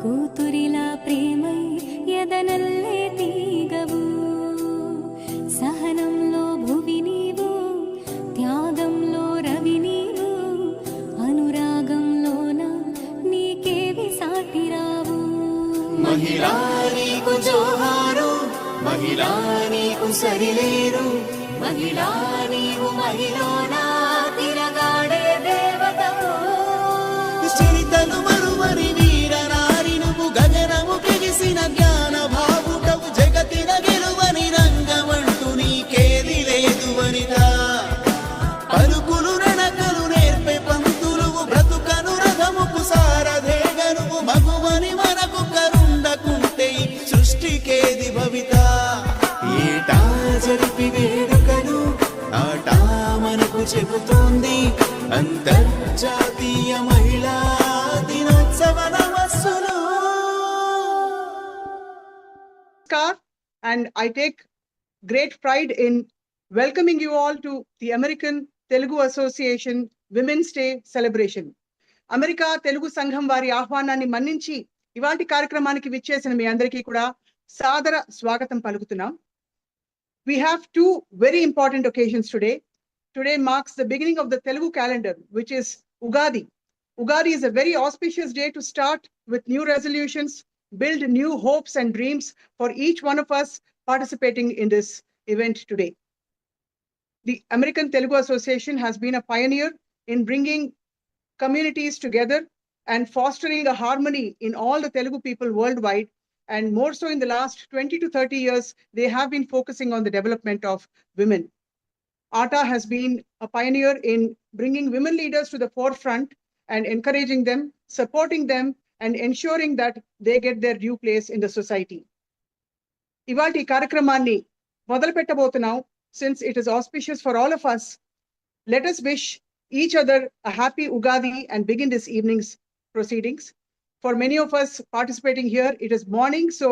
ಕೂತುರಿಲಾ ಪ್ರೇಮೈ ಎದನಲ್ಲೇ ತೀಗವು సహనంలో భువి నీవు త్యాగంలో రవి నీవు అనురాగంలోన నీకేవి సాటిరావు మహిళా నీకు జోహారు మహిళా నీకు సరిలేరు మహిళా నీవు మహిళోనా తిరగాడే దేవతవు చరితలు మరువని వీర నారి నువ్వు గగనము పెగిసిన జ్ఞాన భావుటవు జగతిన గెలువని రంగమంటూ నీకేది లేదు వనిత పలుకులు నడకలు నేర్పే పంతులువు బ్రతుకను రథముకు సారథేగనువు మగువని మనకు కరుండకుంటే సృష్టికేది భవిత ఏటా జరిపి వేడుకను ఆటా మనకు చెబుతోంది అంతర్జాతీయ మహిళా దినోత్సవ నమస్సులు. And I take great pride in welcoming you all to the American Telugu Association Women's Day celebration. America Telugu సంఘం వారి ఆహ్వానాన్ని మన్నించి ఇవాల్టి కార్యక్రమానికి విచ్చేసిన మీ అందరికీ కూడా సాదర స్వాగతం పలుకుతున్నాం. We have two very important occasions today. Today marks the beginning of the Telugu calendar, which is Ugadi. Ugadi is a very auspicious day to start with new resolutions, build new hopes and dreams for each one of us participating in this event today. The American Telugu Association has been a pioneer in bringing communities together and fostering a harmony in all the Telugu people worldwide. And more so in the last 20 to 30 years, they have been focusing on the development of women. ATA has been a pioneer in bringing women leaders to the forefront and encouraging them, supporting them, and ensuring that they get their due place in the society. ఇవాల్టి కార్యక్రమాన్ని మొదలుపెట్టబోతున్నాం. Since it is auspicious for all of us, let us wish each other a happy Ugadi and begin this evening's proceedings. For many of us participating here, it is morning, so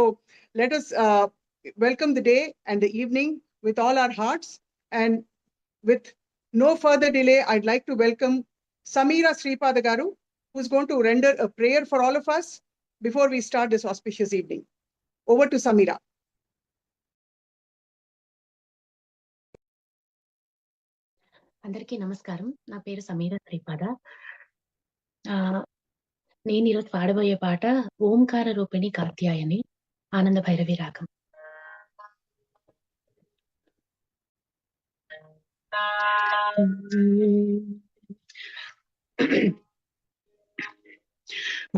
let us welcome the day and the evening with all our hearts. And with no further delay, I'd like to welcome Samira Sripada Garu, who's going to render a prayer for all of us before we start this auspicious evening. Over to Samira. అందరికీ నమస్కారం. నా పేరు సమీర శ్రీపాద. నేను ఈరోజు పాడబోయే పాట ఓంకార రూపిణి కాత్యాయని ఆనంద భైరవి రాగం.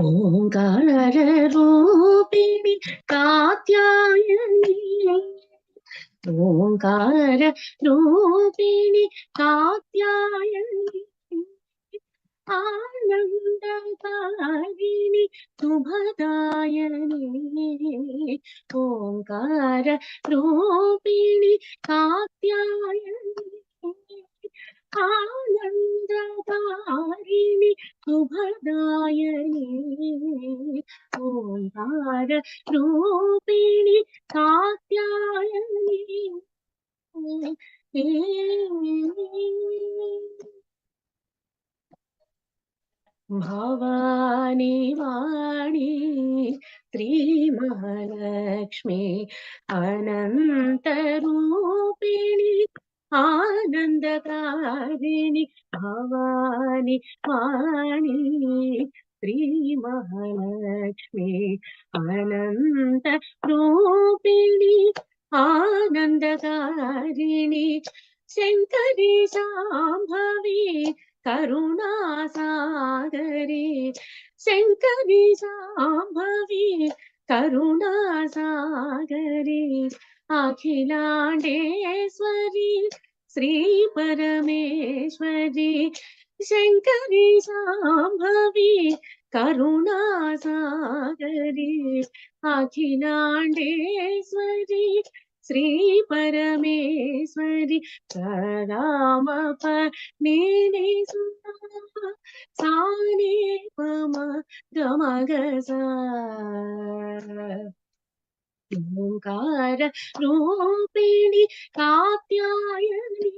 ఓంకార రూపిణి కాత్యాయని ఓంకార రూపిణి కాత్యాయని ఆనందకారిణి శుభదాయని ఓంకార రూపిణి కాత్యాయని ఆనందకారిణి శుభదాయని ఓంకార రూపిణి కాత్యాయని భవాని వాణి శ్రీ మహాలక్ష్మి అనంత రూపిణి ఆనందకారిణి భవాని వాణి శ్రీ మహాలక్ష్మి అనంత రూపిణి ఆనందకారిణి శంకరి శాంభవి కరుణా సాగరి శంకరి శాంభవి కరుణా సాగరి అఖిలాండేశ్వరి శ్రీ పరమేశ్వరి శంకరి శాంభవి కరుణా సాగరి అఖిలాండేశ్వరి శ్రీ పరమేశ్వరి రామ పని సాని పమ గమగ ఓంకార రూపిణి కాత్యాయని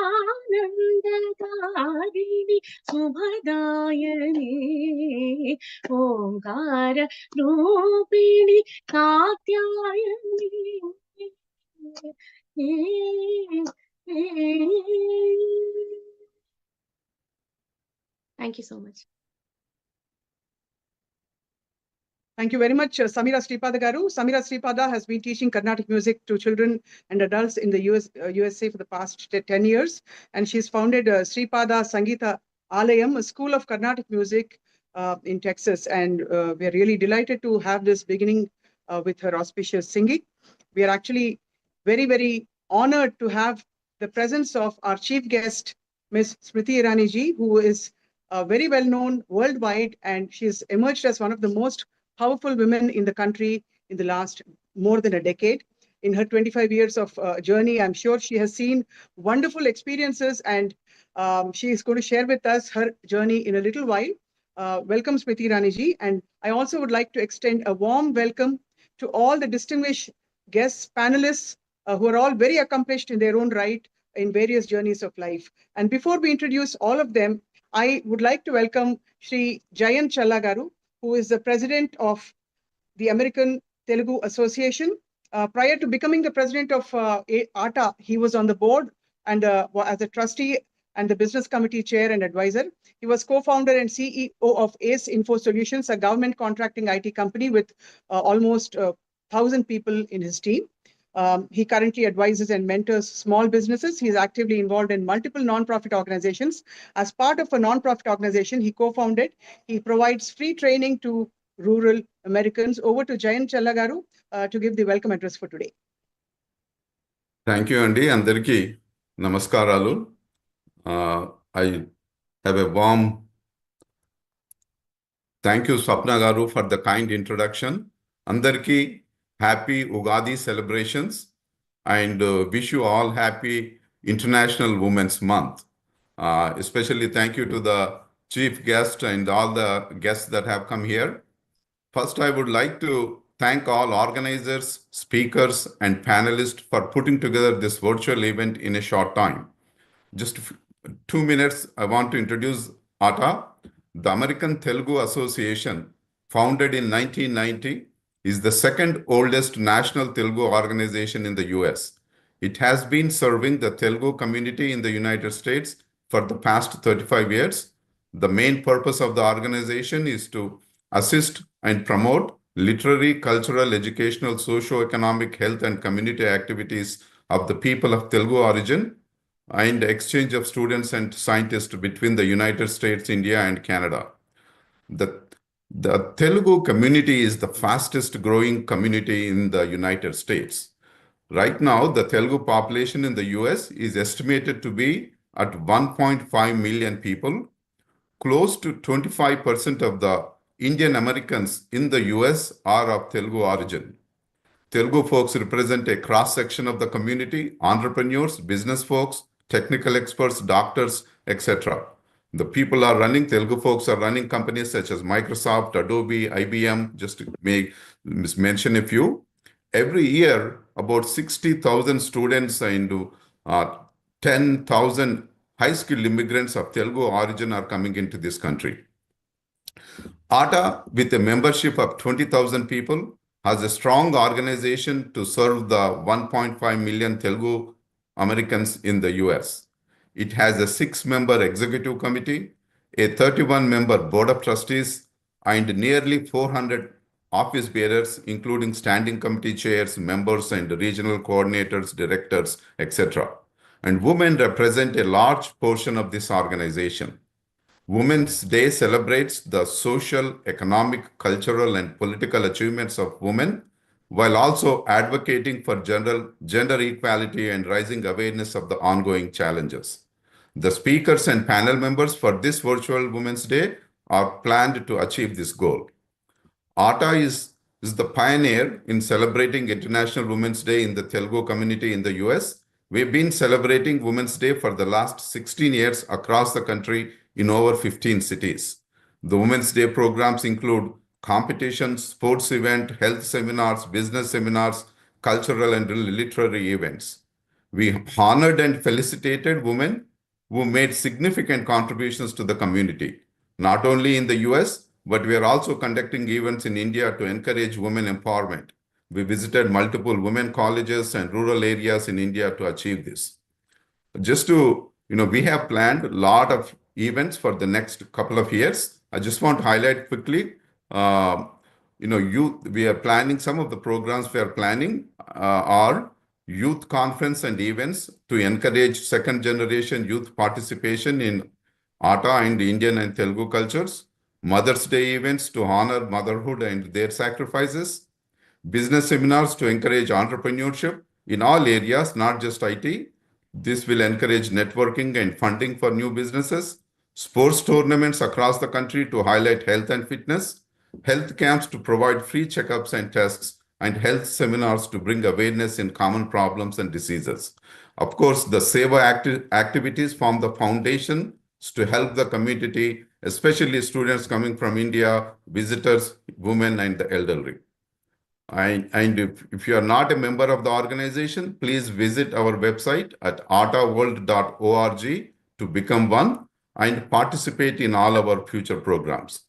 ఆనందదారిణి శుభదాయని ఓంకార రూపిణి Katyayani. Thank you so much. Thank you very much, Samira Sripada Garu. Samira Sripada has been teaching Carnatic music to children and adults in the USA for the past 10 years. And she's founded Sripada Sangeeta Alayam, a school of Carnatic music in Texas. And we are really delighted to have this beginning with her auspicious singing. We are actually very, very honored to have the presence of our chief guest, Ms. Smriti Irani ji, who is very well known worldwide, and she's emerged as one of the most powerful women in the country in the last more than a decade. In her 25 years of journey, I'm sure she has seen wonderful experiences, and she is going to share with us her journey in a little while. Welcome, Smriti Irani ji. And I also would like to extend a warm welcome to all the distinguished guests, panelists, who are all very accomplished in their own right in various journeys of life. And before we introduce all of them, I would like to welcome Shri Jayant Challa Garu, who is the president of the American Telugu Association. Prior to becoming the president of ATA, he was on the board and as a trustee and the business committee chair and advisor. He was co-founder and CEO of ACE Info Solutions, a government contracting IT company with almost 1,000 people in his team. He currently advises and mentors small businesses. He is actively involved in multiple non-profit organizations. As part of a non-profit organization he co-founded, he provides free training to rural Americans. Over to Jayant Challa Garu to give the welcome address for today. Thank you, Andy. Andarki namaskaralu. I have a warm thank you, Swapna Garu, for the kind introduction. Andarki happy Ugadi celebrations, and wish you all happy International Women's Month. Especially thank you to the chief guest and all the guests that have come here. First, I would like to thank all organizers, speakers, and panelists for putting together this virtual event in a short time. Just 2 minutes, I want to introduce ATA. The American Telugu Association, founded in 1990, is the second oldest national Telugu organization in the US. It has been serving the Telugu community in the United States for the past 35 years. The main purpose of the organization is to assist and promote literary, cultural, educational, socio-economic, health, and community activities of the people of Telugu origin and exchange of students and scientists between the United States, India, and Canada. The Telugu community is the fastest growing community in the United States. Right now, the Telugu population in the US is estimated to be at 1.5 million people. Close to 25% of the Indian Americans in the US are of Telugu origin. Telugu folks represent a cross-section of the community: entrepreneurs, business folks, technical experts, doctors, etc. The people are running, Telugu folks are running companies such as Microsoft, Adobe, IBM, just to mention a few. Every year, about 60,000 students and 10,000 high-skilled immigrants of Telugu origin are coming into this country. ATA, with a membership of 20,000 people, has a strong organization to serve the 1.5 million Telugu Americans in the US. It has a 6-member executive committee, a 31-member board of trustees, and nearly 400 office bearers, including standing committee chairs, members, and regional coordinators, directors, etc. And women represent a large portion of this organization. Women's Day celebrates the social, economic, cultural, and political achievements of women, while also advocating for gender equality and raising awareness of the ongoing challenges. The speakers and panel members for this virtual Women's Day are planned to achieve this goal. ATA is the pioneer in celebrating International Women's Day in the Telugu community in the US. We've been celebrating Women's Day for the last 16 years across the country in over 15 cities. The Women's Day programs include competitions, sports events, health seminars, business seminars, cultural and literary events. We honored and felicitated women who made significant contributions to the community, not only in the US, but we are also conducting events in India to encourage women empowerment. We visited multiple women colleges and rural areas in India to achieve this. Just to, we have planned a lot of events for the next couple of years. I just want to highlight quickly, we are planning some of the programs we are planning are youth conference and events to encourage second generation youth participation in Ata and Indian and Telugu cultures, Mother's Day events to honor motherhood and their sacrifices, business seminars to encourage entrepreneurship in all areas, not just IT. This will encourage networking and funding for new businesses, sports tournaments across the country to highlight health and fitness, health camps to provide free checkups and tests, and health seminars to bring awareness in common problems and diseases. Of course, the Seva activities form the foundation to help the community, especially students coming from India, visitors, women, and the elderly. And if you are not a member of the organization, please visit our website at artaworld.org to become one and participate in all our future programs.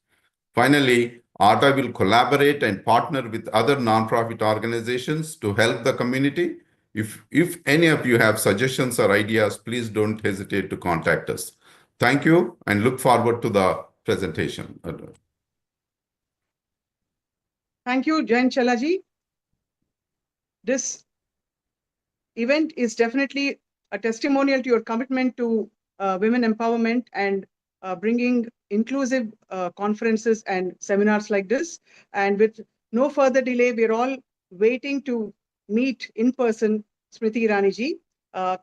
Finally, ATA will collaborate and partner with other nonprofit organizations to help the community. If any of you have suggestions or ideas, please don't hesitate to contact us. Thank you and look forward to the presentation. Thank you, Jain Chalaji. This event is definitely a testimonial to your commitment to women empowerment and bringing inclusive conferences and seminars like this. And with no further delay, we're all waiting to meet in person Smriti Irani ji,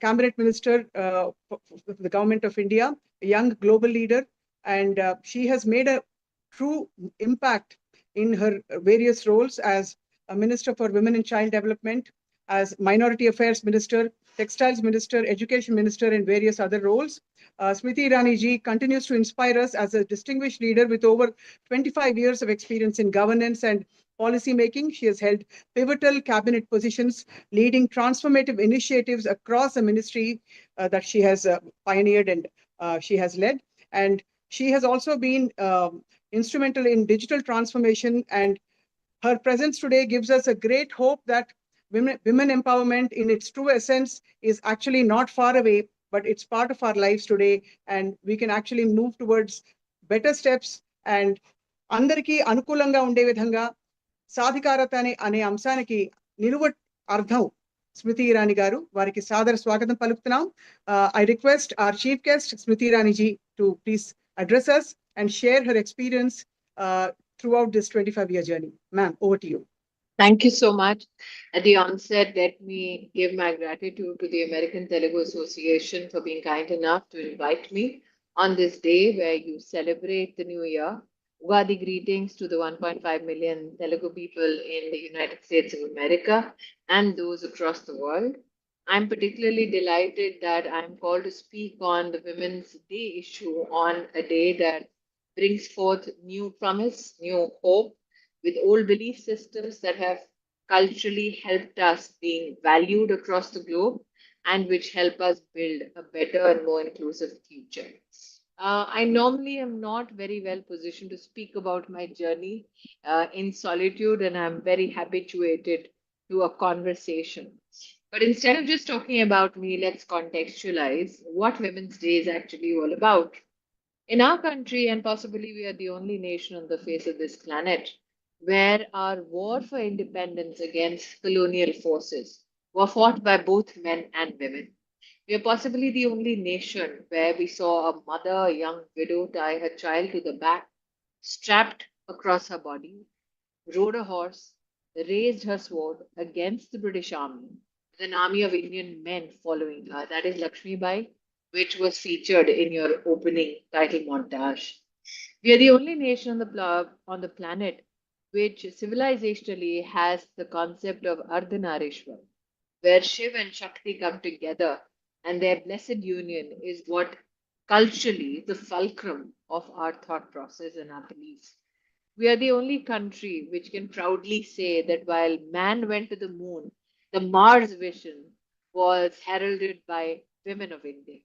Cabinet Minister of the Government of India, a young global leader, and she has made a true impact in her various roles as a Minister for Women and Child Development, as Minority Affairs Minister, Textiles Minister, Education Minister, and various other roles. Smriti Irani ji continues to inspire us as a distinguished leader with over 25 years of experience in governance and policy making. She has held pivotal cabinet positions, leading transformative initiatives across the ministry that she has pioneered and she has led. And she has also been instrumental in digital transformation, and her presence today gives us a great hope that women empowerment in its true essence is actually not far away, but it's part of our lives today, and we can actually move towards better steps and andariki anukulanga unde vidhanga సాధికారత అనే అంశానికి నిలువ అర్థం స్మృతి ఇరానీ గారు, వారికి సాదర స్వాగతం పలుకుతున్నాం. I request our chief guest Smriti Irani ji to please address us and share her experience throughout this 25-year journey. Ma'am, over to you. Thank you so much. At the onset, let me give my gratitude to the American Telugu Association for being kind enough to invite me on this day where you celebrate the new year. Ugadi greetings to the 1.5 million Telugu people in the United States of America and those across the world. I'm particularly delighted that I'm called to speak on the Women's Day issue on a day that brings forth new promise, new hope, with old belief systems that have culturally helped us being valued across the globe and which help us build a better and more inclusive future. I normally am not very well positioned to speak about my journey in solitude, and I'm very habituated to a conversation. But instead of just talking about me, let's contextualize what Women's Day is actually all about. In our country, and possibly we are the only nation on the face of this planet, where our war for independence against colonial forces were fought by both men and women. We are possibly the only nation where we saw a mother, a young widow, tie her child to the back, strapped across her body, rode a horse, raised her sword against the British Army, with an army of Indian men following her. That is Lakshmi Bai, which was featured in your opening title montage. We are the only nation on the planet which civilizationally has the concept of Ardhanarishwar, where Shiv and Shakti come together, and their blessed union is what culturally the fulcrum of our thought process and our beliefs. We are the only country which can proudly say that while man went to the moon, the Mars vision was heralded by women of India.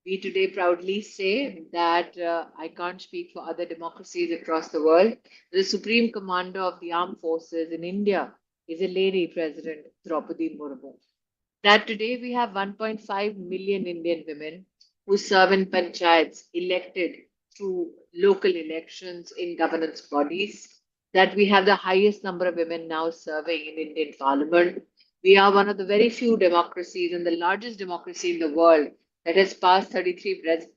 We today proudly say that I can't speak for other democracies across the world. The Supreme Commander of the Armed Forces in India is a lady President Draupadi Murmu. That today we have 1.5 million Indian women who serve in panchayats elected through local elections in governance bodies, that we have the highest number of women now serving in Indian parliament. We are one of the very few democracies and the largest democracy in the world that has passed 33%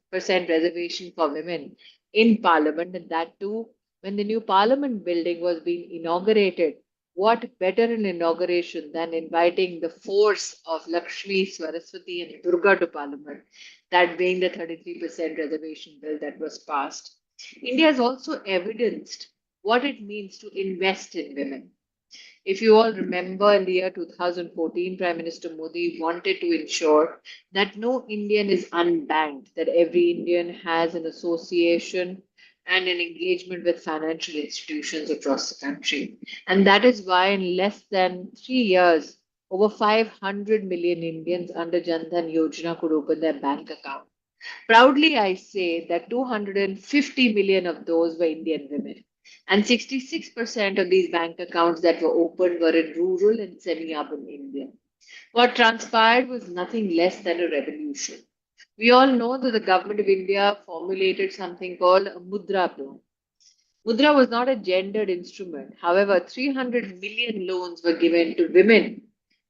reservation for women in parliament, and that too when the new parliament building was being inaugurated. What better an inauguration than inviting the force of Lakshmi, Saraswati, and Durga to Parliament, that being the 33% reservation bill that was passed. India has also evidenced what it means to invest in women. If you all remember, in the year 2014, Prime Minister Modi wanted to ensure that no Indian is unbanked, that every Indian has an association and an engagement with financial institutions across the country. And that is why, in less than 3 years, over 500 million Indians under Jan Dhan Yojana could open their bank account. Proudly, I say that 250 million of those were Indian women. And 66% of these bank accounts that were opened were in rural and semi urban India. What transpired was nothing less than a revolution. We all know that the government of India formulated something called a Mudra loan. Mudra was not a gendered instrument. However, 300 million loans were given to women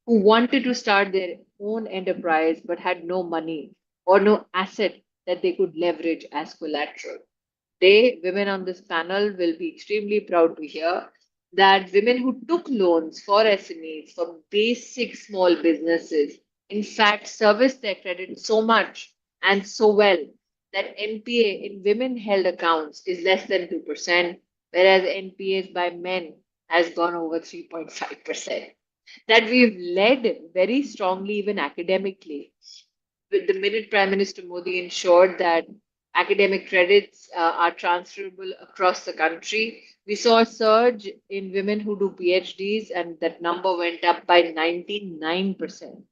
who wanted to start their own enterprise but had no money or no asset that they could leverage as collateral. Today, women on this panel will be extremely proud to hear that women who took loans for SMEs, for basic small businesses, in fact, serviced their credit so much and so well that NPA in women held accounts is less than 2%, whereas NPAs by men has gone over 3.5%. That we've led very strongly, even academically. With the minute Prime Minister Modi ensured that academic credits are transferable across the country, we saw a surge in women who do PhDs, and that number went up by 99%,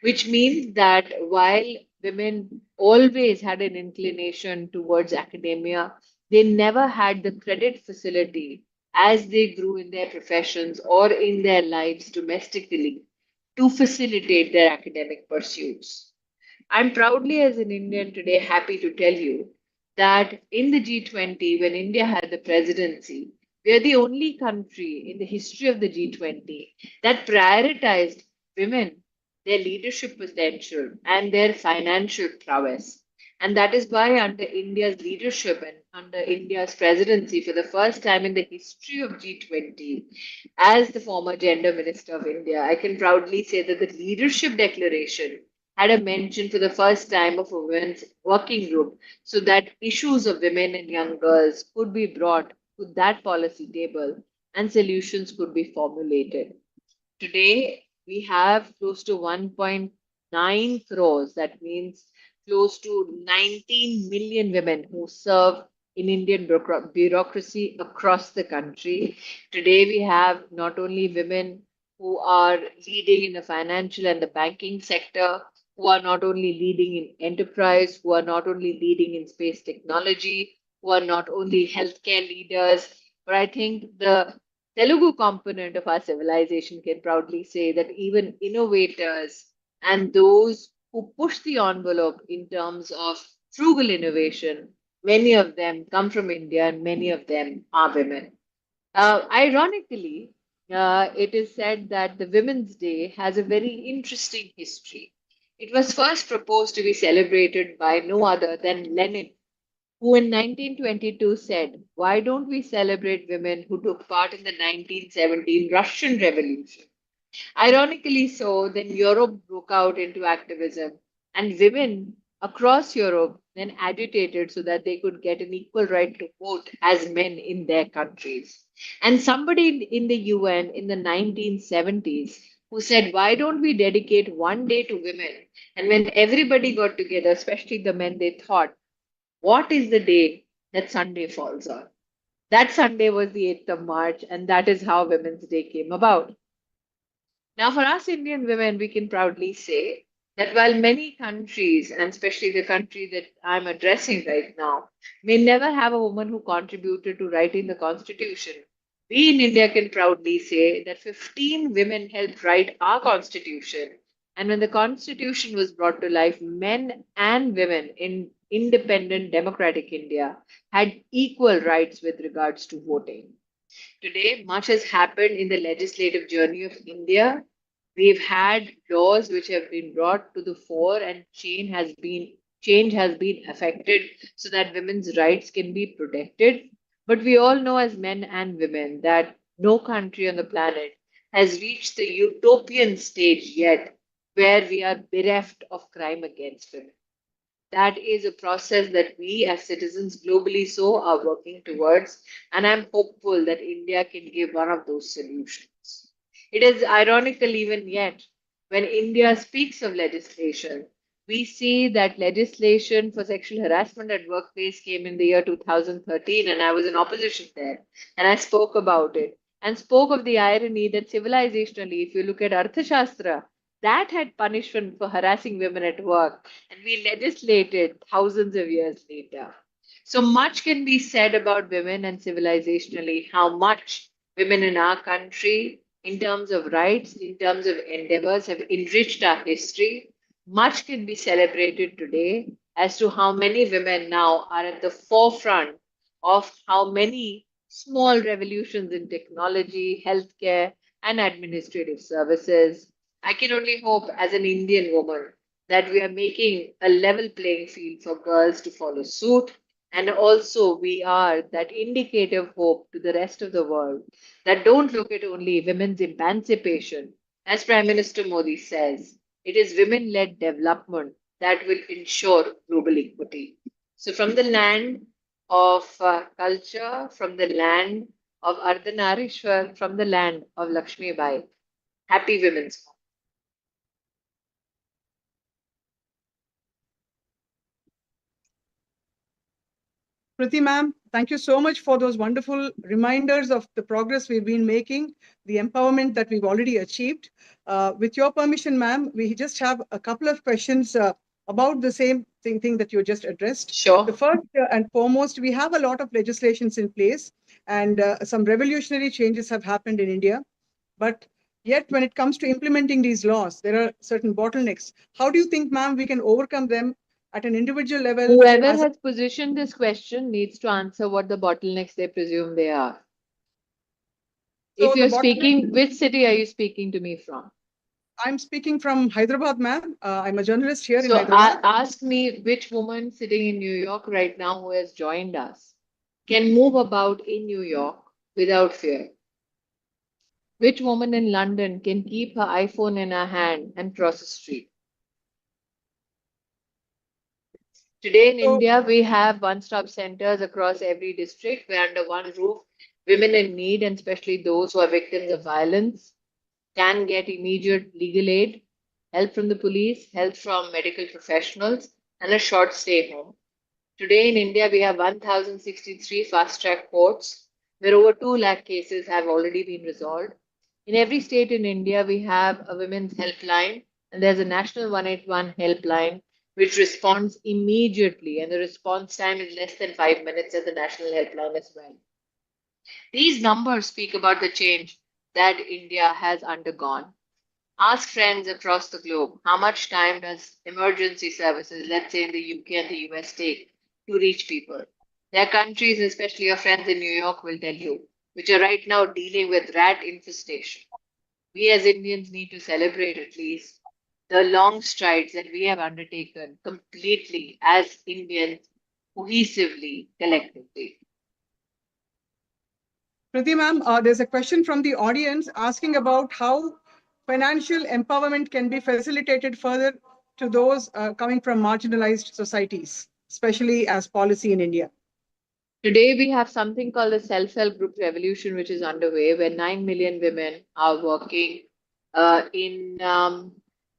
which means that while women always had an inclination towards academia, they never had the credit facility as they grew in their professions or in their lives domestically to facilitate their academic pursuits. I'm proudly, as an Indian today, happy to tell you that in the G20, when India had the presidency, we are the only country in the history of the G20 that prioritized women, their leadership potential, and their financial prowess. And that is why, under India's leadership and under India's presidency, for the first time in the history of G20, as the former gender minister of India, I can proudly say that the leadership declaration had a mention for the first time of a women's working group so that issues of women and young girls could be brought to that policy table and solutions could be formulated. Today, we have close to 1.9 crores, that means close to 19 million women who serve in Indian bureaucracy across the country. Today, we have not only women who are leading in the financial and the banking sector, who are not only leading in enterprise, who are not only leading in space technology, who are not only healthcare leaders, but I think the Telugu component of our civilization can proudly say that even innovators and those who push the envelope in terms of frugal innovation, many of them come from India and many of them are women. Ironically, it is said that the Women's Day has a very interesting history. It was first proposed to be celebrated by no other than Lenin, who in 1922 said, "Why don't we celebrate women who took part in the 1917 Russian Revolution?" Ironically so, then Europe broke out into activism, and women across Europe then agitated so that they could get an equal right to vote as men in their countries. And somebody in the UN in the 1970s who said, "Why don't we dedicate one day to women?" And when everybody got together, especially the men, they thought, what is the day that Sunday falls on? That Sunday was the 8th of March, and that is how Women's Day came about. Now, for us Indian women, we can proudly say that while many countries, and especially the country that I'm addressing right now, may never have a woman who contributed to writing the constitution, we in India can proudly say that 15 women helped write our constitution. And when the constitution was brought to life, men and women in independent democratic India had equal rights with regards to voting. Today, much has happened in the legislative journey of India. We've had laws which have been brought to the fore, and change has been affected so that women's rights can be protected. But we all know, as men and women, that no country on the planet has reached the utopian stage yet where we are bereft of crime against women. That is a process that we as citizens globally so are working towards, and I'm hopeful that India can give one of those solutions. It is ironical even yet when India speaks of legislation, we see that legislation for sexual harassment at workplace came in the year 2013, and I was in opposition there, and I spoke about it and spoke of the irony that civilizationally, if you look at Arthashastra, that had punishment for harassing women at work, and we legislated thousands of years later. So much can be said about women and civilizationally, how much women in our country, in terms of rights, in terms of endeavors, have enriched our history. Much can be celebrated today as to how many women now are at the forefront of how many small revolutions in technology, healthcare, and administrative services. I can only hope, as an Indian woman, that we are making a level playing field for girls to follow suit. And also, we are that indicative hope to the rest of the world that don't look at only women's emancipation. As Prime Minister Modi says, it is women led development that will ensure global equity. So, from the land of culture, from the land of Ardhanarishwar, from the land of Lakshmi Bai, happy Women's Month. Priti ma'am, thank you so much for those wonderful reminders of the progress we've been making, the empowerment that we've already achieved. With your permission, ma'am, we just have a couple of questions about the same thing that you just addressed. Sure. The first and foremost, we have a lot of legislations in place, and some revolutionary changes have happened in India. But yet, when it comes to implementing these laws, there are certain bottlenecks. How do you think, ma'am, we can overcome them at an individual level? Whoever as a- has positioned this question needs to answer what the bottlenecks they presume they are. So If the you're bottleneck- speaking, which city are you speaking to me from? I'm speaking from Hyderabad, ma'am. I'm a journalist here in So Hyderabad. ask me which woman sitting in New York right now who has joined us can move about in New York without fear. Which woman in London can keep her iPhone in her hand and cross a street? Today in So- India, we have one-stop centers across every district where under one roof, women in need, and especially those who are victims of violence, can get immediate legal aid, help from the police, help from medical professionals, and a short stay home. Today in India, we have 1,063 fast-track courts where over 2 lakh cases have already been resolved. In every state in India, we have a women's helpline, and there's a national 181 helpline which responds immediately, and the response time is less than 5 minutes at the national helpline as well. These numbers speak about the change that India has undergone. Ask friends across the globe how much time does emergency services, let's say in the UK and the US, take to reach people. Their countries, especially your friends in New York, will tell you, which are right now dealing with rat infestation. We as Indians need to celebrate at least the long strides that we have undertaken completely as Indians, cohesively, collectively. Priti ma'am, there's a question from the audience asking about how financial empowerment can be facilitated further to those coming from marginalized societies, especially as policy in India. Today, we have something called the self-help group revolution, which is underway, where 9 million women are working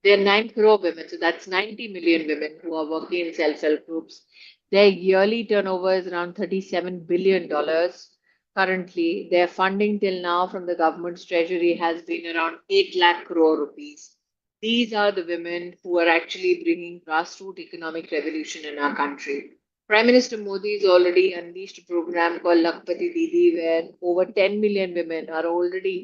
they're 9 crore women, so that's 90 million women who are working in self-help groups. Their yearly turnover is around $37 billion. currently, their funding till now from the government's treasury has been around 8 lakh crore rupees. These are the women who are actually bringing grassroots economic revolution in our country. Prime Minister Modi has already unleashed a program called Lakpati Didi, where over 10 million women are already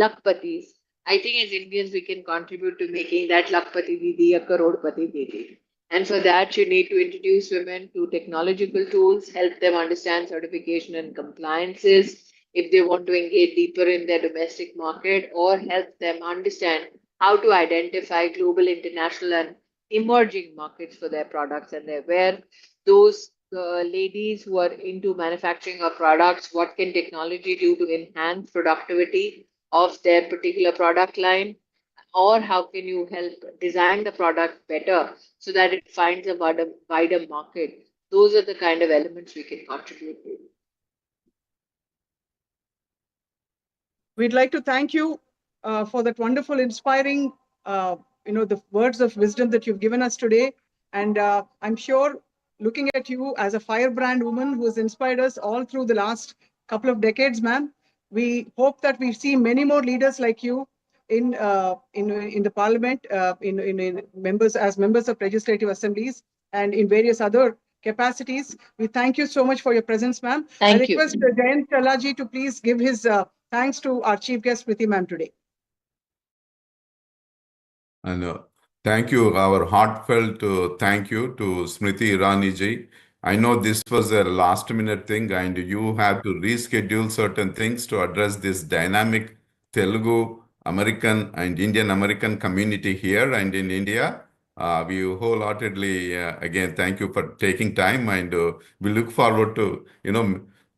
Lakpatis. I think as Indians, we can contribute to making that Lakpati Didi a Karodpati Didi. And for that, you need to introduce women to technological tools, help them understand certification and compliances if they want to engage deeper in their domestic market, or help them understand how to identify global, international, and emerging markets for their products, and where those ladies who are into manufacturing of products, what can technology do to enhance productivity of their particular product line, or how can you help design the product better so that it finds a wider market. Those are the kind of elements we can contribute to. We'd like to thank you for that wonderful, inspiring, the words of wisdom that you've given us today. And I'm sure, looking at you as a firebrand woman who has inspired us all through the last couple of decades, ma'am, we hope that we see many more leaders like you in the parliament, in members of legislative assemblies, and in various other capacities. We thank you so much for your presence, ma'am. Thank I you. request Jayant Chalaji to please give his thanks to our chief guest, Smriti ma'am, today. And thank you, our heartfelt thank you to Smriti Irani ji. I know this was a last minute thing and you have to reschedule certain things to address this dynamic Telugu American and Indian American community here and in India. We wholeheartedly, again, thank you for taking time, and we look forward to,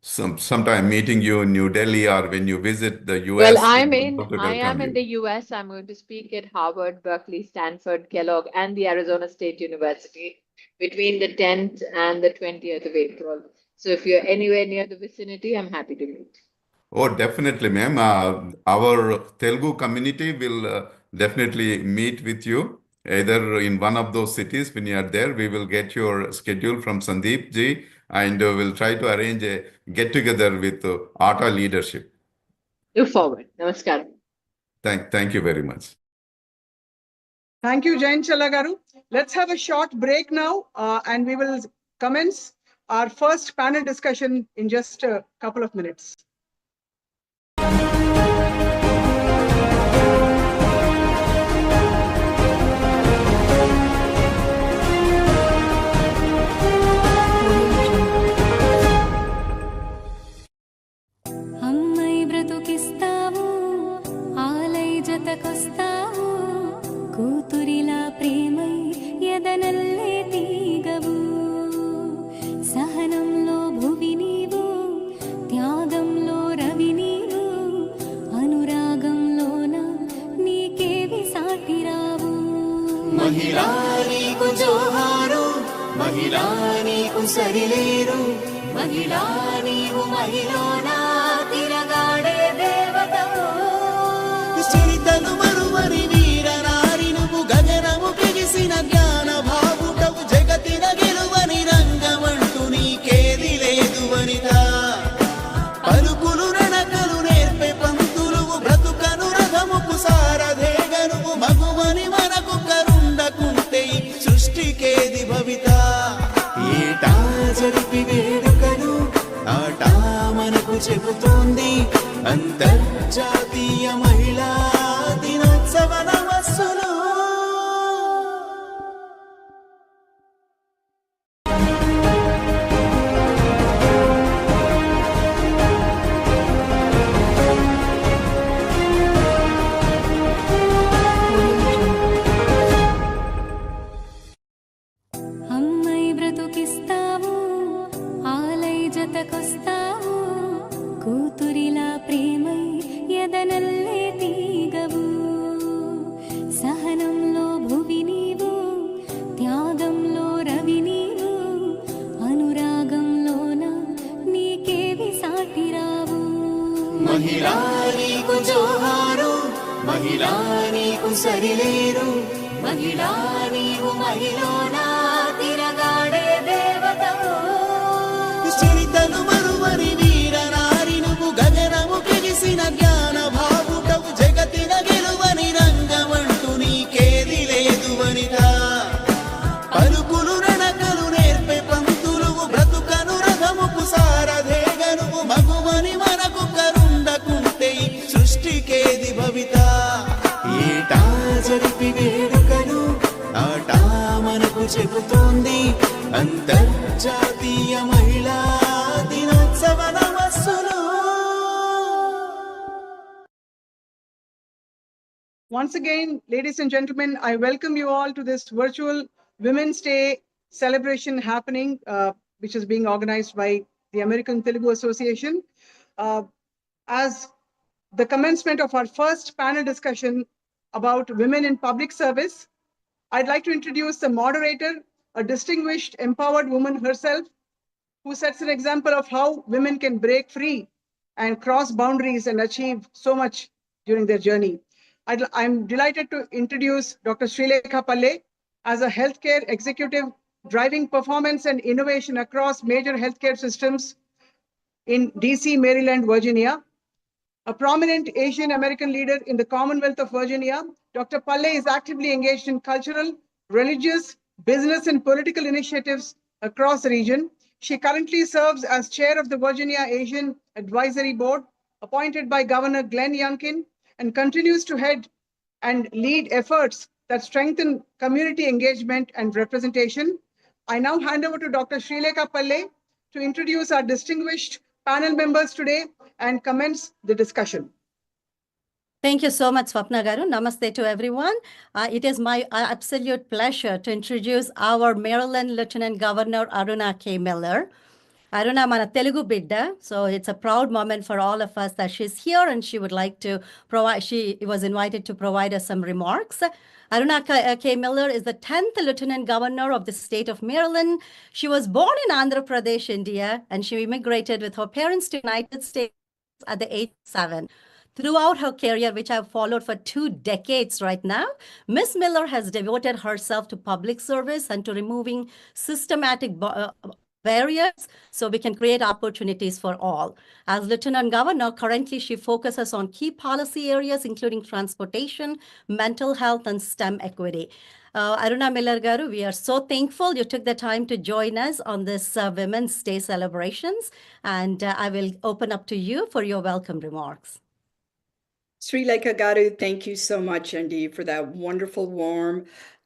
sometime meeting you in New Delhi or when you visit the US. Well, I am welcome in you. the US. I'm going to speak at Harvard, Berkeley, Stanford, Kellogg, and the Arizona State University between the 10th and the 20th of April. So if you're anywhere near the vicinity, I'm happy to meet. Oh, definitely, ma'am. Our Telugu community will definitely meet with you either in one of those cities. When you are there, we will get your schedule from Sandeep ji, and we'll try to arrange a get together with ATA leadership. Look forward. Namaskar. Thank you very much. Thank you, Jayant Challagaru. Let's have a short break now, and we will commence our first panel discussion in just a couple of minutes. అమ్మై బ్రతుకిస్తావు ఆలై జతకొస్తావు కూతురిలా ప్రేమై ఎదనల్లే తీగవు సహనంలో భువి నీవు త్యాగంలో రవి నీవు అనురాగంలోన నీకేవి సాటిరావు మహిళా నీకు జోహారు, మహిళా నీకు సరిలేరు, మహిళా నీవు మహిళనా తిరగాడే దేవతవు. చరితను మరువని వీర నారి నువ్వు, గగనము పెగిసిన జ్ఞాన భావుటవు, జగతిన గెలువని రంగమంటూ నీకేది లేదు వనిత. పలుకులు నడకలు నేర్పే పంతులువు, బ్రతుకను రథముకు సారథేగనువు, మగువని మనకు కరుండకుంటే సృష్టికేది భవిత. ఏటా జరిపి వేడుకలు ఆటా మనకు చెబుతోంది అంతర్జాతీయ మహిళా దినోత్సవ నమస్సులు. అమ్మై బ్రతుకిస్తావు ఆలై జతకొస్తావు కూతురిలా ప్రేమై ఎదనల్లే తీగవు సహనంలో భువి నీవు త్యాగంలో రవి నీవు అనురాగంలోన నీకేవి సాటిరావు మహిళా నీకు జోహారు, మహిళా నీకు సరిలేరు, మహిళా నీవు మహిళనా తిరగాడే దేవతవు. చరితను మరువని వీర నారి నువ్వు, తెలిసిన జ్ఞాన భావుటవు జగతిన గెలువని రంగమంటూ నీకేది లేదు వనిత పలుకులు నడకలు నేర్పే పంతులువు బ్రతుకను రథముకు సారథేగనువు మగువని మనకు కరుండకుంటే ఈ సృష్టికేది భవిత ఏటా జరిపి వేడుకలు ఆటా మనకు చెబుతోంది అంతర్జాతీయ మహిళా దినోత్సవ నమస్సులు. Once again, ladies and gentlemen, I welcome you all to this virtual Women's Day celebration happening, which is being organized by the American Telugu Association. As the commencement of our first panel discussion about women in public service, I'd like to introduce the moderator, a distinguished, empowered woman herself, who sets an example of how women can break free and cross boundaries and achieve so much during their journey. I'm delighted to introduce Dr. Srilekha Palle as a healthcare executive driving performance and innovation across major healthcare systems in DC, Maryland, Virginia. A prominent Asian American leader in the Commonwealth of Virginia, Dr. Palle is actively engaged in cultural, religious, business, and political initiatives across the region. She currently serves as chair of the Virginia Asian Advisory Board, appointed by Governor Glenn Youngkin, and continues to head and lead efforts that strengthen community engagement and representation. I now hand over to Dr. Srilekha Palle to introduce our distinguished panel members today and commence the discussion. Thank you so much, Swapna Garu. Namaste to everyone. It is my absolute pleasure to introduce our Maryland Lieutenant Governor Aruna K. Miller. Aruna mana Telugu bidda, so it's a proud moment for all of us that she's here and she would like to provide, she was invited to provide us some remarks. Aruna K. Miller is the 10th Lieutenant Governor of the state of Maryland. She was born in Andhra Pradesh, India, and she immigrated with her parents to the United States at the age of 7. Throughout her career, which I've followed for 2 decades right now, Ms. Miller has devoted herself to public service and to removing systematic barriers so we can create opportunities for all. As Lieutenant Governor, currently she focuses on key policy areas, including transportation, mental health, and STEM equity. Aruna Miller Garu, we are so thankful you took the time to join us on this Women's Day celebrations, and I will open up to you for your welcome remarks. Srilekha Garu, thank you so much, Andy, for that wonderful, warm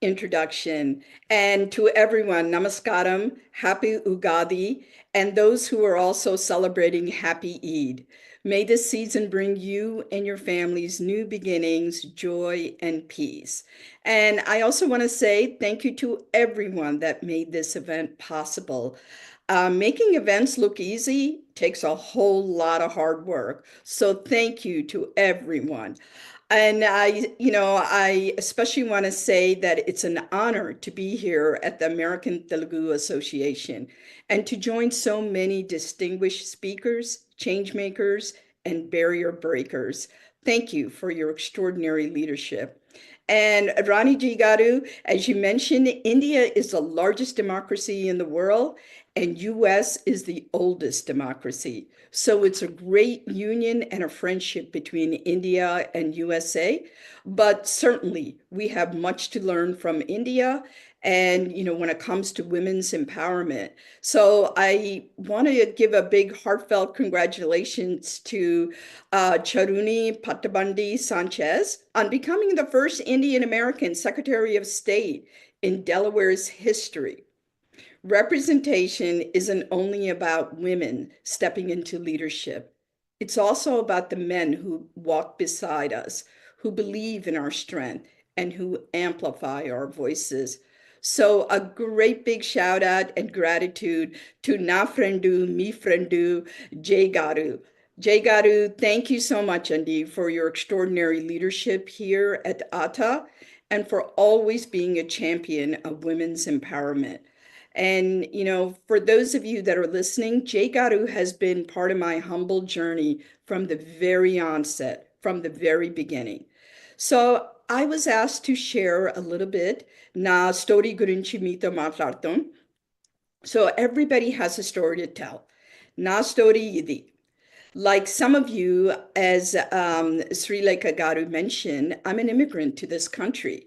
introduction. And to everyone, namaskaram, happy Ugadi, and those who are also celebrating happy Eid. May this season bring you and your families new beginnings, joy, and peace. And I also want to say thank you to everyone that made this event possible. Making events look easy takes a whole lot of hard work. So thank you to everyone. And I especially want to say that it's an honor to be here at the American Telugu Association and to join so many distinguished speakers, change makers, and barrier breakers. Thank you for your extraordinary leadership. And Rani Ji Garu, as you mentioned, India is the largest democracy in the world, and US is the oldest democracy. So it's a great union and a friendship between India and USA. But certainly we have much to learn from India and, when it comes to women's empowerment. So I want to give a big heartfelt congratulations to Charuni Pattabandi Sanchez on becoming the first Indian American Secretary of State in Delaware's history. Representation isn't only about women stepping into leadership. It's also about the men who walk beside us, who believe in our strength, and who amplify our voices. So a great big shout out and gratitude to Na Friendu, Mi Friendu, Jay Garu. Jay Garu, thank you so much, Andy, for your extraordinary leadership here at ATA and for always being a champion of women's empowerment. And, for those of you that are listening, Jay Garu has been part of my humble journey from the very onset, from the very beginning. So I was asked to share a little bit na story gurinchi meeto maatladtam. So everybody has a story to tell. Na story idi. Like some of you, as Sri Lekha Garu mentioned, I'm an immigrant to this country.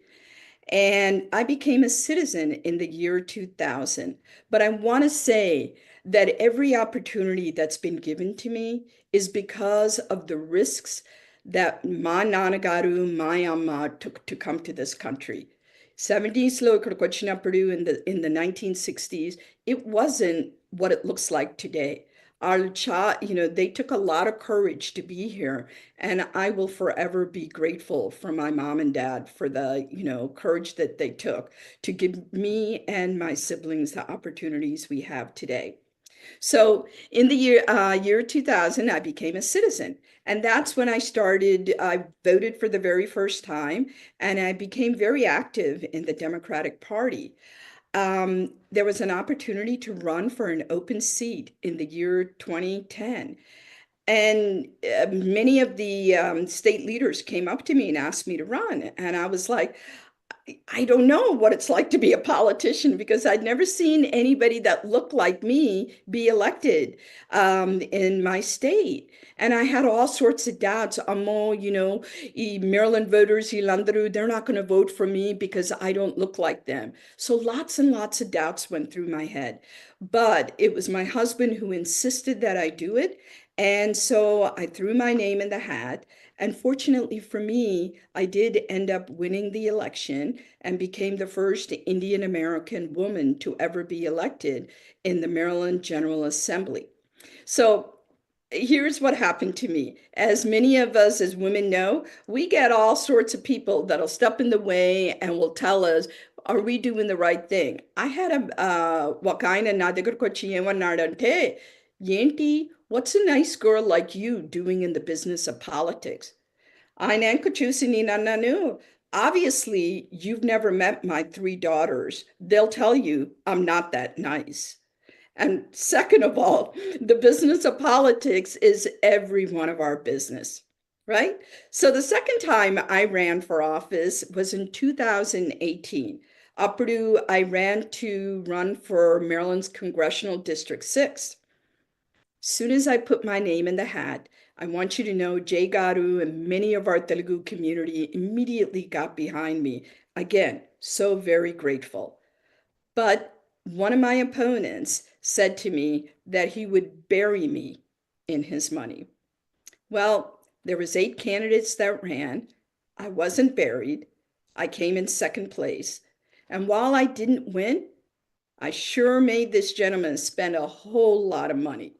And I became a citizen in the year 2000. But I want to say that every opportunity that's been given to me is because of the risks that my nanagaru, my amma took to come to this country. 70s లో ఇక్కడికి వచ్చినప్పుడు in the 1960s, it wasn't what it looks like today. They took a lot of courage to be here, and I will forever be grateful for my mom and dad for the, courage that they took to give me and my siblings the opportunities we have today. So in the year 2000, I became a citizen. And that's when I voted for the very first time, and I became very active in the Democratic Party. There was an opportunity to run for an open seat in the year 2010. And many of the state leaders came up to me and asked me to run. And I was like, I don't know what it's like to be a politician because I'd never seen anybody that looked like me be elected in my state. And I had all sorts of doubts. Maryland voters, they're not going to vote for me because I don't look like them. So lots and lots of doubts went through my head. But it was my husband who insisted that I do it. And so I threw my name in the hat. And fortunately for me, I did end up winning the election and became the first Indian American woman to ever be elected in the Maryland General Assembly. So here's what happened to me. As many of us as women know, we get all sorts of people that'll step in the way and will tell us, are we doing the right thing? I had wakaina na దగ్గరకు వచ్చి ఏమన్నాడంటే, ఏంటి, what's a nice girl like you doing in the business of politics? ఆయనకు చూసి నేను అన్నాను, obviously you've never met my 3 daughters. They'll tell you I'm not that nice. And second of all, the business of politics is every one of our business, right? So the second time I ran for office was in 2018. Appudu, I ran to run for Maryland's Congressional District 6. Soon as I put my name in the hat, I want you to know Jay Garu and many of our Telugu community immediately got behind me. Again, so very grateful. But one of my opponents said to me that he would bury me in his money. Well, there was 8 candidates that ran. I wasn't buried. I came in second place. And while I didn't win, I sure made this gentleman spend a whole lot of money.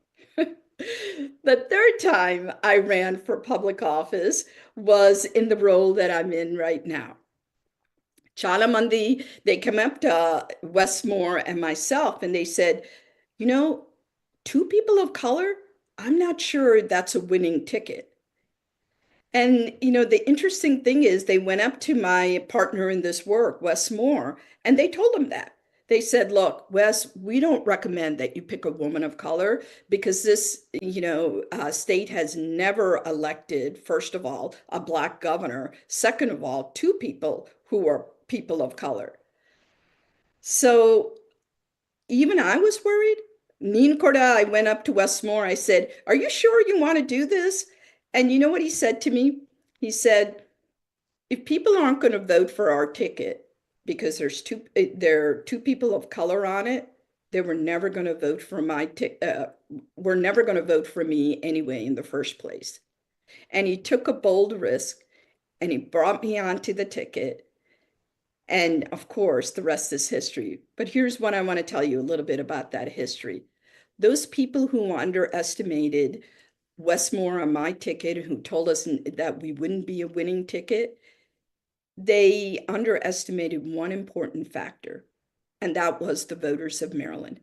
The third time I ran for public office was in the role that I'm in right now. Chala Mandi, they came up to Westmore and myself and they said, 2 people of color, I'm not sure that's a winning ticket. And, the interesting thing is they went up to my partner in this work, Wes Moore, and they told him that. They said, look, Wes, we don't recommend that you pick a woman of color because this, state has never elected, first of all, a Black governor. Second of all, 2 people who are people of color. So even I was worried. Neen Korda, I went up to Westmore. I said, are you sure you want to do this? And you know what he said to me? He said, if people aren't going to vote for our ticket because there are 2 people of color on it, they were never going to vote for were never going to vote for me anyway in the first place. And he took a bold risk and he brought me onto the ticket. And of course, the rest is history. But here's what I want to tell you a little bit about that history. Those people who underestimated Westmore on my ticket, who told us that we wouldn't be a winning ticket, they underestimated one important factor, and that was the voters of Maryland.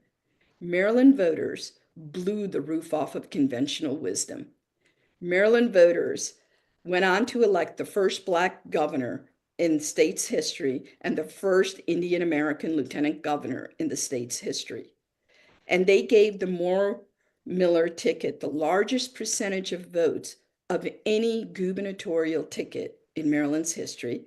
Maryland voters blew the roof off of conventional wisdom. Maryland voters went on to elect the first Black governor in the state's history and the first Indian American lieutenant governor in the state's history. And they gave the Moore-Miller ticket the largest percentage of votes of any gubernatorial ticket in Maryland's history.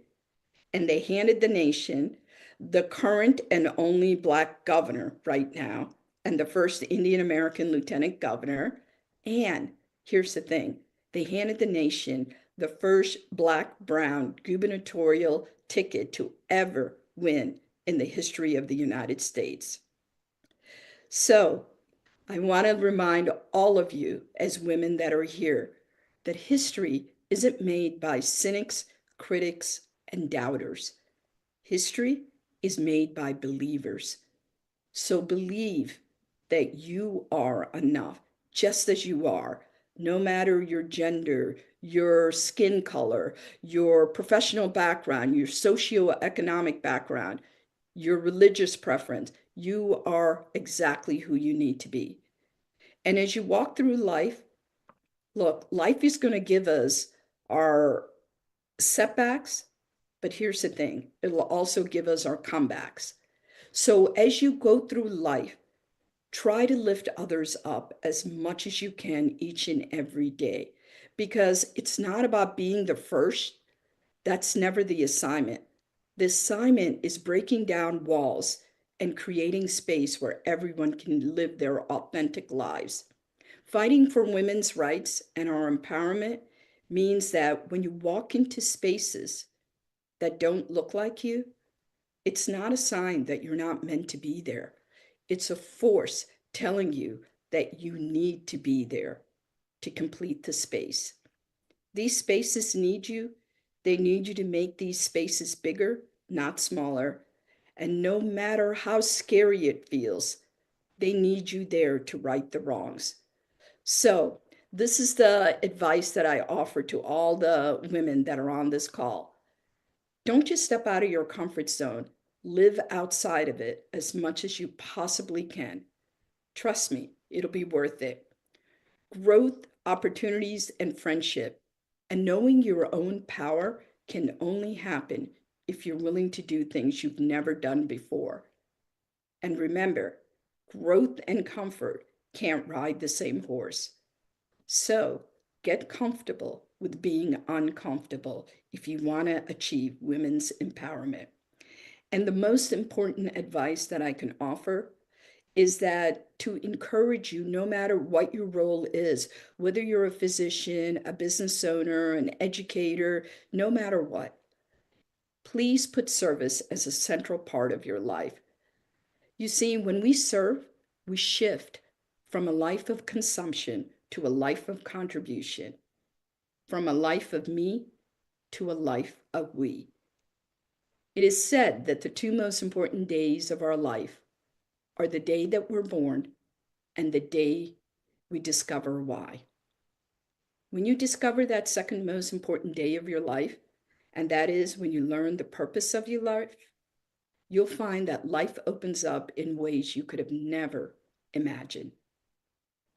And they handed the nation the current and only Black governor right now, and the first Indian American lieutenant governor, and Here's the thing. They handed the nation the first Black-brown gubernatorial ticket to ever win in the history of the United States. So I want to remind all of you as women that are here that history isn't made by cynics, critics, and doubters. History is made by believers. So believe that you are enough, just as you are, no matter your gender, your skin color, your professional background, your socioeconomic background, your religious preference. You are exactly who you need to be. And as you walk through life, look, life is going to give us our setbacks, but here's the thing, it will also give us our comebacks. So as you go through life, try to lift others up as much as you can each and every day, because it's not about being the first. That's never the assignment. The assignment is breaking down walls and creating space where everyone can live their authentic lives. Fighting for women's rights and our empowerment means that when you walk into spaces that don't look like you, it's not a sign that you're not meant to be there. It's a force telling you that you need to be there to complete the space. These spaces need you. They need you to make these spaces bigger, not smaller. And no matter how scary it feels, they need you there to right the wrongs. So this is the advice that I offer to all the women that are on this call. Don't just step out of your comfort zone. Live outside of it as much as you possibly can. Trust me, it'll be worth it. Growth, opportunities, and friendship, and knowing your own power can only happen if you're willing to do things you've never done before. And remember, growth and comfort can't ride the same horse. So get comfortable with being uncomfortable if you want to achieve women's empowerment. And the most important advice that I can offer is that to encourage you, no matter what your role is, whether you're a physician, a business owner, an educator, no matter what, please put service as a central part of your life. You see, when we serve, we shift from a life of consumption to a life of contribution, from a life of me to a life of we. It is said that the two most important days of our life are the day that we're born and the day we discover why. When you discover that second most important day of your life, and that is when you learn the purpose of your life, you'll find that life opens up in ways you could have never imagined.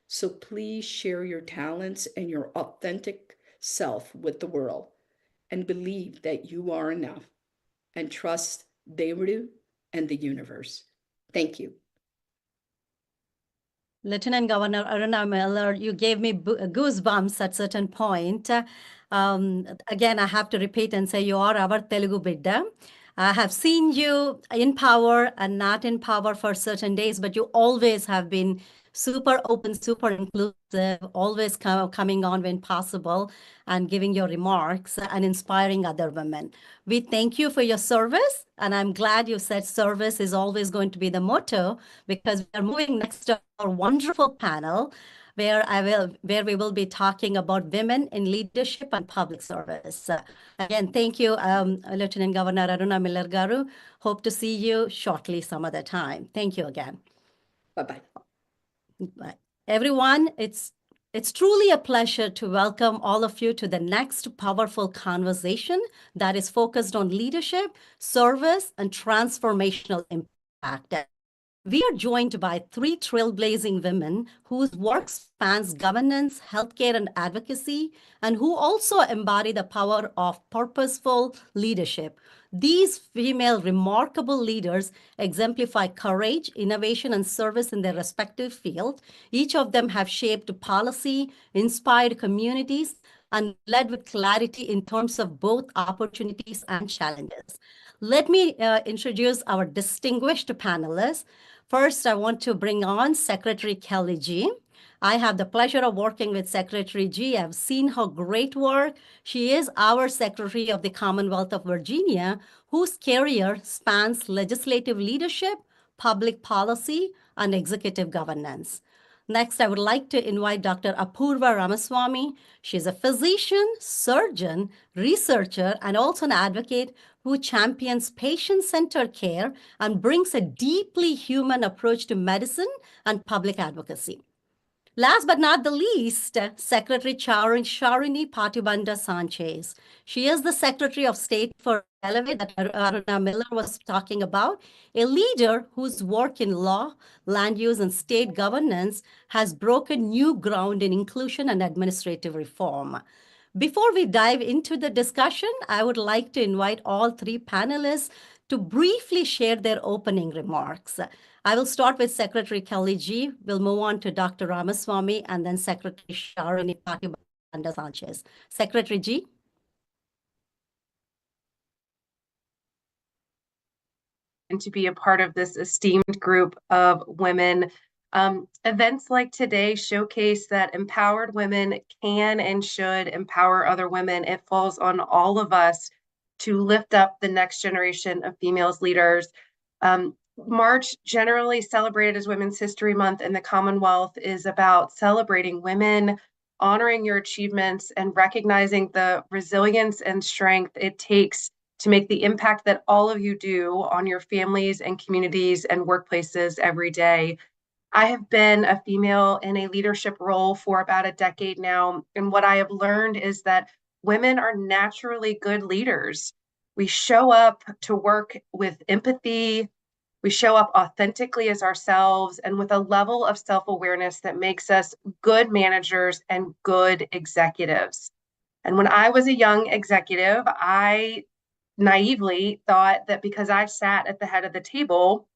So please share your talents and your authentic self with the world, and believe that you are enough, and trust Devaru and the universe. Thank you. Lieutenant Governor Aruna Miller, you gave me goosebumps at certain point. Again, I have to repeat and say you are our Telugu Bidda. I have seen you in power and not in power for certain days, but you always have been super open, super inclusive, always coming on when possible and giving your remarks and inspiring other women. We thank you for your service, and I'm glad you said service is always going to be the motto, because we are moving next to our wonderful panel where we will be talking about women in leadership and public service. Again, thank you, Lieutenant Governor Aruna Miller Garu. Hope to see you shortly some other time. Thank you again. Bye-bye. Bye. Everyone, it's truly a pleasure to welcome all of you to the next powerful conversation that is focused on leadership, service, and transformational impact. We are joined by three trailblazing women whose work spans governance, healthcare, and advocacy, and who also embody the power of purposeful leadership. These female remarkable leaders exemplify courage, innovation, and service in their respective field. Each of them have shaped policy, inspired communities, and led with clarity in terms of both opportunities and challenges. Let me introduce our distinguished panelists. First, I want to bring on Secretary Kelly G. I have the pleasure of working with Secretary G. I've seen her great work. She is our Secretary of the Commonwealth of Virginia, whose career spans legislative leadership, public policy, and executive governance. Next, I would like to invite Dr. Apurva Ramaswamy. She's a physician, surgeon, researcher, and also an advocate who champions patient-centered care and brings a deeply human approach to medicine and public advocacy. Last but not the least, Secretary Sharini Patibanda Sanchez. She is the Secretary of State for Elevate that Aruna Miller was talking about, a leader whose work in law, land use, and state governance has broken new ground in inclusion and administrative reform. Before we dive into the discussion, I would like to invite all three panelists to briefly share their opening remarks. I will start with Secretary Kelly G. We'll move on to Dr. Ramaswamy and then Secretary Sharini Patibanda Sanchez. Secretary G. And to be a part of this esteemed group of women. Events like today showcase that empowered women can and should empower other women. It falls on all of us to lift up the next generation of females leaders. March, generally celebrated as Women's History Month in the Commonwealth, is about celebrating women, honoring your achievements, and recognizing the resilience and strength it takes to make the impact that all of you do on your families and communities and workplaces every day. I have been a female in a leadership role for about a decade now, and what I have learned is that women are naturally good leaders. We show up to work with empathy, we show up authentically as ourselves, and with a level of self-awareness that makes us good managers and good executives. And when I was a young executive, I naively thought that because I sat at the head of the table,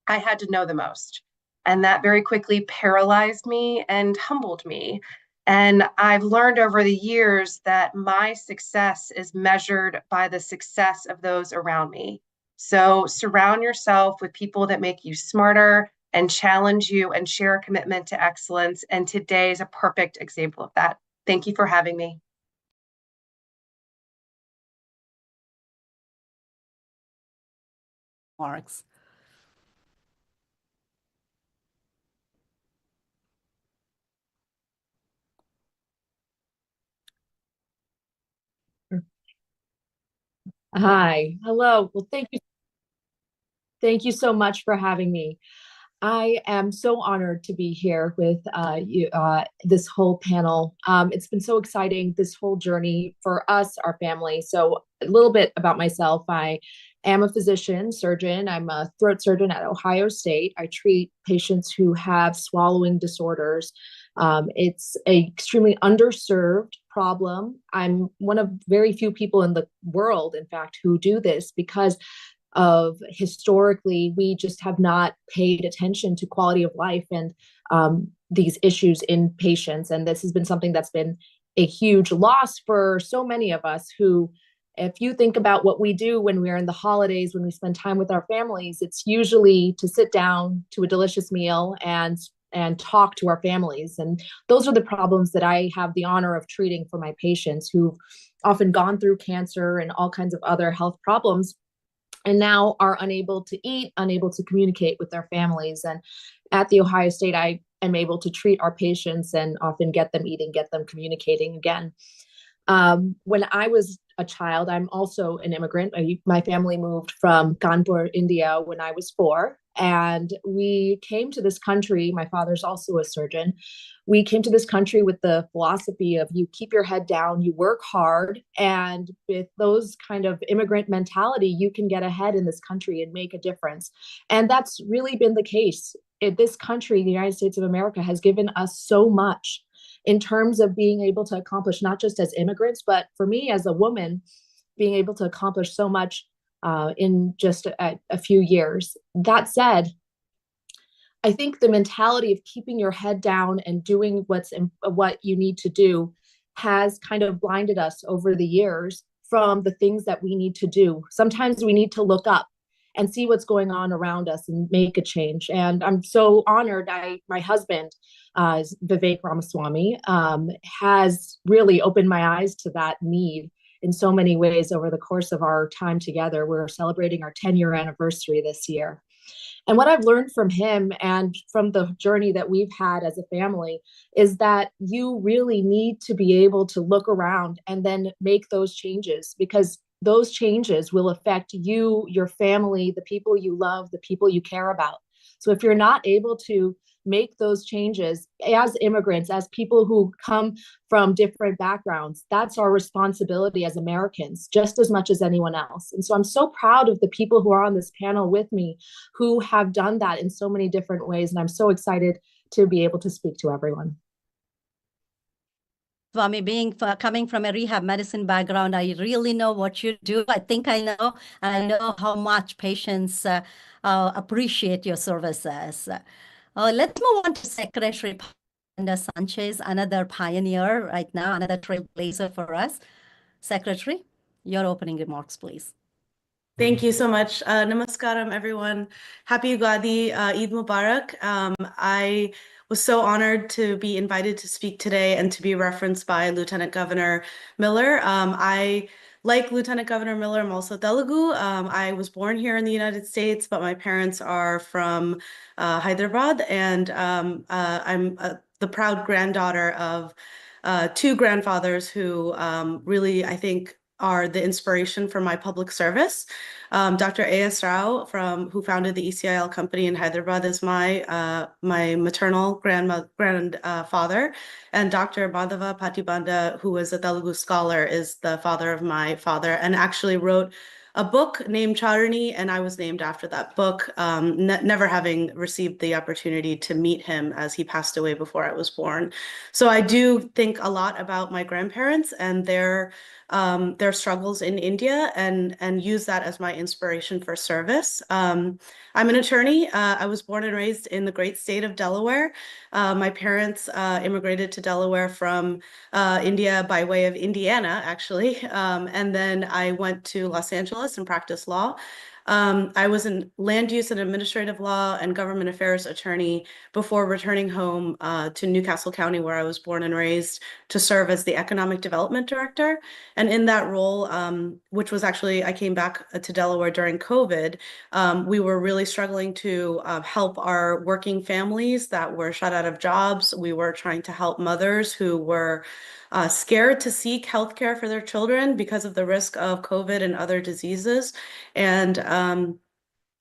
I had to know the most. And that very quickly paralyzed me and humbled me. And I've learned over the years that my success is measured by the success of those around me. So surround yourself with people that make you smarter and challenge you and share a commitment to excellence. And today is a perfect example of that. Thank you for having me. Marks. Hi, hello. Well, thank you. Thank you so much for having me. I am so honored to be here with this whole panel. It's been so exciting, this whole journey for us, our family. So a little bit about myself. I am a physician, surgeon. I'm a throat surgeon at Ohio State. I treat patients who have swallowing disorders. It's an extremely underserved problem. I'm one of very few people in the world, in fact, who do this because of historically, we just have not paid attention to quality of life and these issues in patients. And this has been something that's been a huge loss for so many of us who, if you think about what we do when we're in the holidays, when we spend time with our families, it's usually to sit down to a delicious meal and talk to our families. And those are the problems that I have the honor of treating for my patients who've often gone through cancer and all kinds of other health problems, and now are unable to eat, unable to communicate with their families. And at the Ohio State, I am able to treat our patients and often get them eating, get them communicating again. When I was a child, I'm also an immigrant. My family moved from Kanpur, India when I was 4. And we came to this country. My father's also a surgeon. We came to this country with the philosophy of you keep your head down, you work hard. And with those kind of immigrant mentality, you can get ahead in this country and make a difference. And that's really been the case. This country, the United States of America, has given us so much in terms of being able to accomplish, not just as immigrants, but for me as a woman, being able to accomplish so much in just a few years. That said, I think the mentality of keeping your head down and doing what you need to do has kind of blinded us over the years from the things that we need to do. Sometimes we need to look up and see what's going on around us and make a change. And I'm so honored. My husband, Vivek Ramaswamy, has really opened my eyes to that need in so many ways over the course of our time together. We're celebrating our 10-year anniversary this year. And what I've learned from him and from the journey that we've had as a family is that you really need to be able to look around and then make those changes, because those changes will affect you, your family, the people you love, the people you care about. So if you're not able to make those changes as immigrants, as people who come from different backgrounds, that's our responsibility as Americans, just as much as anyone else. And so I'm so proud of the people who are on this panel with me who have done that in so many different ways. And I'm so excited to be able to speak to everyone. Swami, coming from a rehab medicine background, I really know what you do. I think I know, and I know how much patients appreciate your services. Let's move on to Secretary Panda Sanchez, another pioneer right now, another trailblazer for us. Secretary, your opening remarks, please. Thank you so much. Namaskaram, everyone. Happy Ugadi, Eid Mubarak. I was so honored to be invited to speak today and to be referenced by Lieutenant Governor Miller. Like Lieutenant Governor Miller, I'm also Telugu. I was born here in the United States, but my parents are from Hyderabad, and I'm the proud granddaughter of two grandfathers who really, I think, are the inspiration for my public service. Dr. A.S. Rao, who founded the ECIL company in Hyderabad, is my maternal grandfather, and Dr. Madhava Patibanda, who is a Telugu scholar, is the father of my father, and actually wrote a book named Charani, and I was named after that book, never having received the opportunity to meet him as he passed away before I was born. So I do think a lot about my grandparents and their struggles in India, and use that as my inspiration for service. I'm an attorney. I was born and raised in the great state of Delaware. My parents immigrated to Delaware from India by way of Indiana, actually. And then I went to Los Angeles and practiced law. I was in land use and administrative law and government affairs attorney before returning home to Newcastle County, where I was born and raised, to serve as the economic development director. And in that role, which was actually, I came back to Delaware during COVID, we were really struggling to help our working families that were shut out of jobs. We were trying to help mothers who were scared to seek healthcare for their children because of the risk of COVID and other diseases. And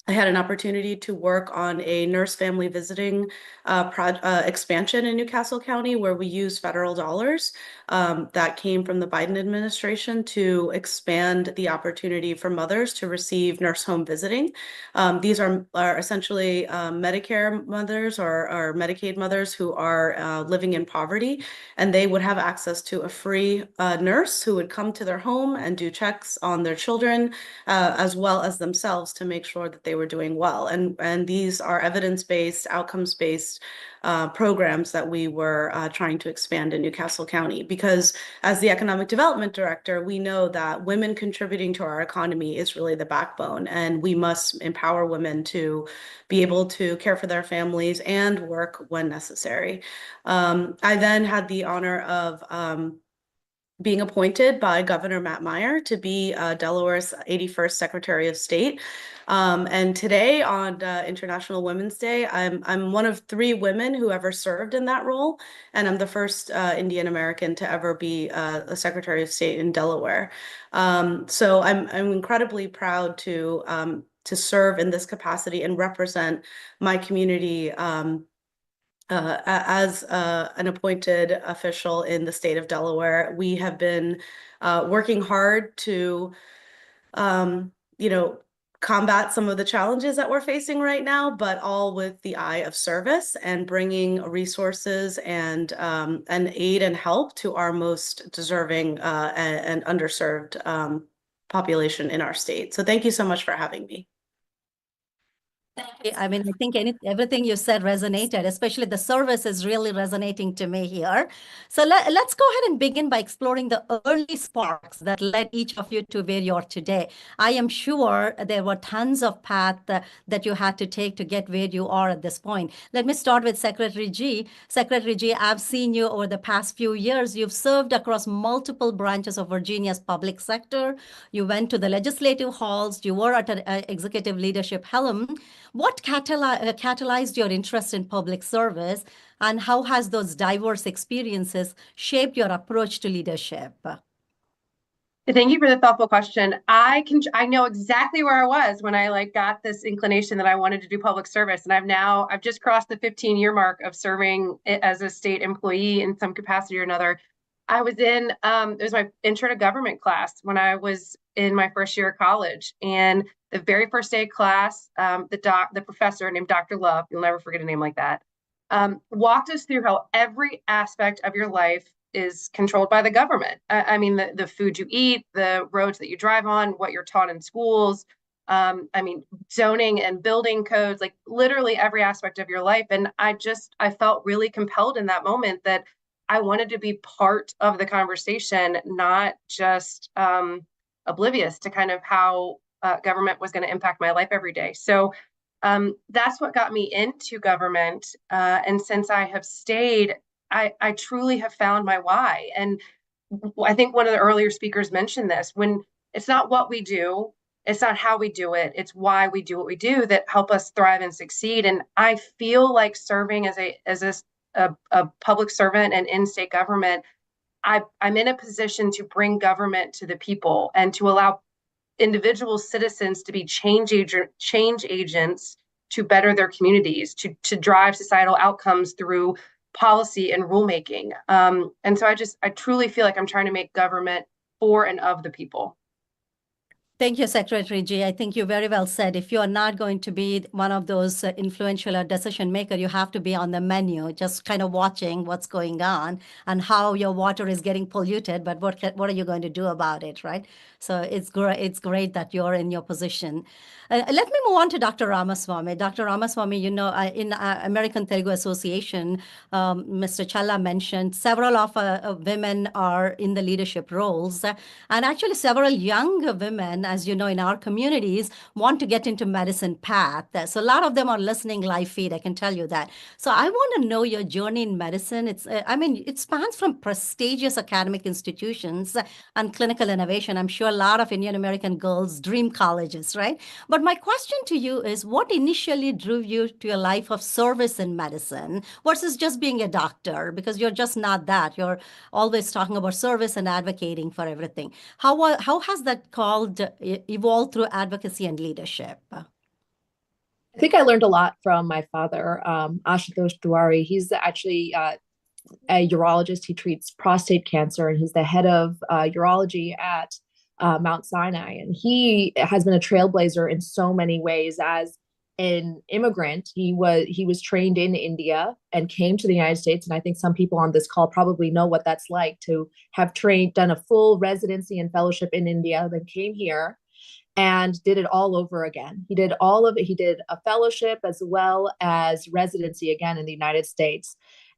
I had an opportunity to work on a nurse family visiting expansion in Newcastle County, where we used federal dollars that came from the Biden administration to expand the opportunity for mothers to receive nurse home visiting. These are essentially Medicare mothers or Medicaid mothers who are living in poverty, and they would have access to a free nurse who would come to their home and do checks on their children as well as themselves to make sure that they were doing well. And these are evidence-based, outcomes-based programs that we were trying to expand in Newcastle County, because as the economic development director, we know that women contributing to our economy is really the backbone, and we must empower women to be able to care for their families and work when necessary. I then had the honor of being appointed by Governor Matt Meyer to be Delaware's 81st Secretary of State. And today on International Women's Day, I'm one of 3 women who ever served in that role, and I'm the first Indian American to ever be a Secretary of State in Delaware. So I'm incredibly proud to serve in this capacity and represent my community as an appointed official in the state of Delaware. We have been working hard to, combat some of the challenges that we're facing right now, but all with the eye of service and bringing resources and aid and help to our most deserving and underserved population in our state. So thank you so much for having me. I mean, I think everything you said resonated, especially the service is really resonating to me here. So let's go ahead and begin by exploring the early sparks that led each of you to where you are today. I am sure there were tons of paths that you had to take to get where you are at this point. Let me start with Secretary G. Secretary G, I've seen you over the past few years. You've served across multiple branches of Virginia's public sector. You went to the legislative halls. You were at an executive leadership helm. What catalyzed your interest in public service, and how has those diverse experiences shaped your approach to leadership? Thank you for the thoughtful question. I know exactly where I was when I got this inclination that I wanted to do public service, and I've just crossed the 15-year mark of serving as a state employee in some capacity or another. I was in it was my intro to government class when I was in my first year of college, and the very first day of class, the professor named Dr. Love, you'll never forget a name like that, walked us through how every aspect of your life is controlled by the government. I mean, the food you eat, the roads that you drive on, what you're taught in schools, I mean, zoning and building codes, like literally every aspect of your life. And I felt really compelled in that moment that I wanted to be part of the conversation, not just oblivious to kind of how government was going to impact my life every day. So that's what got me into government. And since I have stayed, I truly have found my why. And I think one of the earlier speakers mentioned this, when it's not what we do, it's not how we do it, it's why we do what we do that help us thrive and succeed. And I feel like serving as a public servant and in state government, I'm in a position to bring government to the people and to allow individual citizens to be change agents to better their communities, to drive societal outcomes through policy and rulemaking. And so I truly feel like I'm trying to make government for and of the people. Thank you, Secretary G. I think you very well said, if you are not going to be one of those influential or decision maker, you have to be on the menu, just kind of watching what's going on and how your water is getting polluted, but what are you going to do about it, right? So it's great that you're in your position. Let me move on to Dr. Ramaswamy. Dr. Ramaswamy, you know, in American Telugu Association, Mr. Challa mentioned several of women are in the leadership roles, and actually several young women, as you know, in our communities, want to get into medicine path. So a lot of them are listening live feed, I can tell you that. So I want to know your journey in medicine. It spans from prestigious academic institutions and clinical innovation. I'm sure a lot of Indian American girls dream colleges, right? But my question to you is, what initially drew you to a life of service in medicine versus just being a doctor? Because you're just not that. You're always talking about service and advocating for everything. How has that evolved through advocacy and leadership? I think I learned a lot from my father, Ashutosh Tiwari. He's actually a urologist. He treats prostate cancer, and he's the head of urology at Mount Sinai. And he has been a trailblazer in so many ways. As an immigrant, he was trained in India and came to the United States. And I think some people on this call probably know what that's like, to have done a full residency and fellowship in India, then came here and did it all over again. He did all of it. He did a fellowship as well as residency again in the United States.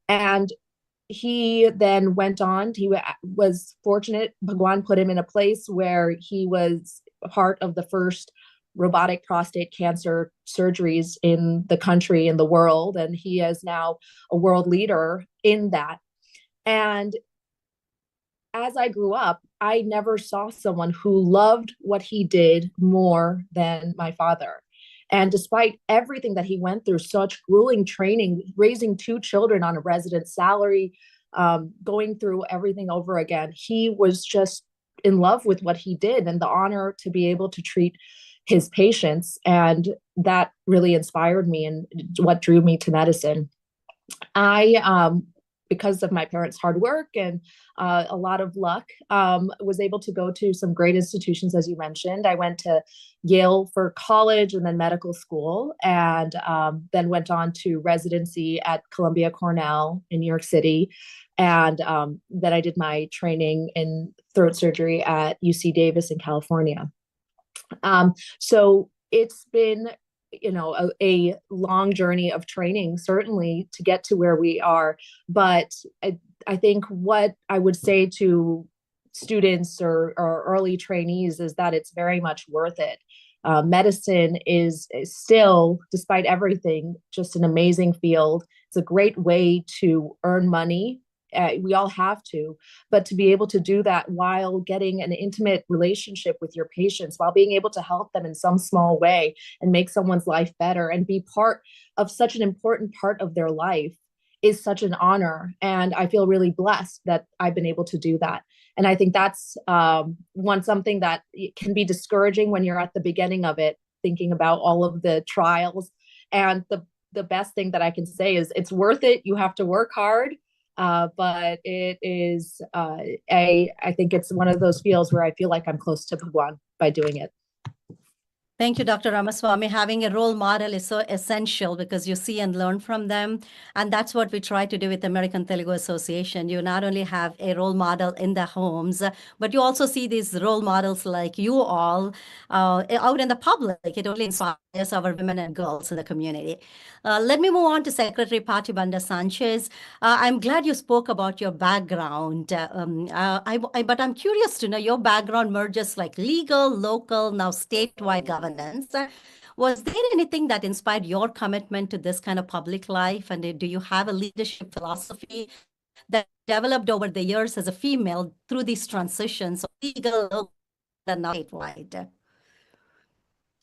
And he then went on. He was fortunate. Bhagwan put him in a place where he was part of the first robotic prostate cancer surgeries in the country, in the world. And he is now a world leader in that. And as I grew up, I never saw someone who loved what he did more than my father. And despite everything that he went through, such grueling training, raising 2 children on a resident salary, going through everything over again, he was just in love with what he did and the honor to be able to treat his patients. And that really inspired me and what drew me to medicine. Because of my parents' hard work and a lot of luck, was able to go to some great institutions, as you mentioned. I went to Yale for college and then medical school, and then went on to residency at Columbia Cornell in New York City. And then I did my training in throat surgery at UC Davis in California. So it's been a long journey of training, certainly, to get to where we are. But I think what I would say to students or early trainees is that it's very much worth it. Medicine is still, despite everything, just an amazing field. It's a great way to earn money. We all have to, but to be able to do that while getting an intimate relationship with your patients, while being able to help them in some small way and make someone's life better and be part of such an important part of their life, is such an honor. And I feel really blessed that I've been able to do that. And I think that's something that can be discouraging when you're at the beginning of it, thinking about all of the trials. And the best thing that I can say is it's worth it. You have to work hard. But it is I think it's one of those fields where I feel like I'm close to Bhagwan by doing it. Thank you, Dr. Ramaswamy. Having a role model is so essential because you see and learn from them. And that's what we try to do with American Telugu Association. You not only have a role model in the homes, but you also see these role models like you all out in the public. It only inspires our women and girls in the community. Let me move on to Secretary Patibanda Sanchez. I'm glad you spoke about your background, but I'm curious to know your background merges like legal, local, now statewide governance. Was there anything that inspired your commitment to this kind of public life? And do you have a leadership philosophy that developed over the years as a female through these transitions of legal, local, and now statewide?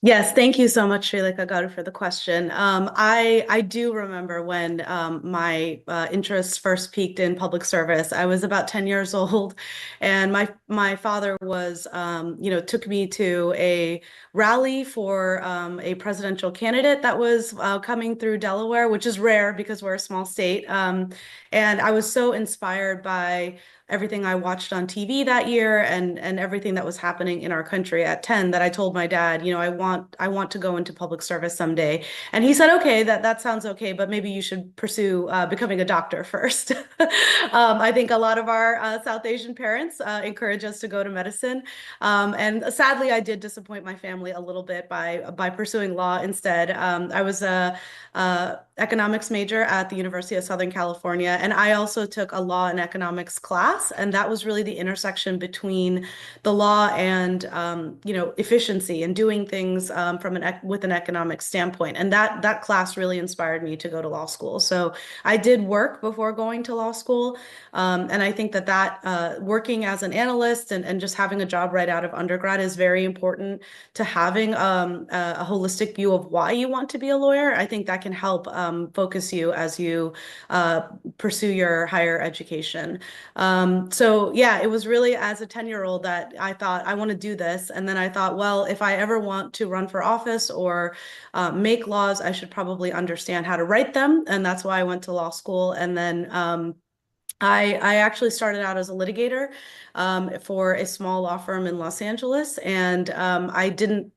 Yes, thank you so much, Srilekha Garu, for the question. I do remember when my interest first peaked in public service. I was about 10 years old, and my father was, took me to a rally for a presidential candidate that was coming through Delaware, which is rare because we're a small state. And I was so inspired by everything I watched on TV that year and everything that was happening in our country at 10 that I told my dad, I want to go into public service someday. And he said, okay, that sounds okay, but maybe you should pursue becoming a doctor first. I think a lot of our South Asian parents encourage us to go to medicine. And sadly, I did disappoint my family a little bit by pursuing law instead. I was a economics major at the University of Southern California, and I also took a law and economics class, and that was really the intersection between the law and efficiency and doing things with an economic standpoint. And that class really inspired me to go to law school. So I did work before going to law school, and I think that working as an analyst and just having a job right out of undergrad is very important to having a holistic view of why you want to be a lawyer. I think that can help focus you as you pursue your higher education. So yeah, it was really as a 10-year-old that I thought, I want to do this. And then I thought, well, if I ever want to run for office or make laws, I should probably understand how to write them. And that's why I went to law school. And then I actually started out as a litigator for a small law firm in Los Angeles. And I didn't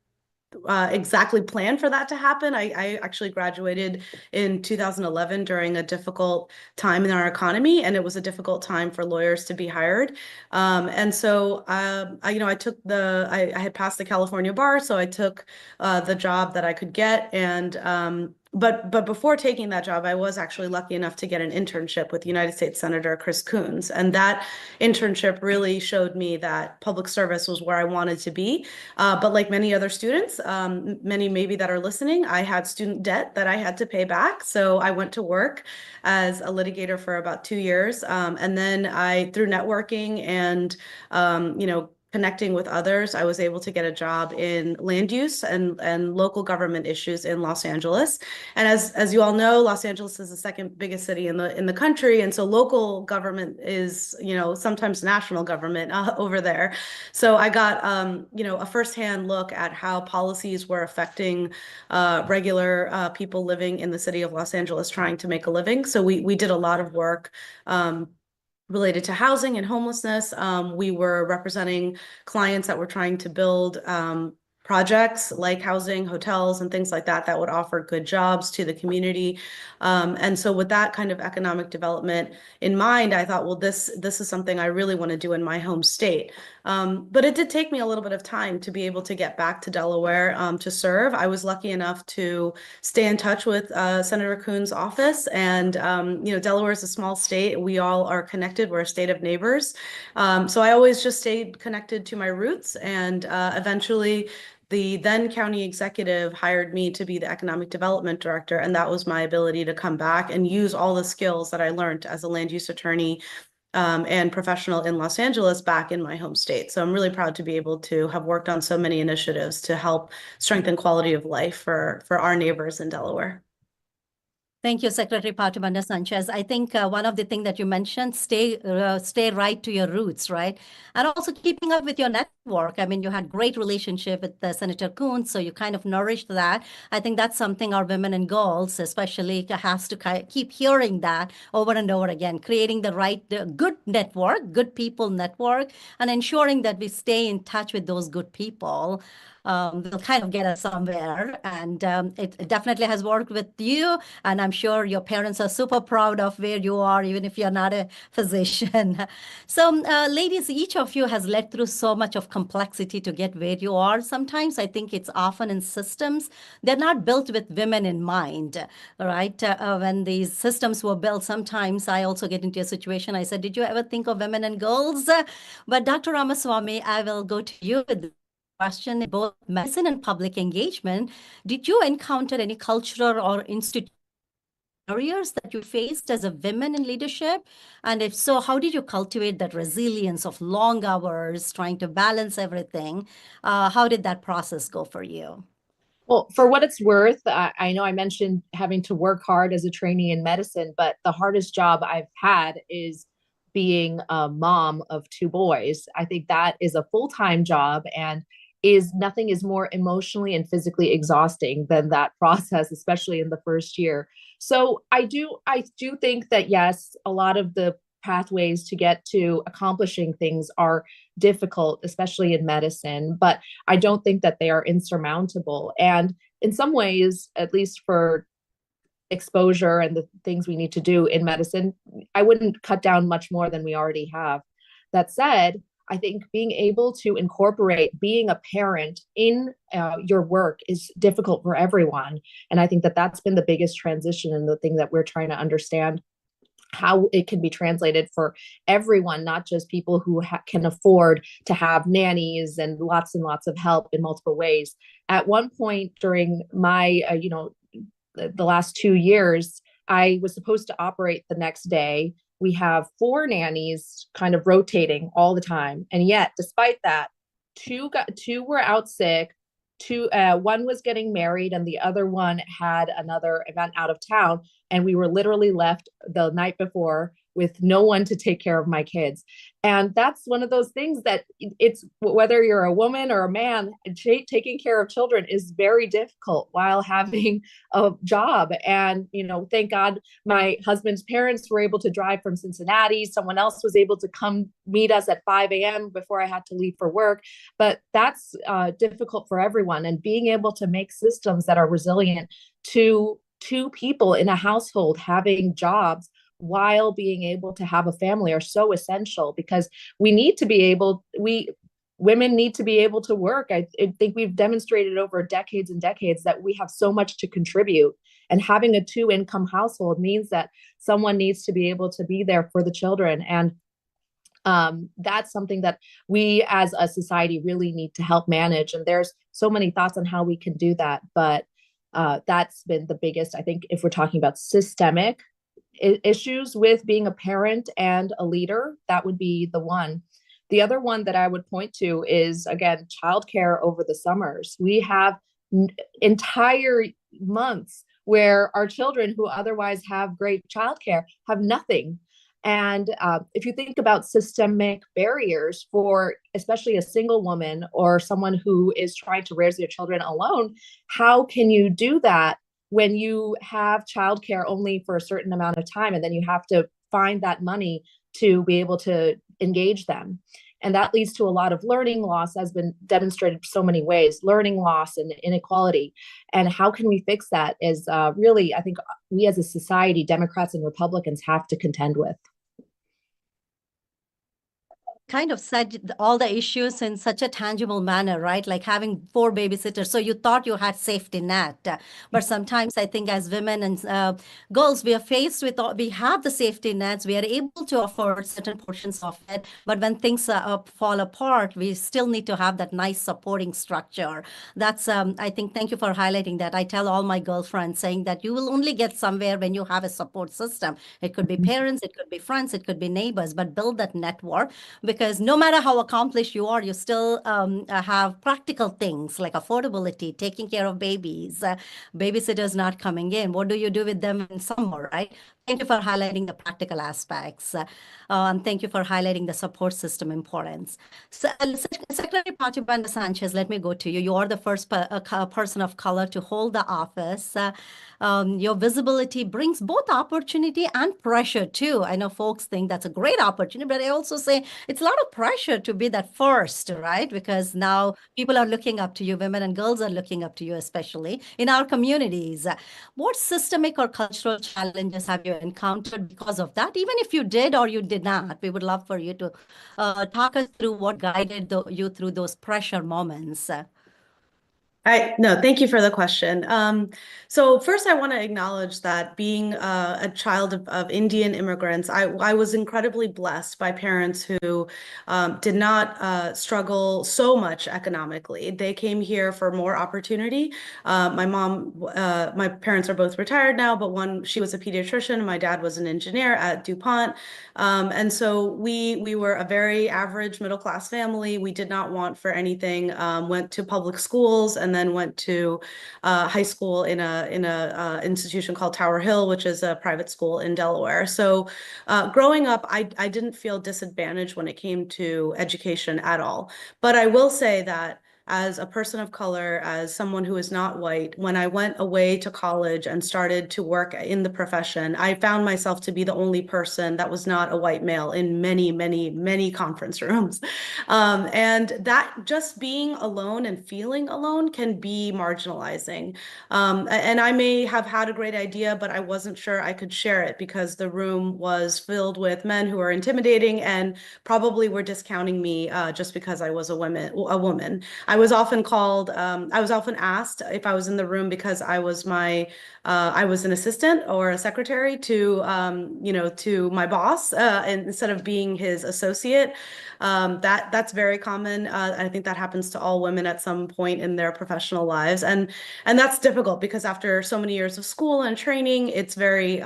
exactly plan for that to happen. I actually graduated in 2011 during a difficult time in our economy, and it was a difficult time for lawyers to be hired. And so I took I had passed the California bar, so I took the job that I could get. And but before taking that job, I was actually lucky enough to get an internship with United States Senator Chris Coons. And that internship really showed me that public service was where I wanted to be. But like many other students, many maybe that are listening, I had student debt that I had to pay back. So I went to work as a litigator for about 2 years. And then through networking and, connecting with others, I was able to get a job in land use and local government issues in Los Angeles. And as you all know, Los Angeles is the second biggest city in the country, and so local government is sometimes national government over there. So I got a firsthand look at how policies were affecting regular people living in the city of Los Angeles trying to make a living. So we did a lot of work related to housing and homelessness. We were representing clients that were trying to build projects like housing, hotels, and things like that that would offer good jobs to the community. And so with that kind of economic development in mind, I thought, well, this is something I really want to do in my home state. But it did take me a little bit of time to be able to get back to Delaware to serve. I was lucky enough to stay in touch with Senator Coons' office, and Delaware is a small state. We all are connected. We're a state of neighbors. So I always just stayed connected to my roots, and eventually the then county executive hired me to be the economic development director, and that was my ability to come back and use all the skills that I learned as a land use attorney and professional in Los Angeles back in my home state. So I'm really proud to be able to have worked on so many initiatives to help strengthen quality of life for our neighbors in Delaware. Thank you, Secretary Patimanda Sanchez. I think one of the things that you mentioned, stay right to your roots, right? And also keeping up with your network. I mean, you had great relationship with Senator Coons, so you kind of nourished that. I think that's something our women and girls especially has to keep hearing that over and over again, creating the right, good network, good people network, and ensuring that we stay in touch with those good people. Will kind of get us somewhere, and it definitely has worked with you, and I'm sure your parents are super proud of where you are, even if you're not a physician. So ladies, each of you has led through so much of complexity to get where you are. Sometimes I think it's often in systems, they're not built with women in mind, right? When these systems were built, sometimes I also get into a situation, I said, did you ever think of women and girls? But Dr. Ramaswamy, I will go to you with question in both medicine and public engagement. Did you encounter any cultural or institutional barriers that you faced as a woman in leadership? And if so, how did you cultivate that resilience of long hours, trying to balance everything? How did that process go for you? Well, for what it's worth, I know I mentioned having to work hard as a trainee in medicine, but the hardest job I've had is being a mom of 2 boys. I think that is a full-time job, and nothing is more emotionally and physically exhausting than that process, especially in the first year. So I do think that, yes, a lot of the pathways to get to accomplishing things are difficult, especially in medicine, but I don't think that they are insurmountable. And in some ways, at least for exposure and the things we need to do in medicine, I wouldn't cut down much more than we already have. That said, I think being able to incorporate being a parent in your work is difficult for everyone. And I think that that's been the biggest transition, and the thing that we're trying to understand how it can be translated for everyone, not just people who can afford to have nannies and lots of help in multiple ways. At one point during my, the last 2 years, I was supposed to operate the next day. We have 4 nannies kind of rotating all the time. And yet, despite that, two were out sick. One was getting married, and the other one had another event out of town. And we were literally left the night before with no one to take care of my kids. And that's one of those things that it's, whether you're a woman or a man, taking care of children is very difficult while having a job. And, thank God my husband's parents were able to drive from Cincinnati. Someone else was able to come meet us at 5 a.m. before I had to leave for work. But that's difficult for everyone. And being able to make systems that are resilient to 2 people in a household having jobs while being able to have a family are so essential, because women need to be able to work. I think we've demonstrated over decades and decades that we have so much to contribute, and having a 2-income household means that someone needs to be able to be there for the children. And that's something that we as a society really need to help manage. And there's so many thoughts on how we can do that. But that's been the biggest, I think, if we're talking about systemic issues with being a parent and a leader, that would be the one. The other one that I would point to is, again, childcare over the summers. We have entire months where our children who otherwise have great childcare have nothing. And if you think about systemic barriers for especially a single woman or someone who is trying to raise their children alone, how can you do that when you have childcare only for a certain amount of time, and then you have to find that money to be able to engage them? And that leads to a lot of learning loss, has been demonstrated so many ways, learning loss and inequality. And how can we fix that is really, I think we as a society, Democrats and Republicans, have to contend with. Kind of said all the issues in such a tangible manner, right? Like having 4 babysitters. So you thought you had safety net, but sometimes I think as women and girls, we are faced with, we have the safety nets, we are able to afford certain portions of it, but when things fall apart, we still need to have that nice supporting structure. That's, I think, thank you for highlighting that. I tell all my girlfriends saying that you will only get somewhere when you have a support system. It could be parents, it could be friends, it could be neighbors, but build that network, because no matter how accomplished you are, you still have practical things like affordability, taking care of babies, babysitters not coming in. What do you do with them in summer, right? Thank you for highlighting the practical aspects. And thank you for highlighting the support system importance. So, Secretary Patibanda Sanchez, let me go to you. You are the first person of color to hold the office. Your visibility brings both opportunity and pressure too. I know folks think that's a great opportunity, but I also say it's a lot of pressure to be that first, right? Because now people are looking up to you, women and girls are looking up to you, especially in our communities. What systemic or cultural challenges have you encountered because of that? Even if you did or you did not, we would love for you to talk us through what guided you through those pressure moments. No, thank you for the question. So first, I want to acknowledge that being a child of Indian immigrants, I was incredibly blessed by parents who did not struggle so much economically. They came here for more opportunity. My parents are both retired now, but she was a pediatrician, and my dad was an engineer at DuPont. And so we were a very average middle-class family. We did not want for anything, went to public schools, and then went to high school in a institution called Tower Hill, which is a private school in Delaware. So growing up, I didn't feel disadvantaged when it came to education at all. But I will say that as a person of color, as someone who is not white, when I went away to college and started to work in the profession, I found myself to be the only person that was not a white male in many, many, many conference rooms. And that just being alone and feeling alone can be marginalizing. And I may have had a great idea, but I wasn't sure I could share it because the room was filled with men who were intimidating and probably were discounting me just because I was a woman. I was often asked if I was in the room because I was an assistant or a secretary to my boss, and instead of being his associate. That's very common. I think that happens to all women at some point in their professional lives. And that's difficult because after so many years of school and training, it's very,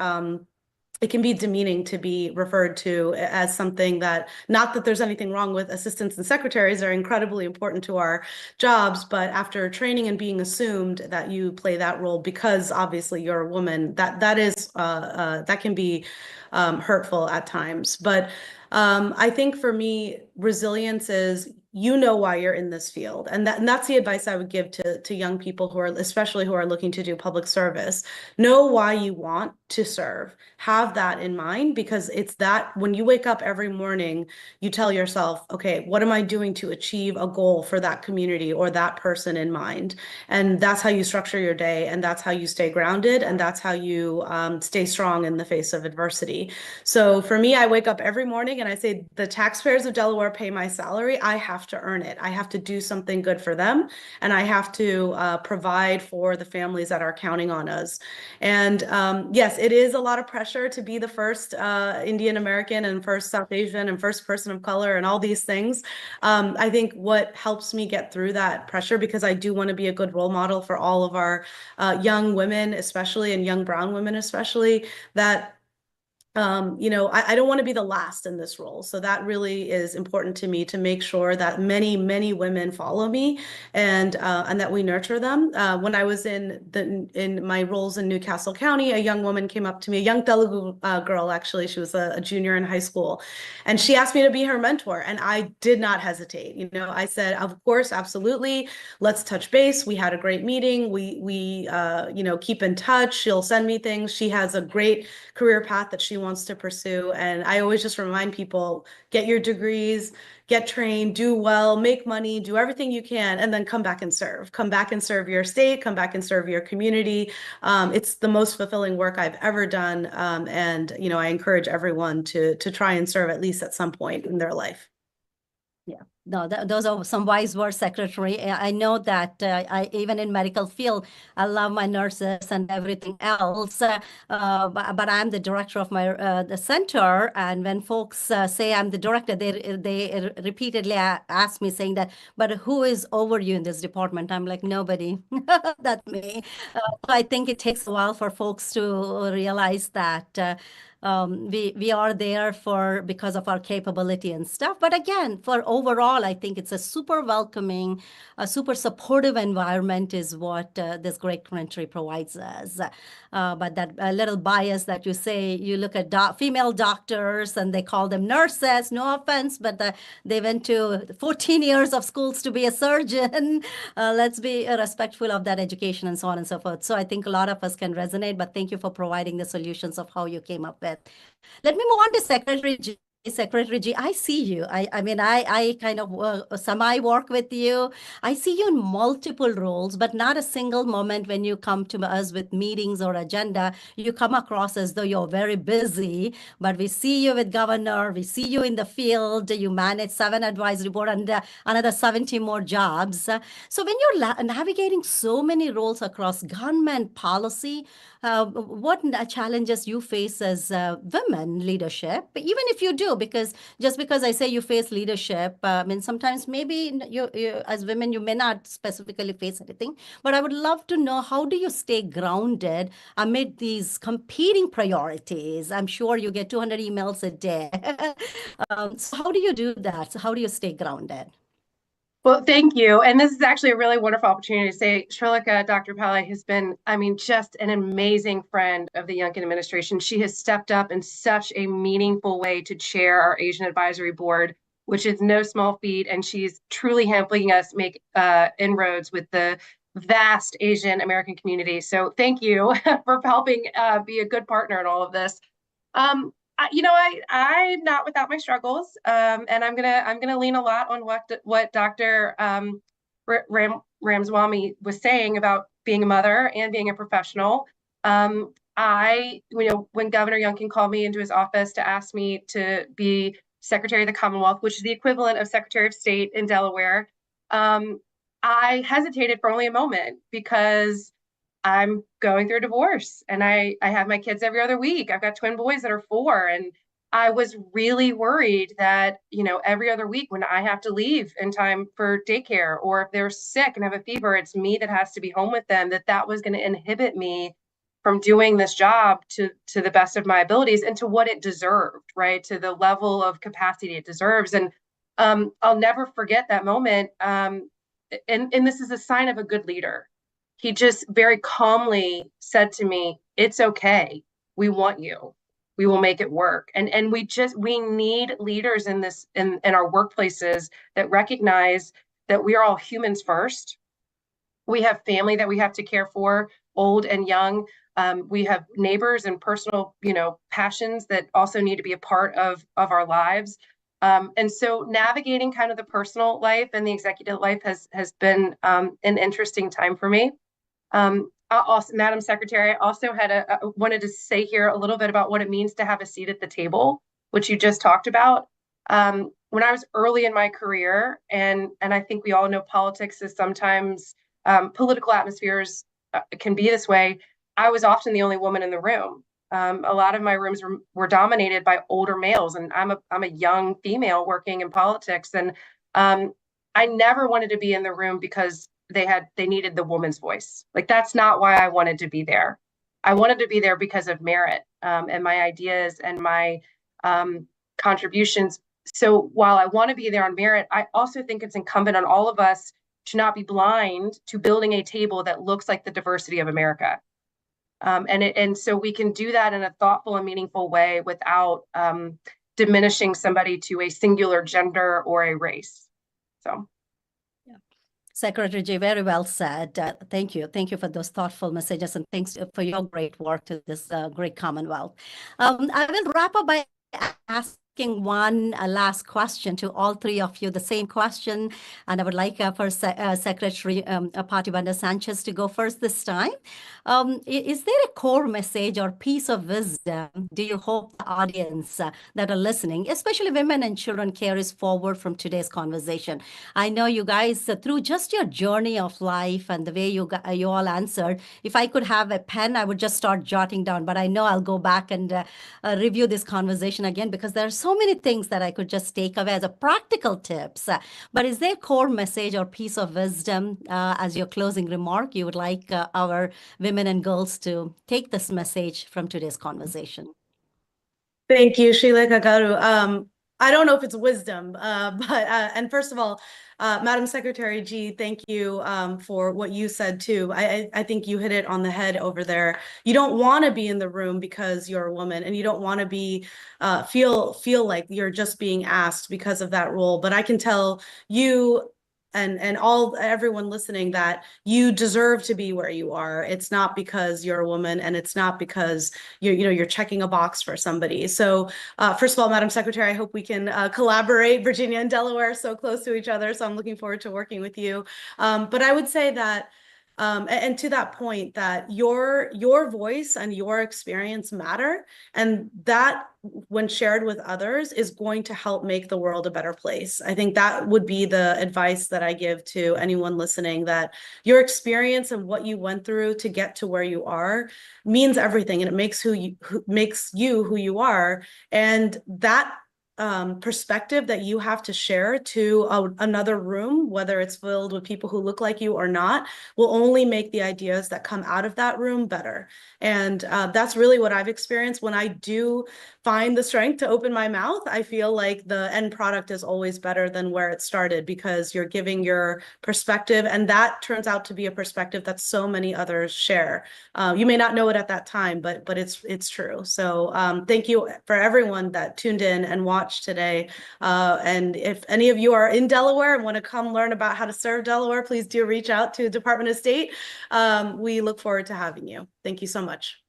it can be demeaning to be referred to as something that, not that there's anything wrong with assistants and secretaries, are incredibly important to our jobs, but after training and being assumed that you play that role because obviously you're a woman, that can be hurtful at times. But I think for me, resilience is, you know why you're in this field. And that's the advice I would give to young people especially who are looking to do public service. Know why you want to serve. Have that in mind, because it's that when you wake up every morning, you tell yourself, okay, what am I doing to achieve a goal for that community or that person in mind? And that's how you structure your day. And that's how you stay grounded. And that's how you stay strong in the face of adversity. So for me, I wake up every morning and I say, the taxpayers of Delaware pay my salary. I have to earn it. I have to do something good for them. And I have to provide for the families that are counting on us. And yes, it is a lot of pressure to be the first Indian American and first South Asian and first person of color and all these things. I think what helps me get through that pressure, because I do want to be a good role model for all of our young women, especially, and young brown women, especially, that I don't want to be the last in this role. So that really is important to me, to make sure that many, many women follow me and that we nurture them. When I was in my roles in Newcastle County, a young woman came up to me, a young Telugu girl, actually. She was a junior in high school, and she asked me to be her mentor. And I did not hesitate. I said, of course, absolutely. Let's touch base. We had a great meeting. We keep in touch. She'll send me things. She has a great career path that she wants to pursue. And I always just remind people, get your degrees, get trained, do well, make money, do everything you can, and then come back and serve. Come back and serve your state, come back and serve your community. It's the most fulfilling work I've ever done. And, you know, I encourage everyone to try and serve at least at some point in their life. Yeah, no, those are some wise words, Secretary. I know that I even in medical field, I love my nurses and everything else, but I'm the director of my the center. And when folks say I'm the director, they repeatedly ask me saying that, but who is over you in this department? I'm like, nobody. That's me. So I think it takes a while for folks to realize that. We are there because of our capability and stuff. But again, for overall, I think it's a super welcoming, a super supportive environment is what this great country provides us. But that little bias that you say, you look at female doctors and they call them nurses, no offense, but they went to 14 years of schools to be a surgeon. Let's be respectful of that education and so on and so forth. So I think a lot of us can resonate, but thank you for providing the solutions of how you came up with. Let me move on to Secretary G. Secretary G, I see you. I mean, I kind of semi-work with you. I see you in multiple roles, but not a single moment when you come to us with meetings or agenda, you come across as though you're very busy, but we see you with governor, we see you in the field, you manage 7 advisory board and another 70 more jobs. So when you're navigating so many roles across government policy, what challenges you face as women leadership, even if you do, because just because I say you face leadership, I mean, sometimes maybe you as women, you may not specifically face anything, but I would love to know, how do you stay grounded amid these competing priorities? I'm sure you get 200 emails a day. So how do you do that? So how do you stay grounded? Well, thank you. And this is actually a really wonderful opportunity to say Srilekha, Dr. Pillai has been, I mean, just an amazing friend of the Youngkin administration. She has stepped up in such a meaningful way to chair our Asian Advisory Board, which is no small feat. And she's truly helping us make inroads with the vast Asian American community. So thank you for helping be a good partner in all of this. You know, I'm not without my struggles, and I'm gonna lean a lot on what Dr. Ramswamy was saying about being a mother and being a professional. You know, when Governor Youngkin called me into his office to ask me to be Secretary of the Commonwealth, which is the equivalent of Secretary of State in Delaware, I hesitated for only a moment because I'm going through a divorce and I have my kids every other week. I've got twin boys that are 4. And I was really worried that, you know, every other week when I have to leave in time for daycare, or if they're sick and have a fever, it's me that has to be home with them, that was going to inhibit me from doing this job to the best of my abilities and to what it deserved, right? To the level of capacity it deserves. And I'll never forget that moment. And this is a sign of a good leader. He just very calmly said to me, "It's okay. We want you. We will make it work." And we need leaders in our workplaces that recognize that we are all humans first. We have family that we have to care for, old and young. We have neighbors and personal, you know, passions that also need to be a part of our lives. And so navigating kind of the personal life and the executive life has been an interesting time for me. Also, Madam Secretary, I also wanted to say here a little bit about what it means to have a seat at the table, which you just talked about. When I was early in my career, and I think we all know politics is sometimes political atmospheres can be this way. I was often the only woman in the room. A lot of my rooms were dominated by older males, and I'm a young female working in politics, and I never wanted to be in the room because they needed the woman's voice. Like, that's not why I wanted to be there. I wanted to be there because of merit and my ideas and my contributions. So while I want to be there on merit, I also think it's incumbent on all of us to not be blind to building a table that looks like the diversity of America. And so we can do that in a thoughtful and meaningful way without diminishing somebody to a singular gender or a race. So. Secretary G, very well said. Thank you. Thank you for those thoughtful messages, and thanks for your great work to this great Commonwealth. I will wrap up by asking one last question to all three of you, the same question. And I would like for Secretary Patibanda Sanchez to go first this time. Is there a core message or piece of wisdom do you hope the audience that are listening, especially women and children, carries forward from today's conversation? I know you guys, through just your journey of life and the way you all answered, if I could have a pen, I would just start jotting down. But I know I'll go back and review this conversation again, because there are so many things that I could just take away as a practical tips. But is there a core message or piece of wisdom as your closing remark you would like our women and girls to take this message from today's conversation? Thank you, Sheila Gagaru. I don't know if it's wisdom, and first of all, Madam Secretary G, thank you for what you said too. I think you hit it on the head over there. You don't want to be in the room because you're a woman, and you don't want to be feel like you're just being asked because of that role. But I can tell you and everyone listening that you deserve to be where you are. It's not because you're a woman, and it's not because you're checking a box for somebody. So first of all, Madam Secretary, I hope we can collaborate. Virginia and Delaware are so close to each other, so I'm looking forward to working with you. But I would say that and to that point, that your voice and your experience matter, and that when shared with others is going to help make the world a better place. I think that would be the advice that I give to anyone listening, that your experience and what you went through to get to where you are means everything, and it makes you who you are. And that perspective that you have to share to another room, whether it's filled with people who look like you or not, will only make the ideas that come out of that room better. And that's really what I've experienced. When I do find the strength to open my mouth, I feel like the end product is always better than where it started, because you're giving your perspective, and that turns out to be a perspective that so many others share. You may not know it at that time, but it's true. So thank you for everyone that tuned in and watched today. And if any of you are in Delaware and want to come learn about how to serve Delaware, please do reach out to Department of State. We look forward to having you. Thank you so much.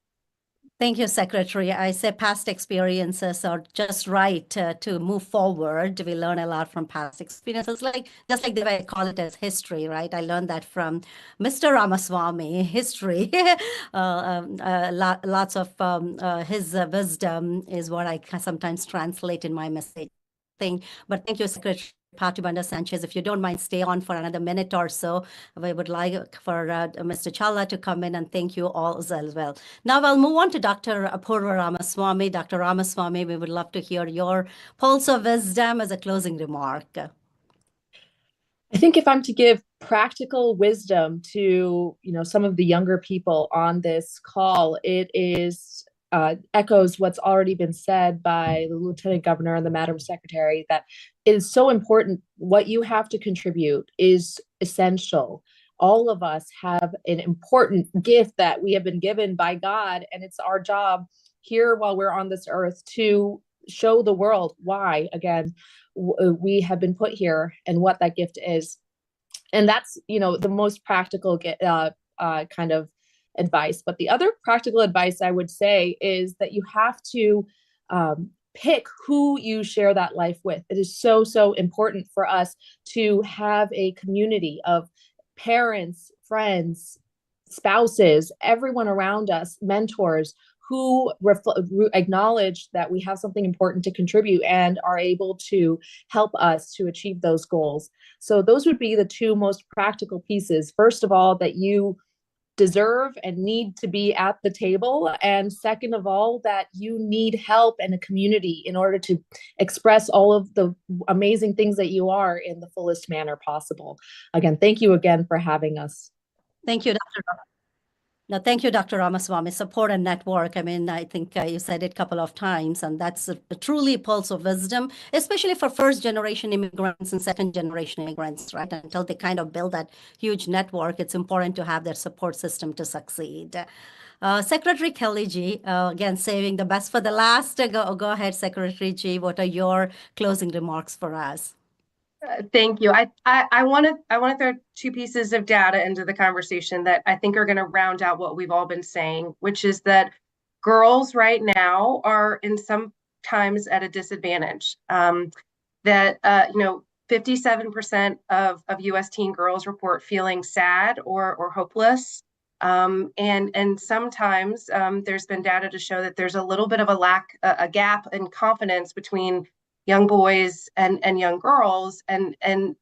Thank you, Secretary. I say past experiences are just right to move forward. We learn a lot from past experiences, just like the way I call it as history, right? I learned that from Mr. Ramaswamy, history. Lots of his wisdom is what I sometimes translate in my message thing. But thank you, Secretary Patibanda Sanchez. If you don't mind, stay on for another minute or so. We would like for Mr. Challa to come in, and thank you all as well. Now I'll move on to Dr. Apurva Ramaswamy. Dr. Ramaswamy, we would love to hear your pulse of wisdom as a closing remark. I think if I'm to give practical wisdom to some of the younger people on this call, it is echoes what's already been said by the Lieutenant Governor and the Madam Secretary, that it is so important. What you have to contribute is essential. All of us have an important gift that we have been given by God, and it's our job here while we're on this earth to show the world why, again, we have been put here and what that gift is. And that's, the most practical kind of advice. But the other practical advice I would say is that you have to pick who you share that life with. It is so, so important for us to have a community of parents, friends, spouses, everyone around us, mentors, who acknowledge that we have something important to contribute and are able to help us to achieve those goals. So those would be the two most practical pieces. First of all, that you deserve and need to be at the table. And second of all, that you need help and a community in order to express all of the amazing things that you are in the fullest manner possible. Again, thank you again for having us. Thank you, Dr. No, thank you, Dr. Ramaswamy. Support and network. I mean, I think you said it a couple of times, and that's a truly pulse of wisdom, especially for first-generation immigrants and second-generation immigrants, right? Until they kind of build that huge network, it's important to have their support system to succeed. Secretary Kelly G, again, saving the best for the last. Go ahead, Secretary G. What are your closing remarks for us? Thank you. I want to throw two pieces of data into the conversation that I think are going to round out what we've all been saying, which is that girls right now are in some times at a disadvantage. That 57% of U.S. teen girls report feeling sad or hopeless. And sometimes there's been data to show that there's a little bit of a gap in confidence between young boys and young girls. And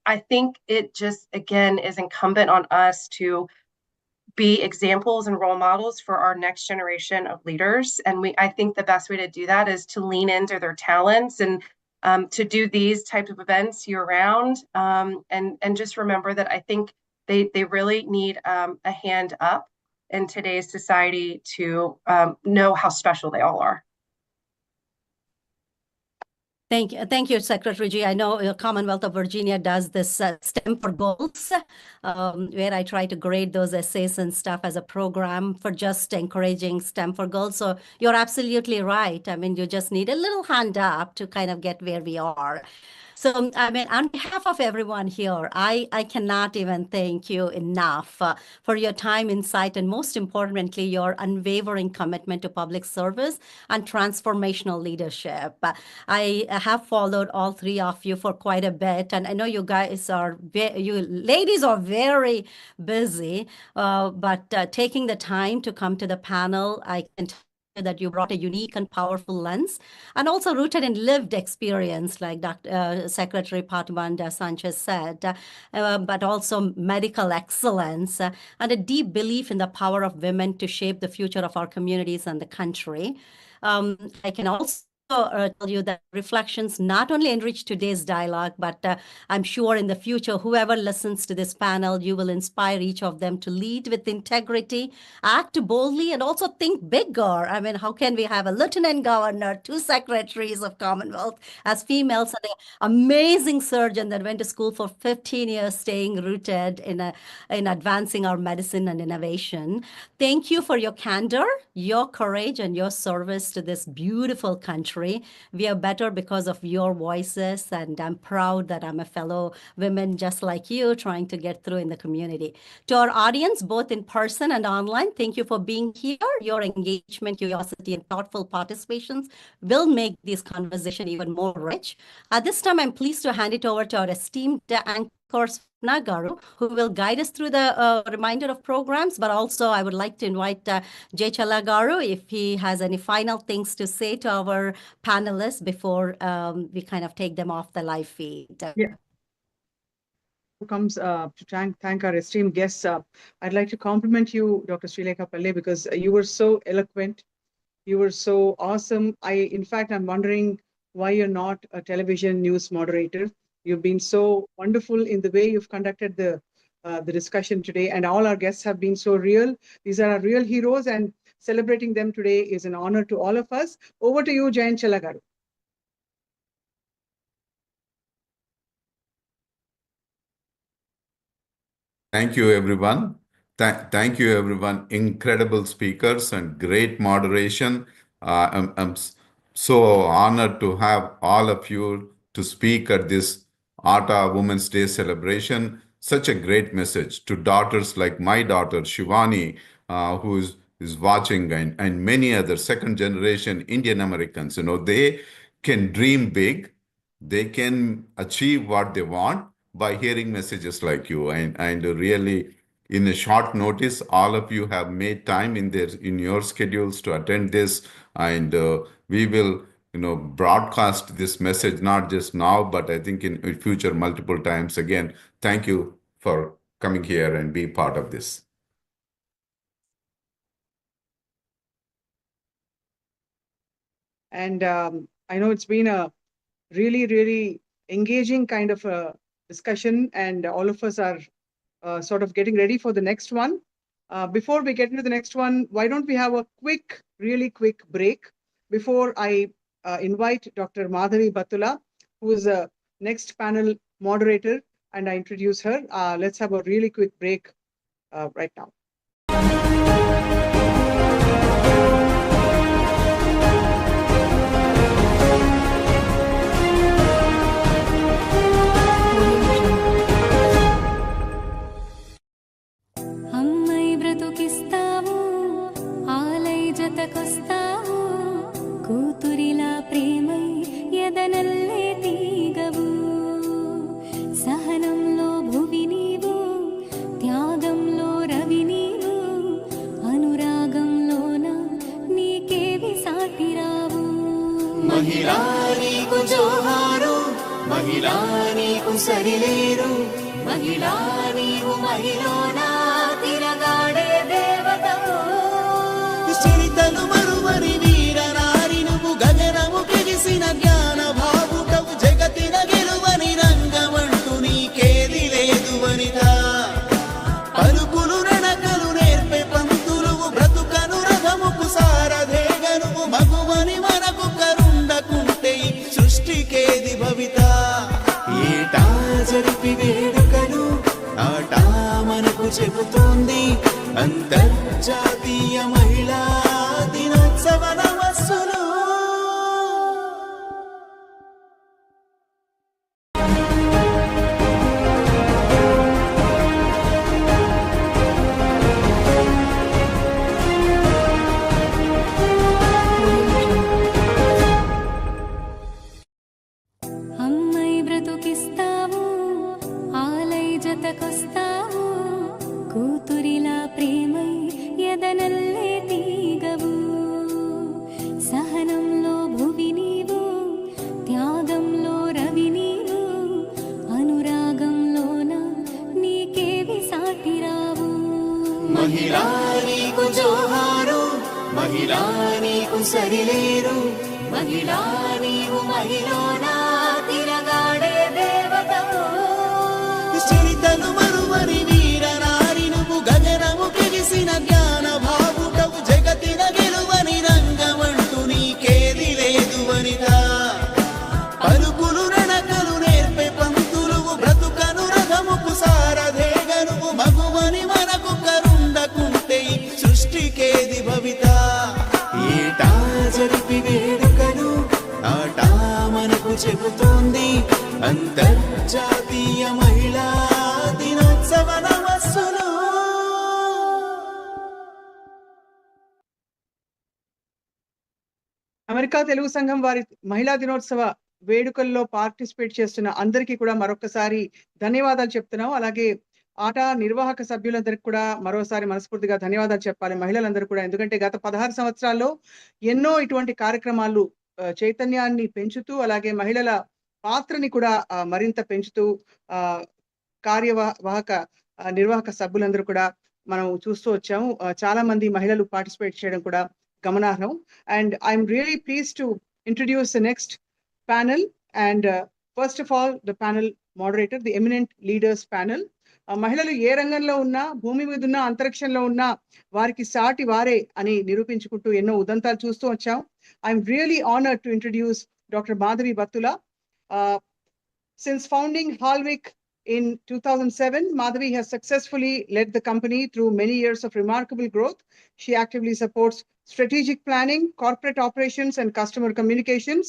I think it just, again, is incumbent on us to be examples and role models for our next generation of leaders. And I think the best way to do that is to lean into their talents and to do these types of events year round. And just remember that I think they really need a hand up in today's society to know how special they all are. Thank you, Secretary G. I know Commonwealth of Virginia does this STEM for Goals, where I try to grade those essays and stuff as a program for just encouraging STEM for Goals. So you're absolutely right. I mean, you just need a little hand up to kind of get where we are. So, I mean, on behalf of everyone here, I cannot even thank you enough for your time, insight, and most importantly, your unwavering commitment to public service and transformational leadership. I have followed all three of you for quite a bit, and I know you guys you ladies are very busy, but taking the time to come to the panel, I can tell that you brought a unique and powerful lens and also rooted in lived experience, like Secretary Patwanda Sanchez said, but also medical excellence and a deep belief in the power of women to shape the future of our communities and the country. I can also tell you that reflections not only enrich today's dialogue, but I'm sure in the future, whoever listens to this panel, you will inspire each of them to lead with integrity, act boldly, and also think bigger. I mean, how can we have a lieutenant governor, 2 secretaries of Commonwealth as females, and an amazing surgeon that went to school for 15 years, staying rooted in advancing our medicine and innovation. Thank you for your candor, your courage, and your service to this beautiful country. We are better because of your voices, and I'm proud that I'm a fellow woman just like you trying to get through in the community. To our audience, both in person and online, thank you for being here. Your engagement, curiosity, and thoughtful participations will make this conversation even more rich. At this time, I'm pleased to hand it over to our esteemed anchor, Swapna Garu, who will guide us through the reminder of programs, but also I would like to invite Jay Challagaru if he has any final things to say to our panelists before we kind of take them off the live feed. Yeah. Who comes to thank our esteemed guests. I'd like to compliment you, Dr. Srilekha Pillai, because you were so eloquent. You were so awesome. In fact, I'm wondering why you're not a television news moderator. You've been so wonderful in the way you've conducted the discussion today, and all our guests have been so real. These are our real heroes, and celebrating them today is an honor to all of us. Over to you, Jayant Challagaru. Thank you, everyone. Thank you, everyone. Incredible speakers and great moderation. I'm so honored to have all of you to speak at this ATA Women's Day celebration. Such a great message to daughters like my daughter, Shivani, who is watching, and many other second generation Indian Americans. You know, they can dream big. They can achieve what they want by hearing messages like you. And really, in a short notice, all of you have made time in your schedules to attend this. And we will broadcast this message, not just now, but I think in future multiple times. Again, thank you for coming here and be part of this. And I know it's been a really, really engaging kind of a discussion, and all of us are sort of getting ready for the next one. Before we get into the next one, why don't we have a really quick break before I invite Dr. Madhavi Battula, who is the next panel moderator, and I introduce her. Let's have a really quick break right now. జతకొస్తావు కూతురిలా ప్రేమై ఎదనల్లే తీగవు సహనంలో భువి నీవు త్యాగంలో రవి నీవు అనురాగంలోన నీకేవి సాటిరావు మహిళా నీకు జోహారు మహిళా నీకు సరిలేరు మహిళా నీవు మహిళనా తిరగాడే దేవతవు చరితలు మరువని వీర నారి నువ్వు గగనము కెలిసిన జ్ఞాన భావుటవు జగతిన గెలువని రంగమంటూ నీకేది లేదు వనితా పలుకులు నడకలు నేర్పే పంతులువు బ్రతుకను రథముకు సారథేగనువు మగువని మనకు కరుండకుంటే ఈ సృష్టికేది భవిత ఏటా జరిపి వేడుకలు ఆటా మనకు చెబుతోంది అంతర్జాతీయ మహిళా దినోత్సవ నమస్సులు అమ్మై బ్రతుకిస్తావు ఆలై జతకొస్తావు కూతురిలా ప్రేమై ఎదనల్లే తీగవు సహనంలో భువి నీవు త్యాగంలో రవి నీవు అనురాగంలోన నీకేవి సాటిరావు మహిళా నీకు జోహారు మహిళా నీకు సరిలేరు మహిళా నీవు మహిళనా తిరగాడే దేవతవు చరితలు మరువని వీర నారి నువ్వు గగనము కెలిసిన జ్ఞాన భావుటవు జగతిన గెలువని రంగమంటూ నీకేది లేదు వనితా పలుకులు నడకలు నేర్పే పంతులువు బ్రతుకను రథముకు సారథేగనువు మగువని మనకు కరుండకుంటే ఈ సృష్టికేది భవిత ఏటా జరిపి వేడుకలు ఆటా మనకు చెబుతోంది అంతర్జాతీయ మహిళా దినోత్సవ నమస్సులు అమెరికా తెలుగు సంఘం వారి మహిళా దినోత్సవ వేడుకల్లో పార్టిసిపేట్ చేస్తున్న అందరికీ కూడా మరొకసారి ధన్యవాదాలు చెప్తున్నాం. అలాగే ఆట నిర్వాహక సభ్యులందరికీ కూడా మరోసారి మనస్ఫూర్తిగా ధన్యవాదాలు చెప్పాలి మహిళలందరూ కూడా. ఎందుకంటే గత 16 సంవత్సరాల్లో ఎన్నో ఇటువంటి కార్యక్రమాలు చైతన్యాన్ని పెంచుతూ అలాగే మహిళల పాత్రని కూడా మరింత పెంచుతూ కార్యవాహక నిర్వాహక సభ్యులందరూ కూడా మనం చూస్తూ వచ్చాము. చాలా మంది మహిళలు పార్టిసిపేట్ చేయడం కూడా గమనార్హం. And I'm really pleased to introduce the next panel. And first of all the panel moderator, the eminent leaders panel. మహిళలు ఏ రంగంలో ఉన్నా, భూమి మీద ఉన్న, అంతరిక్షంలో ఉన్నా వారికి సాటి వారే అని నిరూపించుకుంటూ ఎన్నో ఉదంతాలు చూస్తూ వచ్చాం. I'm really honoured to introduce doctor Madhavi Battula. Since founding Halvik in 2007, Madhavi has successfully led the company through many years of remarkable growth. She actively supports strategic planning, corporate operations, and customer communications.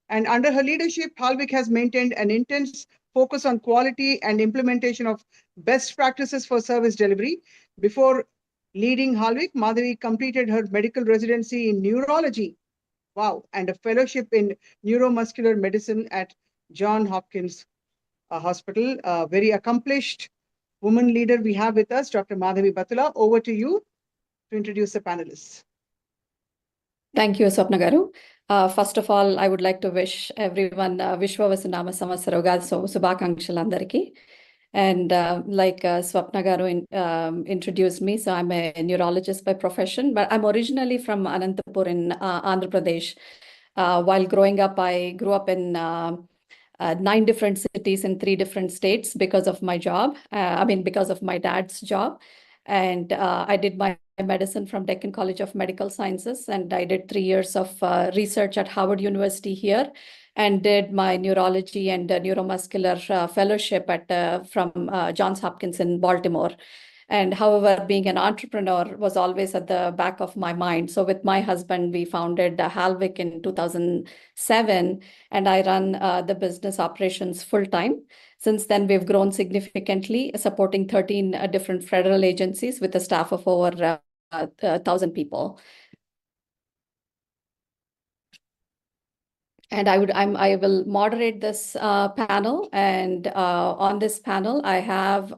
And under her leadership, Halvik has maintained an intense focus on quality and implementation of best practices for service delivery. Before leading Halvik, Madhavi completed her medical residency in neurology. Wow. And a fellowship in neuromuscular medicine at John Hopkins Hospital. A very accomplished woman leader we have with us, Dr. Madhavi Battula. Over to you to introduce the panelists. Thank you, Swapna Garu. First of all, I would like to wish everyone Vishwavasanama Samvatsara Ugadi Subhakankshalalu andariki. And like Swapna Garu introduced me, so I'm a neurologist by profession, but I'm originally from Anantapur in Andhra Pradesh. While growing up, I grew up in 9 different cities in 3 different states because of my job. Because of my dad's job. And I did my medicine from Deccan College of Medical Sciences, and I did 3 years of research at Howard University here, and did my neurology and neuromuscular fellowship at from Johns Hopkins in Baltimore. And however, being an entrepreneur was always at the back of my mind. So with my husband, we founded Halvik in 2007, and I run the business operations full time. Since then, we've grown significantly, supporting 13 different federal agencies with a staff of over 1,000 people. And I will moderate this panel. And on this panel, I have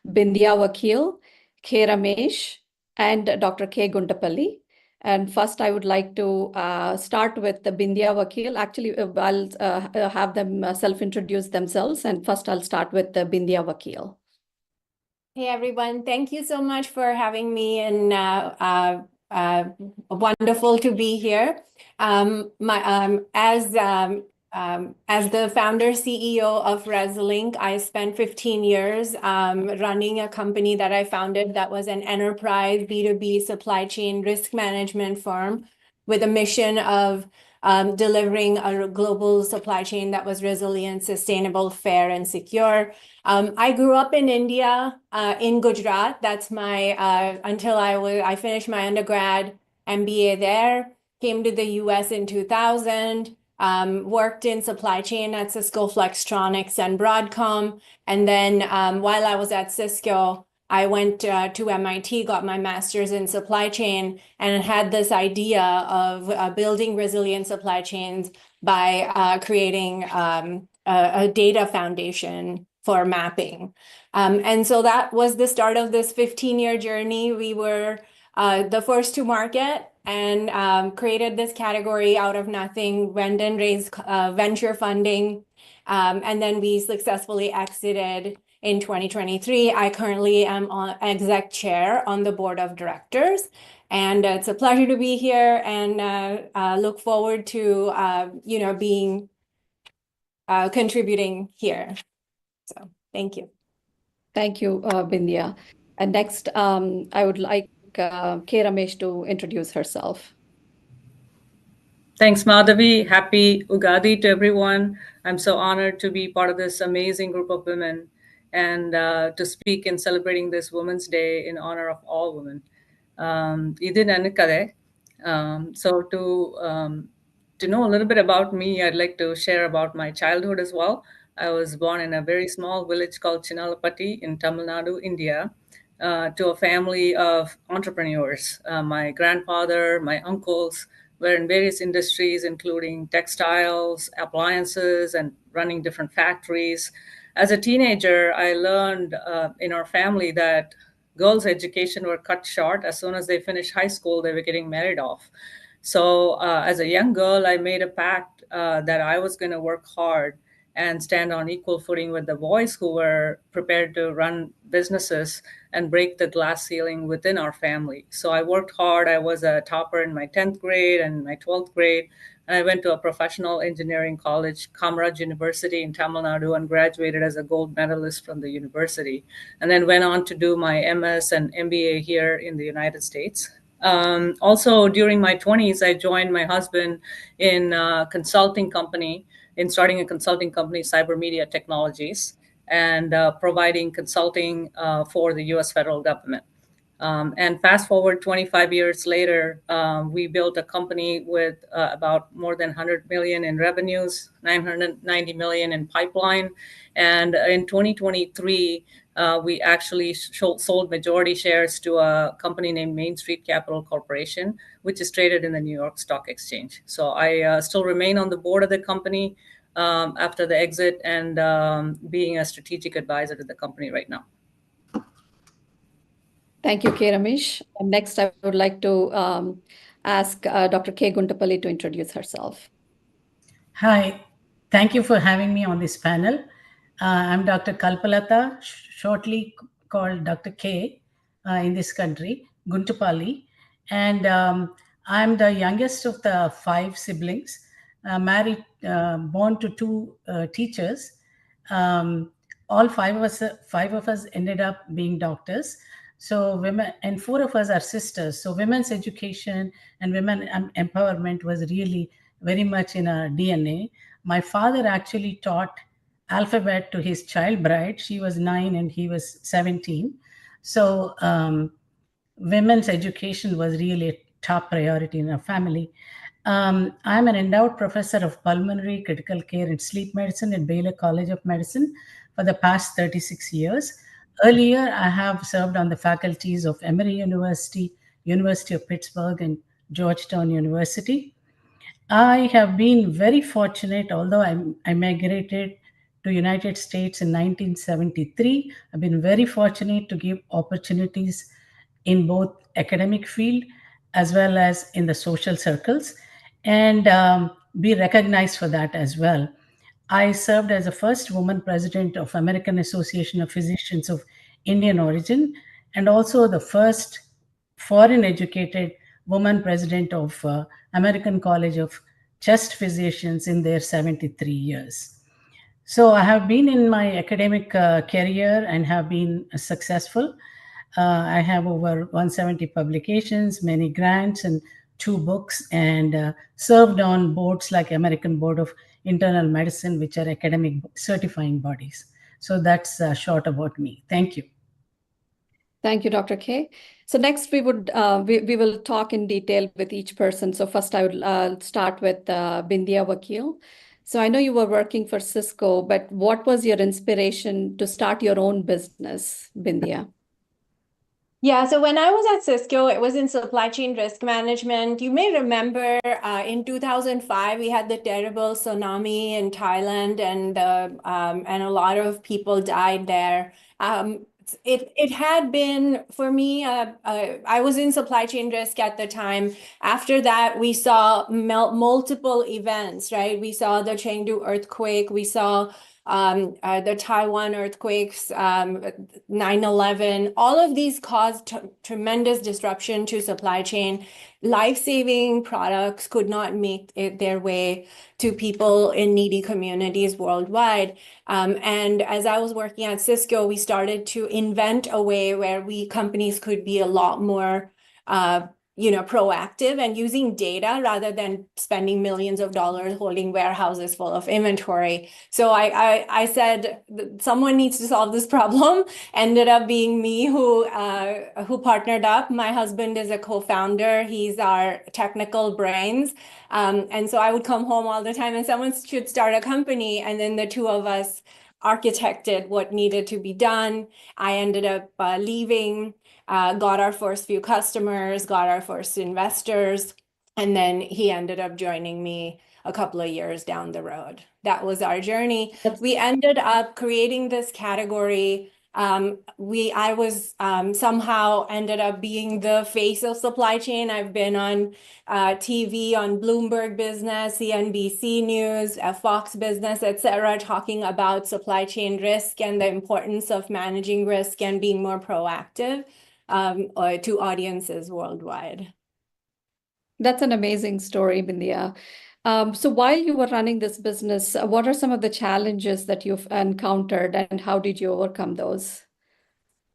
Bindya Vakil, K. Ramesh, and Dr. K. Guntapalli. And first, I would like to start with the Bindya Vakil. Actually, I'll have them self-introduce themselves. And first, I'll start with the Bindya Vakil. Hey, everyone. Thank you so much for having me, and wonderful to be here. As the founder CEO of ResLink, I spent 15 years running a company that I founded that was an enterprise B2B supply chain risk management firm with a mission of delivering a global supply chain that was resilient, sustainable, fair, and secure. I grew up in India, in Gujarat. That's my until I finished my undergrad MBA there. Came to the US in 2000. Worked in supply chain at Cisco, Flextronics, and Broadcom. And then while I was at Cisco, I went to MIT, got my master's in supply chain, and had this idea of building resilient supply chains by creating a data foundation for mapping. And so that was the start of this 15-year journey. We were the first to market and created this category out of nothing, went and raised venture funding, and then we successfully exited in 2023. I currently am on exec chair on the board of directors, and it's a pleasure to be here, and look forward to being contributing here. So thank you. Thank you, Bindya. And next, I would like K. Ramesh to introduce herself. Thanks, Madhavi. Happy Ugadi to everyone. I'm so honored to be part of this amazing group of women and to speak in celebrating this Women's Day in honor of all women. So to know a little bit about me, I'd like to share about my childhood as well. I was born in a very small village called Chinalapatti in Tamil Nadu, India. To a family of entrepreneurs. My grandfather, my uncles were in various industries, including textiles, appliances, and running different factories. As a teenager, I learned in our family that girls' education were cut short. As soon as they finished high school, they were getting married off. So as a young girl, I made a pact that I was going to work hard and stand on equal footing with the boys who were prepared to run businesses and break the glass ceiling within our family. So I worked hard. I was a topper in my 10th grade and my 12th grade. And I went to a professional engineering college, Kamaraj University in Tamil Nadu, and graduated as a gold medalist from the university. And then went on to do my MS and MBA here in the United States. Also, during my 20s, I joined my husband in a consulting company, starting a consulting company, Cyber Media Technologies, and providing consulting for the US federal government. And fast forward 25 years later, we built a company with about more than 100 million in revenues, 990 million in pipeline. And in 2023, we actually sold majority shares to a company named Main Street Capital Corporation, which is traded in the New York Stock Exchange. So I still remain on the board of the company after the exit and being a strategic advisor to the company right now. Thank you, K. Ramesh. And next, I would like to ask Dr. K. Guntapalli to introduce herself. Hi, thank you for having me on this panel. I'm Dr. Kalpalata, shortly called Dr. K in this country, Guntapalli. And I'm the youngest of the 5 siblings, married, born to 2 teachers. All 5 of us ended up being doctors. So women, and 4 of us are sisters. So women's education and women empowerment was really very much in our DNA. My father actually taught alphabet to his child bride. She was 9 and he was 17. So women's education was really a top priority in our family. I'm an endowed professor of pulmonary critical care and sleep medicine at Baylor College of Medicine for the past 36 years. Earlier, I have served on the faculties of Emory University, University of Pittsburgh, and Georgetown University. I have been very fortunate, although I migrated to United States in 1973. I've been very fortunate to give opportunities in both academic field as well as in the social circles, and be recognized for that as well. I served as the first woman president of American Association of Physicians of Indian origin, and also the first foreign educated woman president of American College of Chest Physicians in their 73 years. So I have been in my academic career and have been successful. I have over 170 publications, many grants, and 2 books, and served on boards like American Board of Internal Medicine, which are academic certifying bodies. So that's short about me. Thank you. Thank you, Dr. K. So next we will talk in detail with each person. So first I would start with Bindia Vakil. So I know you were working for Cisco, but what was your inspiration to start your own business, Bindia? Yeah, so when I was at Cisco, it was in supply chain risk management. You may remember in 2005, we had the terrible tsunami in Thailand, and a lot of people died there. It had been, for me, I was in supply chain risk at the time. After that, we saw multiple events, right? We saw the Chengdu earthquake, we saw the Taiwan earthquakes, 9/11, all of these caused tremendous disruption to supply chain. Life-saving products could not make their way to people in needy communities worldwide. And as I was working at Cisco, we started to invent a way where companies could be a lot more proactive and using data rather than spending millions of dollars holding warehouses full of inventory. So I said someone needs to solve this problem. Ended up being me who partnered up. My husband is a co-founder. He's our technical brains. And so I would come home all the time and someone should start a company. And then the two of us architected what needed to be done. I ended up leaving. Got our first few customers, got our first investors, and then he ended up joining me a couple of years down the road. That was our journey. We ended up creating this category. I was somehow ended up being the face of supply chain. I've been on TV, on Bloomberg Business, CNBC News, Fox Business, etc., talking about supply chain risk and the importance of managing risk and being more proactive to audiences worldwide. That's an amazing story, Bindia. So while you were running this business, what are some of the challenges that you've encountered and how did you overcome those?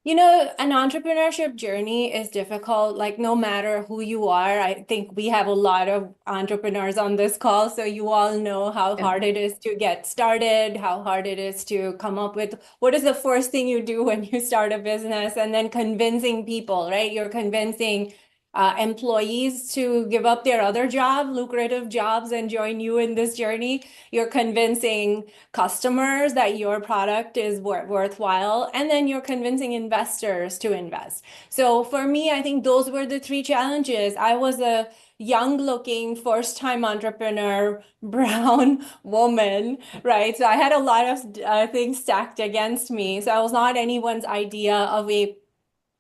An entrepreneurship journey is difficult, like no matter who you are. I think we have a lot of entrepreneurs on this call, so you all know how hard it is to get started, how hard it is to come up with what is the first thing you do when you start a business, and then convincing people, right? You're convincing employees to give up their other job, lucrative jobs, and join you in this journey. You're convincing customers that your product is worthwhile, and then you're convincing investors to invest. So for me, I think those were the 3 challenges. I was a young-looking, first-time entrepreneur, brown woman, right? So I had a lot of things stacked against me. So I was not anyone's idea of a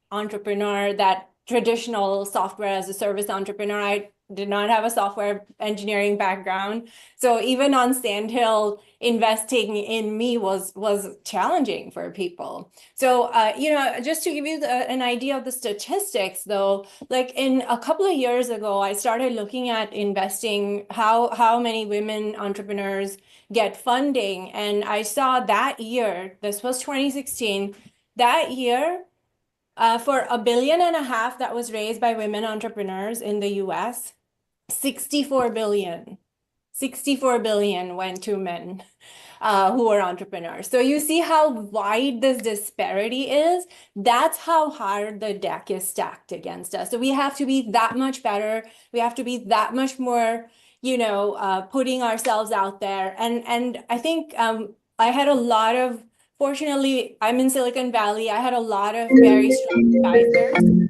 entrepreneur, that traditional software as a service entrepreneur. I did not have a software engineering background. So even on Sandhill, investing in me was challenging for people. So, just to give you an idea of the statistics though, like in a couple of years ago, I started looking at investing, how many women entrepreneurs get funding. And I saw that year, this was 2016, that year, for $1.5 billion that was raised by women entrepreneurs in the US, 64 billion went to men who are entrepreneurs. So you see how wide this disparity is. That's how hard the deck is stacked against us. So we have to be that much better. We have to be that much more, putting ourselves out there. And I think I had a lot of, fortunately, I'm in Silicon Valley. I had a lot of very strong advisors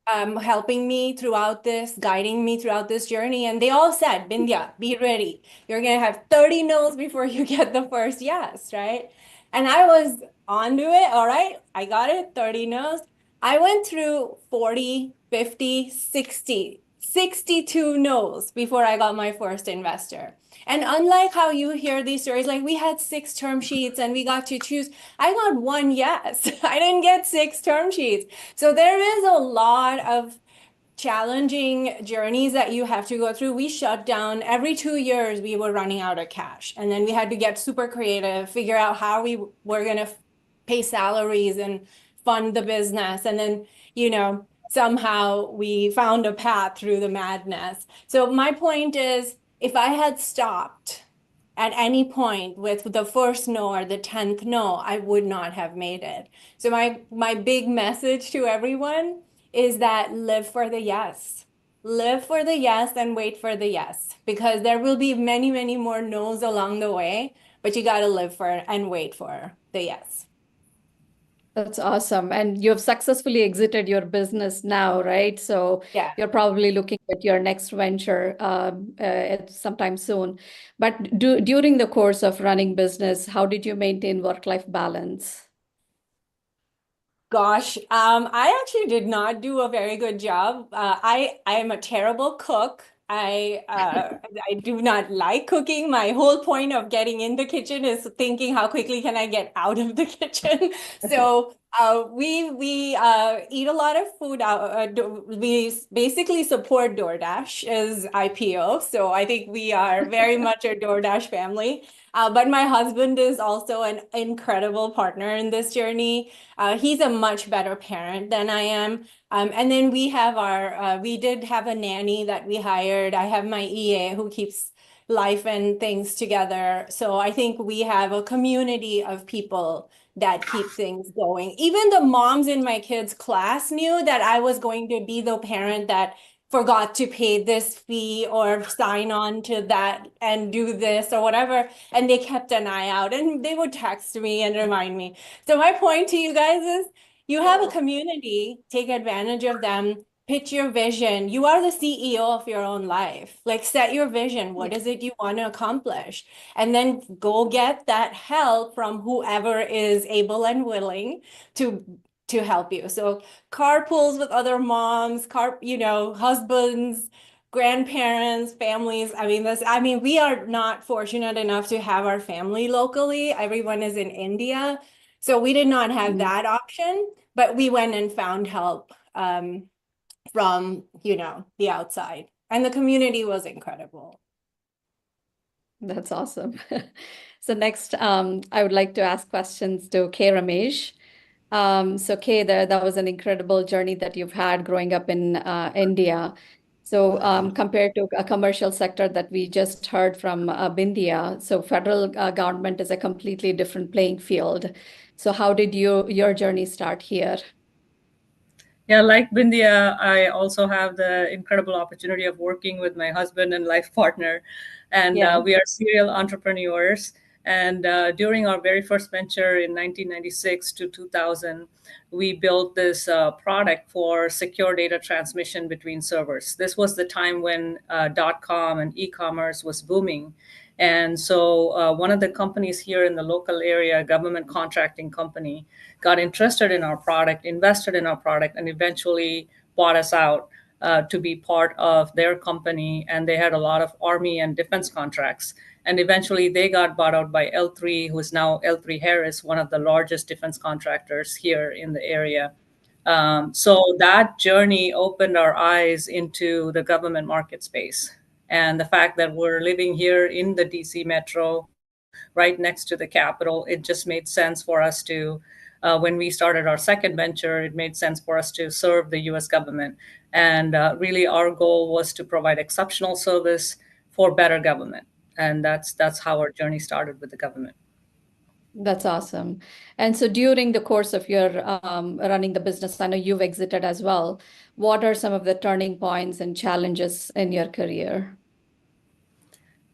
helping me throughout this, guiding me throughout this journey. And they all said, Bindya, be ready. You're going to have 30 no's before you get the first yes, right? And I was onto it. All right, I got it, 30 no's. I went through 40, 50, 60, 62 no's before I got my first investor. And unlike how you hear these stories, like we had 6 term sheets and we got to choose, I got 1 yes. I didn't get 6 term sheets. So there is a lot of challenging journeys that you have to go through. We shut down every 2 years, we were running out of cash. And then we had to get super creative, figure out how we were going to pay salaries and fund the business. And then, you know, somehow we found a path through the madness. So my point is, if I had stopped at any point with the first no or the 10th no, I would not have made it. So my big message to everyone is that live for the yes. Live for the yes and wait for the yes, because there will be many, many more no's along the way, but you got to live for and wait for the yes. That's awesome. And you've successfully exited your business now, right? So yeah, you're probably looking at your next venture sometime soon. But during the course of running business, how did you maintain work-life balance? Gosh, I actually did not do a very good job. I am a terrible cook. I do not like cooking. My whole point of getting in the kitchen is thinking how quickly can I get out of the kitchen. So we eat a lot of food out. We basically support DoorDash as IPO. So I think we are very much a DoorDash family. But my husband is also an incredible partner in this journey. He's a much better parent than I am. And then we have we did have a nanny that we hired. I have my EA who keeps life and things together. So I think we have a community of people that keep things going. Even the moms in my kids' class knew that I was going to be the parent that forgot to pay this fee or sign on to that and do this or whatever. And they kept an eye out and they would text me and remind me. So my point to you guys is you have a community, take advantage of them, pitch your vision. You are the CEO of your own life. Like set your vision. What is it you want to accomplish? And then go get that help from whoever is able and willing to help you. So carpools with other moms, husbands, grandparents, families. I mean, we are not fortunate enough to have our family locally. Everyone is in India. So we did not have that option, but we went and found help from, the outside. And the community was incredible. That's awesome. So next, I would like to ask questions to K. Ramesh. So Kay, that was an incredible journey that you've had growing up in India. So compared to a commercial sector that we just heard from Bindya, so federal government is a completely different playing field. So how did your journey start here? Yeah, like Bindya, I also have the incredible opportunity of working with my husband and life partner, and we are serial entrepreneurs. And during our very first venture in 1996 to 2000, we built this product for secure data transmission between servers. This was the time when .com and e-commerce was booming. And so one of the companies here in the local area, government contracting company, got interested in our product, invested in our product, and eventually bought us out to be part of their company. And they had a lot of Army and defense contracts. And eventually they got bought out by L3, who is now L3 Harris, one of the largest defense contractors here in the area. So that journey opened our eyes into the government market space. And the fact that we're living here in the DC metro, right next to the Capitol, it just made sense for us to, when we started our second venture, it made sense for us to serve the US government. And really our goal was to provide exceptional service for better government. And that's how our journey started with the government. That's awesome. And so during the course of your running the business, I know you've exited as well. What are some of the turning points and challenges in your career?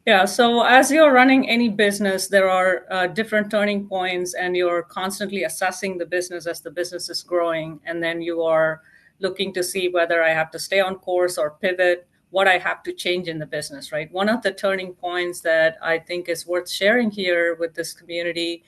Yeah, so as you're running any business, there are different turning points, and you're constantly assessing the business as the business is growing. And then you are looking to see whether I have to stay on course or pivot, what I have to change in the business, right? One of the turning points that I think is worth sharing here with this community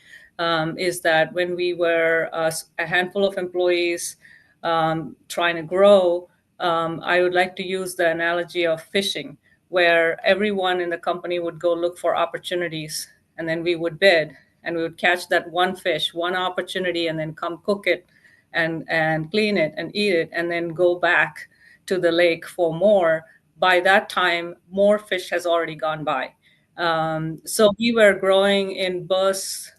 is that when we were a handful of employees trying to grow, I would like to use the analogy of fishing, where everyone in the company would go look for opportunities, and then we would bid, and we would catch that one fish, one opportunity, and then come cook it and clean it and eat it, and then go back to the lake for more. By that time, more fish has already gone by. So we were growing in bursts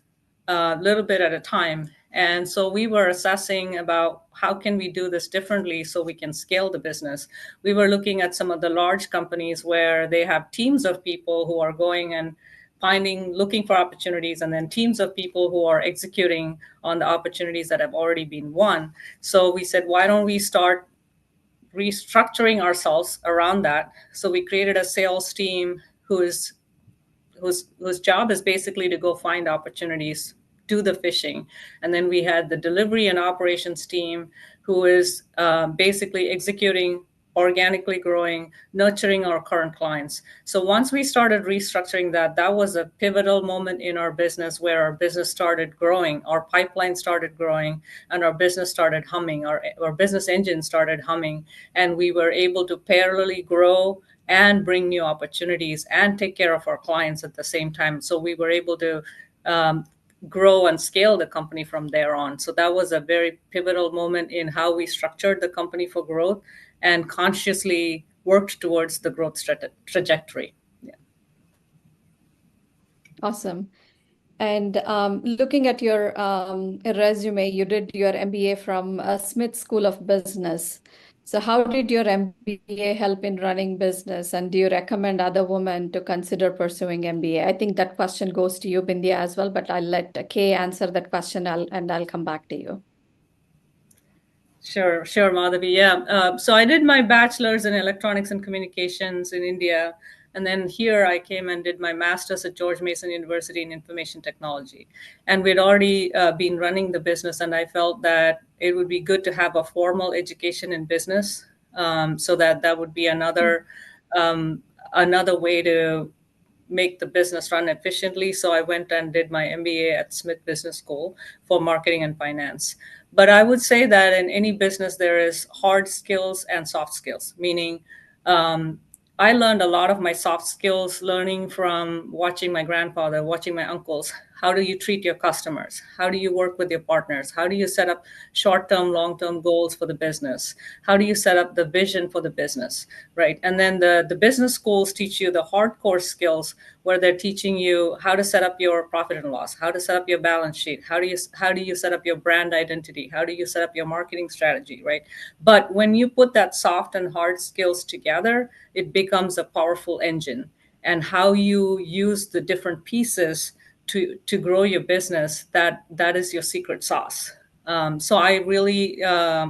a little bit at a time. And so we were assessing about how can we do this differently so we can scale the business. We were looking at some of the large companies where they have teams of people who are going and looking for opportunities, and then teams of people who are executing on the opportunities that have already been won. So we said, why don't we start restructuring ourselves around that? So we created a sales team whose job is basically to go find opportunities, do the fishing. And then we had the delivery and operations team who is basically executing, organically growing, nurturing our current clients. So once we started restructuring that, that was a pivotal moment in our business where our business started growing, our pipeline started growing, and our business started humming, our business engine started humming, and we were able to parallelly grow and bring new opportunities and take care of our clients at the same time. So we were able to grow and scale the company from there on. So that was a very pivotal moment in how we structured the company for growth and consciously worked towards the growth trajectory. Yeah. Awesome. And looking at your resume, you did your MBA from Smith School of Business. So how did your MBA help in running business? And do you recommend other women to consider pursuing MBA? I think that question goes to you, Bindya, as well, but I'll let Kay answer that question and I'll come back to you. Sure, Madhavi. Yeah. So I did my bachelor's in electronics and communications in India. And then here I came and did my master's at George Mason University in information technology. And we'd already been running the business, and I felt that it would be good to have a formal education in business, so that would be another way to make the business run efficiently. So I went and did my MBA at Smith Business School for marketing and finance. But I would say that in any business, there is hard skills and soft skills, meaning I learned a lot of my soft skills learning from watching my grandfather, watching my uncles. How do you treat your customers? How do you work with your partners? How do you set up short-term, long-term goals for the business? How do you set up the vision for the business, right? And then the business schools teach you the hardcore skills where they're teaching you how to set up your profit and loss, how to set up your balance sheet, how do you set up your brand identity, how do you set up your marketing strategy, right? But when you put that soft and hard skills together, it becomes a powerful engine. And how you use the different pieces to grow your business, that is your secret sauce. So I really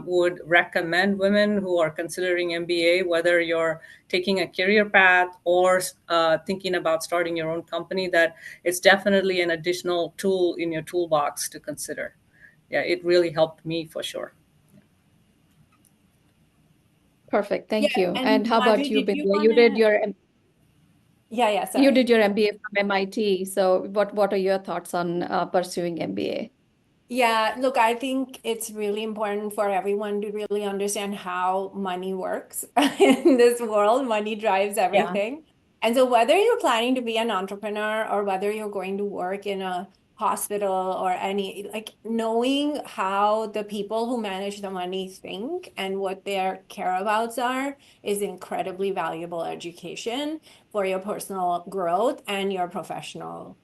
would recommend women who are considering MBA, whether you're taking a career path or thinking about starting your own company, that it's definitely an additional tool in your toolbox to consider. Yeah, it really helped me for sure. Perfect. Thank you. and And how about Madhavi, you, did you Bindya? You did wanna- your Yeah, you sorry. did your MBA from MIT. So what are your thoughts on pursuing MBA? Yeah, look, I think it's really important for everyone to really understand how money works in this world. Money drives everything. And so whether you're planning to be an entrepreneur or whether you're going to work in a hospital or any, like knowing how the people who manage the money think and what their care-abouts are is incredibly valuable education for your personal growth and your professional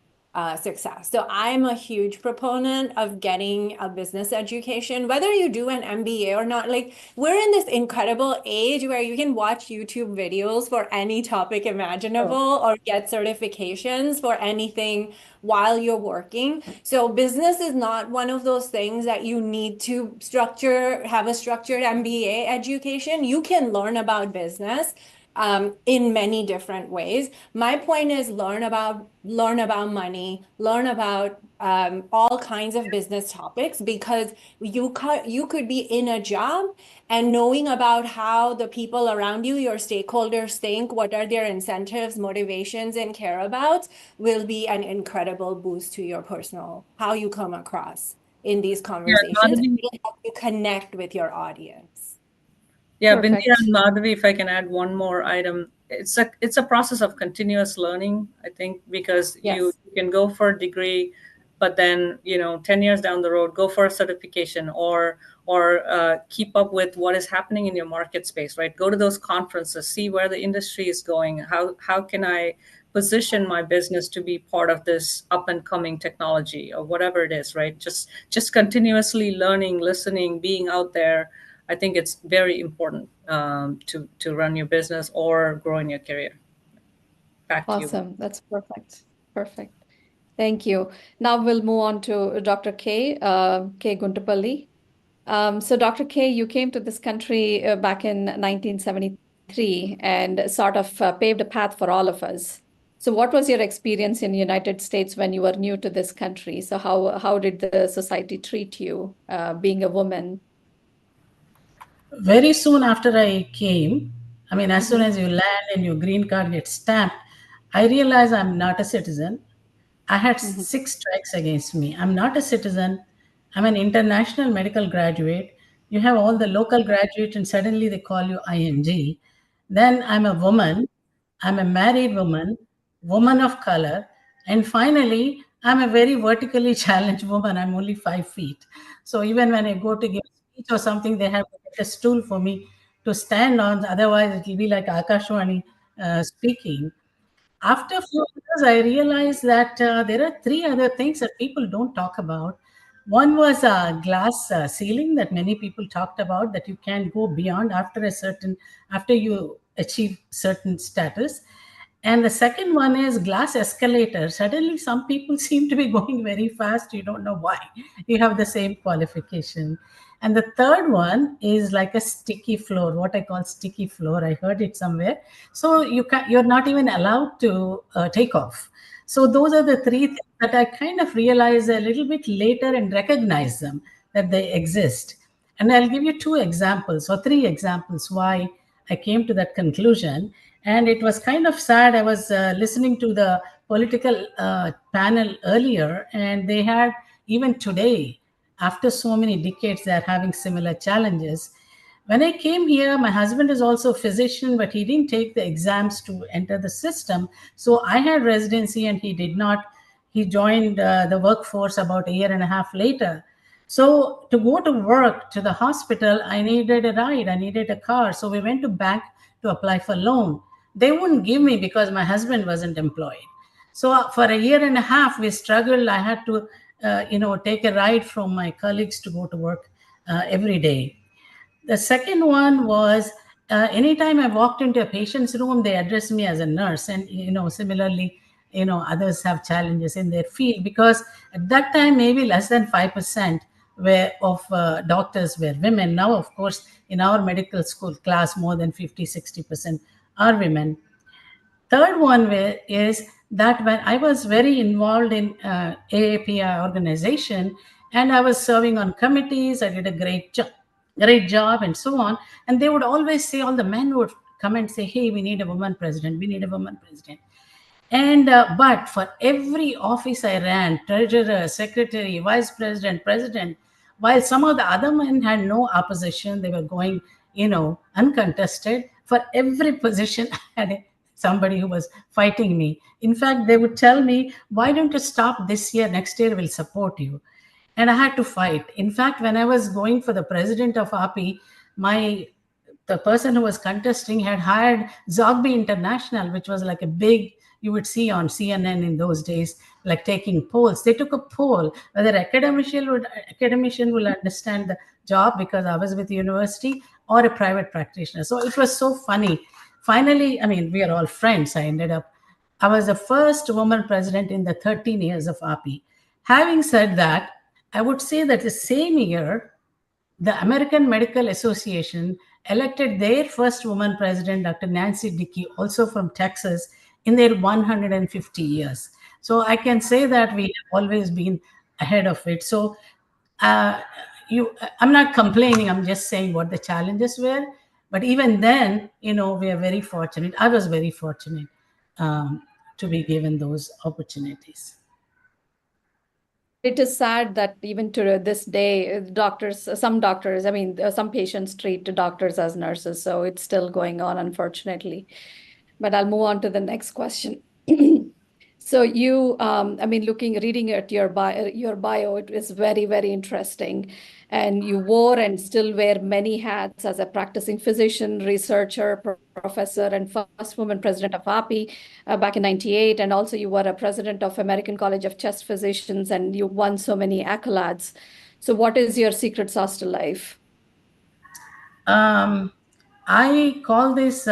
success. So I'm a huge proponent of getting a business education, whether you do an MBA or not. Like, we're in this incredible age where you can watch YouTube videos for any topic imaginable or get certifications for anything while you're working. So business is not one of those things that you need to have a structured MBA education. You can learn about business in many different ways. My point is learn about money, learn about all kinds of business topics, because you could be in a job and knowing about how the people around you, your stakeholders, think, what are their incentives, motivations, and care about, will be an incredible boost to your personal, how you come across in these conversations. Madhavi. It'll help you connect with your audience. Yeah, Perfect. Binti and Madhavi, if I can add one more item, it's a process of continuous learning, I think, because you can go for a degree, but then 10 years down the road, go for a certification or keep up with what is happening in your market space, right? Go to those conferences, see where the industry is going. How can I position my business to be part of this up and coming technology or whatever it is, right? Just continuously learning, listening, being out there. I think it's very important to run your business or grow in your career. Back to you. Awesome. That's perfect. Perfect. Thank you. Now we'll move on to Dr. K. K. Guntupalli. So Dr. K, you came to this country back in 1973 and sort of paved a path for all of us. So what was your experience in the United States when you were new to this country? So how did the society treat you being a woman? Very soon after I came, I mean, as soon as you land and your green card gets stamped, I realized I'm not a citizen. I had 6 strikes against me. I'm not a citizen. I'm an international medical graduate. You have all the local graduates and suddenly they call you ING. Then I'm a woman. I'm a married woman of color. And finally, I'm a very vertically challenged woman. I'm only 5 feet. So even when I go to give a speech or something, they have to get a stool for me to stand on. Otherwise, it will be like Akashwani speaking. After 4 years, I realized that there are 3 other things that people don't talk about. One was a glass ceiling that many people talked about, that you can go beyond after you achieve certain status. And the second one is glass escalator. Suddenly, some people seem to be going very fast. You don't know why. You have the same qualification. And the third one is like a sticky floor, what I call sticky floor. I heard it somewhere. So you're not even allowed to take off. So those are the 3 things that I kind of realized a little bit later and recognize them, that they exist. And I'll give you 2 examples or 3 examples why I came to that conclusion. And it was kind of sad. I was listening to the political panel earlier, and they had, even today, after so many decades, they're having similar challenges. When I came here, my husband is also a physician, but he didn't take the exams to enter the system. So I had residency and he did not. He joined the workforce about 1.5 years later. So to go to work, to the hospital, I needed a ride. I needed a car. So we went to bank to apply for loan. They wouldn't give me because my husband wasn't employed. So for 1.5 years, we struggled. I had to take a ride from my colleagues to go to work every day. The second one was anytime I walked into a patient's room, they addressed me as a nurse. And, similarly, others have challenges in their field, because at that time, maybe less than 5% of doctors were women. Now, of course, in our medical school class, more than 50-60% are women. Third one is that when I was very involved in AAPI organization, and I was serving on committees, I did a great job and so on. And they would always say, all the men would come and say, hey, we need a woman president. We need a woman president. And but for every office I ran, treasurer, secretary, vice president, president, while some of the other men had no opposition, they were going, uncontested. For every position, I had somebody who was fighting me. In fact, they would tell me, why don't you stop this year? Next year we'll support you. And I had to fight. In fact, when I was going for the president of API, the person who was contesting had hired Zogby International, which was like a big, you would see on CNN in those days, like taking polls. They took a poll whether academician will understand the job because I was with the university, or a private practitioner. So it was so funny. Finally, I mean, we are all friends. I was the first woman president in the 13 years of API. Having said that, I would say that the same year, the American Medical Association elected their first woman president, Dr. Nancy Dickey, also from Texas, in their 150 years. So I can say that we have always been ahead of it. So I'm not complaining, I'm just saying what the challenges were. But even then, we are very fortunate. I was very fortunate to be given those opportunities. It is sad that even to this day, some doctors, some patients treat doctors as nurses. So it's still going on, unfortunately. But I'll move on to the next question. So you, reading at your bio, it is very, very interesting. And you wore and still wear many hats as a practicing physician, researcher, professor, and first woman president of API back in '98. And also you were a president of American College of Chest Physicians, and you won so many accolades. So what is your secret sauce to life? I call this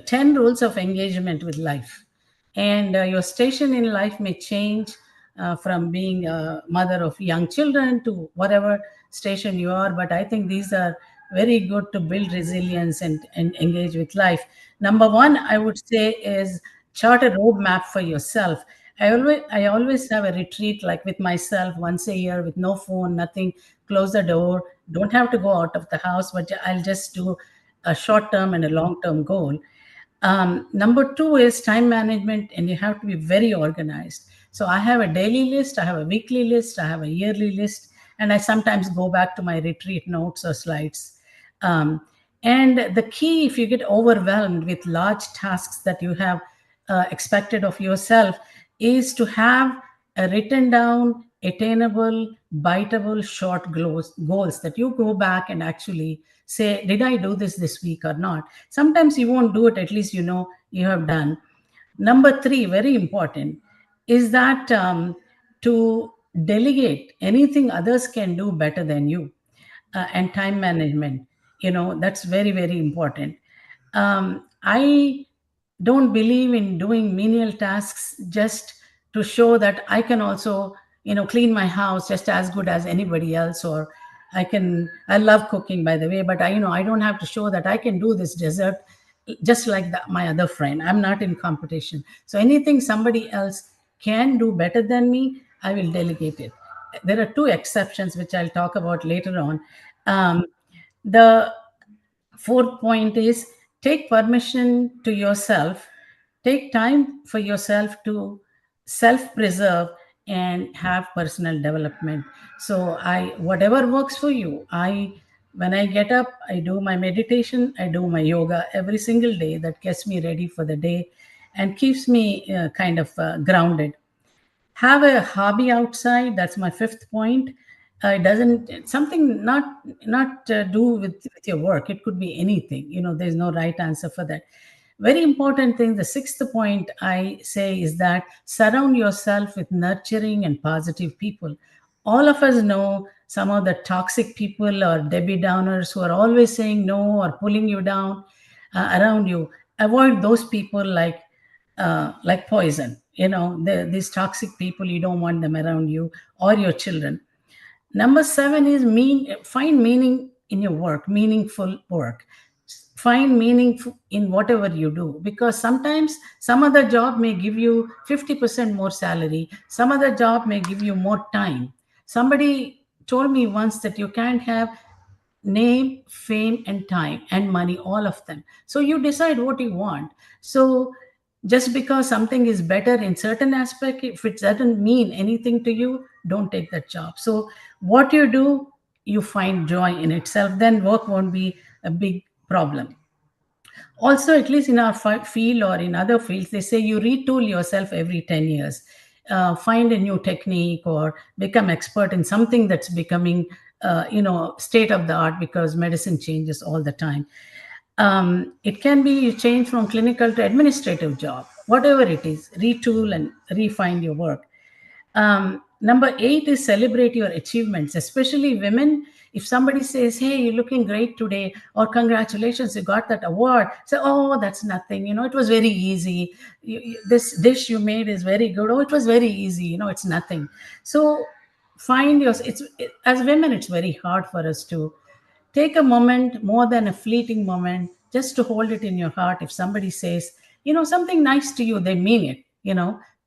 10 rules of engagement with life. And your station in life may change from being a mother of young children to whatever station you are. But I think these are very good to build resilience and engage with life. Number one, I would say, is chart a roadmap for yourself. I always have a retreat like with myself once a year with no phone, nothing, close the door, don't have to go out of the house, but I'll just do a short-term and a long-term goal. Number two is time management, and you have to be very organized. So I have a daily list, I have a weekly list, I have a yearly list, and I sometimes go back to my retreat notes or slides. And the key, if you get overwhelmed with large tasks that you have expected of yourself, is to have a written down, attainable, biteable, short goals that you go back and actually say, did I do this week or not? Sometimes you won't do it, at least you know you have done. Number three, very important, is that to delegate anything others can do better than you, and time management. That's very, very important. I don't believe in doing menial tasks just to show that I can also, clean my house just as good as anybody else, or I love cooking, by the way, but I don't have to show that I can do this dessert just like my other friend. I'm not in competition. So anything somebody else can do better than me, I will delegate it. There are two exceptions, which I'll talk about later on. The fourth point is take permission to yourself, take time for yourself to self-preserve and have personal development. So whatever works for you, when I get up, I do my meditation, I do my yoga every single day. That gets me ready for the day and keeps me grounded. Have a hobby outside. That's my fifth point. It doesn't something not do with your work. It could be anything. There's no right answer for that. Very important thing, the sixth point I say, is that surround yourself with nurturing and positive people. All of us know some of the toxic people or Debbie Downers who are always saying no or pulling you down around you. Avoid those people like poison. These toxic people, you don't want them around you or your children. Number 7 is find meaning in your work, meaningful work. Find meaning in whatever you do, because sometimes some other job may give you 50% more salary. Some other job may give you more time. Somebody told me once that you can't have name, fame, and time and money, all of them. So you decide what you want. So just because something is better in certain aspect, if it doesn't mean anything to you, don't take that job. So what you do, you find joy in itself, then work won't be a big problem. Also, at least in our field or in other fields, they say you retool yourself every 10 years. Find a new technique or become expert in something that's becoming, state of the art, because medicine changes all the time. It can be you change from clinical to administrative job, whatever it is, retool and refine your work. Number 8 is celebrate your achievements, especially women. If somebody says, hey, you're looking great today, or congratulations, you got that award, say, oh, that's nothing. It was very easy. This dish you made is very good. Oh, it was very easy. It's nothing. So find as women, it's very hard for us to take a moment, more than a fleeting moment, just to hold it in your heart. If somebody says, something nice to you, they mean it,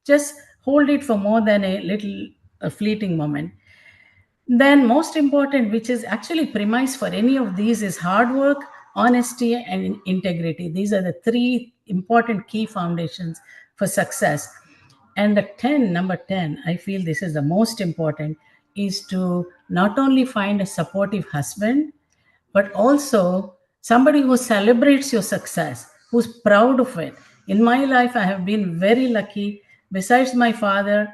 just hold it for more than a fleeting moment. Then most important, which is actually premise for any of these, is hard work, honesty, and integrity. These are the three important key foundations for success. And number 10, I feel this is the most important, is to not only find a supportive husband, but also somebody who celebrates your success, who's proud of it. In my life, I have been very lucky. Besides my father,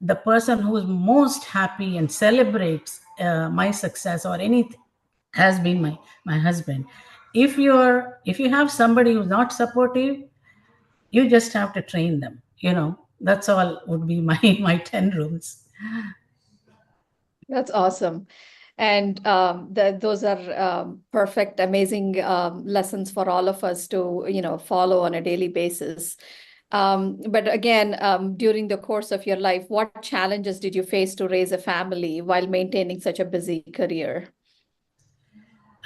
the person who is most happy and celebrates my success or anything has been my husband. If you have somebody who's not supportive, you just have to train them. That's all would be my 10 rules. That's awesome. And those are perfect, amazing lessons for all of us to, follow on a daily basis. But again, during the course of your life, what challenges did you face to raise a family while maintaining such a busy career?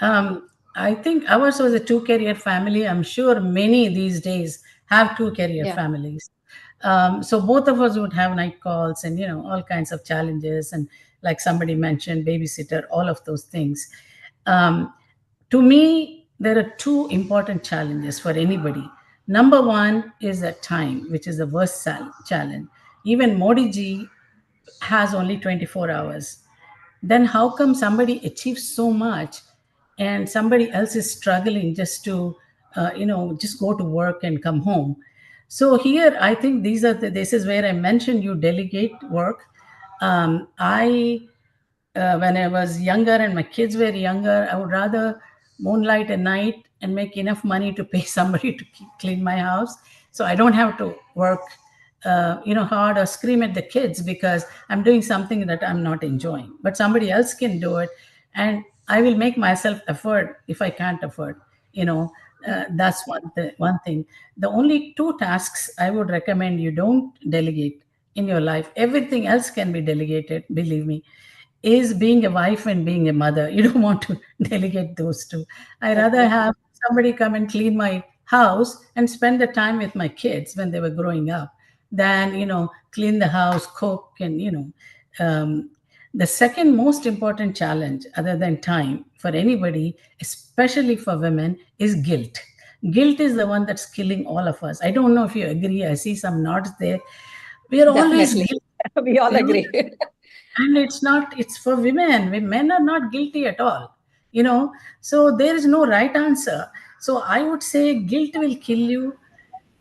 I think ours was a two-career family. I'm sure many these days have two-career families. So both of us would have night calls and, all kinds of challenges. And like somebody mentioned, babysitter, all of those things. To me, there are two important challenges for anybody. Number one is the time, which is the worst challenge. Even Modi ji has only 24 hours. Then how come somebody achieves so much and somebody else is struggling just to, just go to work and come home? So here, I think this is where I mentioned you delegate work. When I was younger and my kids were younger, I would rather moonlight at night and make enough money to pay somebody to clean my house. So I don't have to work, hard or scream at the kids because I'm doing something that I'm not enjoying. But somebody else can do it. And I will make myself afford if I can't afford, that's one thing. The only two tasks I would recommend you don't delegate in your life, everything else can be delegated, believe me, is being a wife and being a mother. You don't want to delegate those two. I rather have somebody come and clean my house and spend the time with my kids when they were growing up than, clean the house, cook, and, the second most important challenge, other than time, for anybody, especially for women, is guilt. Guilt is the one that's killing all of us. I don't know if you agree. I see some nods there. We are always guilty. We all agree. And it's for women. Men are not guilty at all. So there is no right answer. So I would say guilt will kill you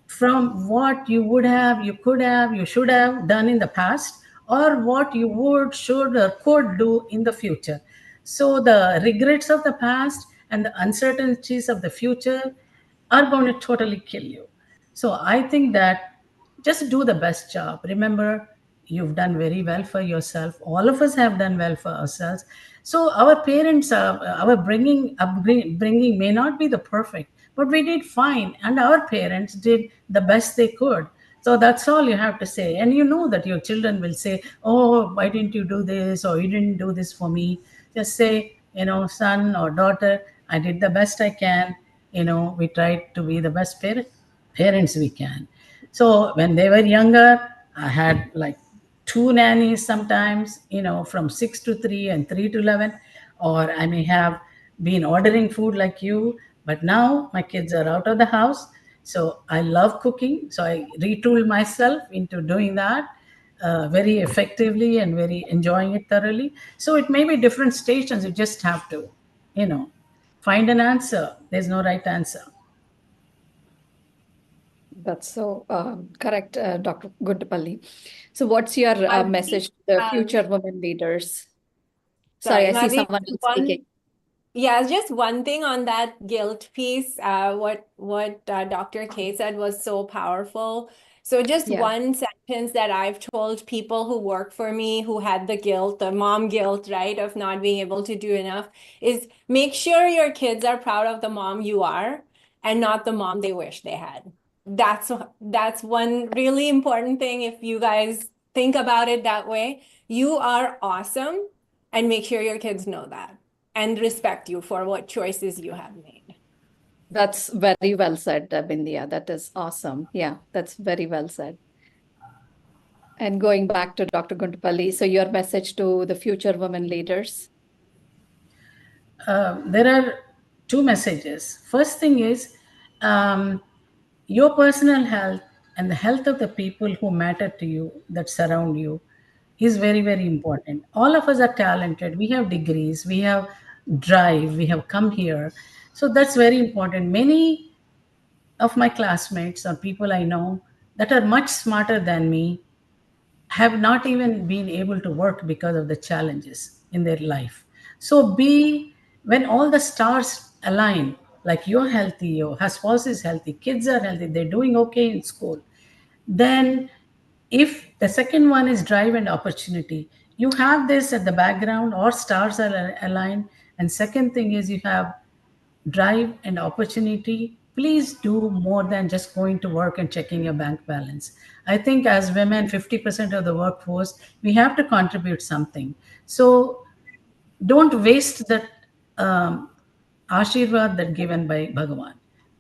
from what you would have, you could have, you should have done in the past, or what you would, should, or could do in the future. So the regrets of the past and the uncertainties of the future are going to totally kill you. So I think that just do the best job. Remember, you've done very well for yourself. All of us have done well for ourselves. So our parents, our upbringing may not be the perfect, but we did fine. And our parents did the best they could. So that's all you have to say. And you know that your children will say, oh, why didn't you do this? Or you didn't do this for me. Just say, son or daughter, I did the best I can. We tried to be the best parents we can. So when they were younger, I had like 2 nannies sometimes, from 6 to 3 and 3 to 11, or I may have been ordering food like you, but now my kids are out of the house. So I love cooking. So I retooled myself into doing that very effectively and very enjoying it thoroughly. So it may be different stations. You just have to, find an answer. There's no right answer. That's so correct, Dr. Guntupalli. So what's your message to the future women leaders? Sorry, I see someone else speaking. Yeah, just one thing on that guilt piece. What Dr. K said was so powerful. So just one sentence that I've told people who work for me who had the guilt, the mom guilt, right, of not being able to do enough, is make sure your kids are proud of the mom you are and not the mom they wish they had. That's one really important thing. If you guys think about it that way, you are awesome, and make sure your kids know that. and respect you for what choices you have made. That's very well said, Bindya. That is awesome. Yeah, that's very well said. And going back to Dr. Guntupalli, so your message to the future women leaders? There are two messages. First thing is your personal health and the health of the people who matter to you, that surround you, is very, very important. All of us are talented. We have degrees, we have drive, we have come here. So that's very important. Many of my classmates or people I know that are much smarter than me have not even been able to work because of the challenges in their life. So when all the stars align, like you're healthy, your spouse is healthy, kids are healthy, they're doing okay in school, then if the second one is drive and opportunity, you have this at the background or stars are aligned. And second thing is you have drive and opportunity. Please do more than just going to work and checking your bank balance. I think as women, 50% of the workforce, we have to contribute something. So don't waste that ashirwad that given by Bhagavan.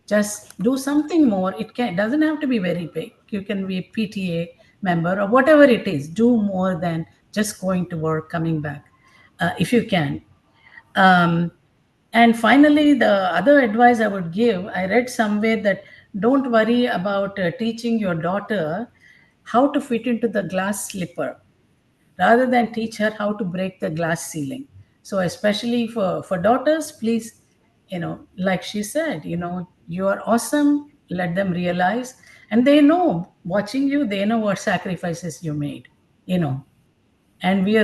Just do something more. Doesn't have to be very big. You can be a PTA member or whatever it is. Do more than just going to work, coming back, if you can. And finally, the other advice I would give, I read somewhere that don't worry about teaching your daughter how to fit into the glass slipper, rather than teach her how to break the glass ceiling. So especially for daughters, please, like she said, you are awesome. Let them realize, and they know, watching you, they know what sacrifices you made, and we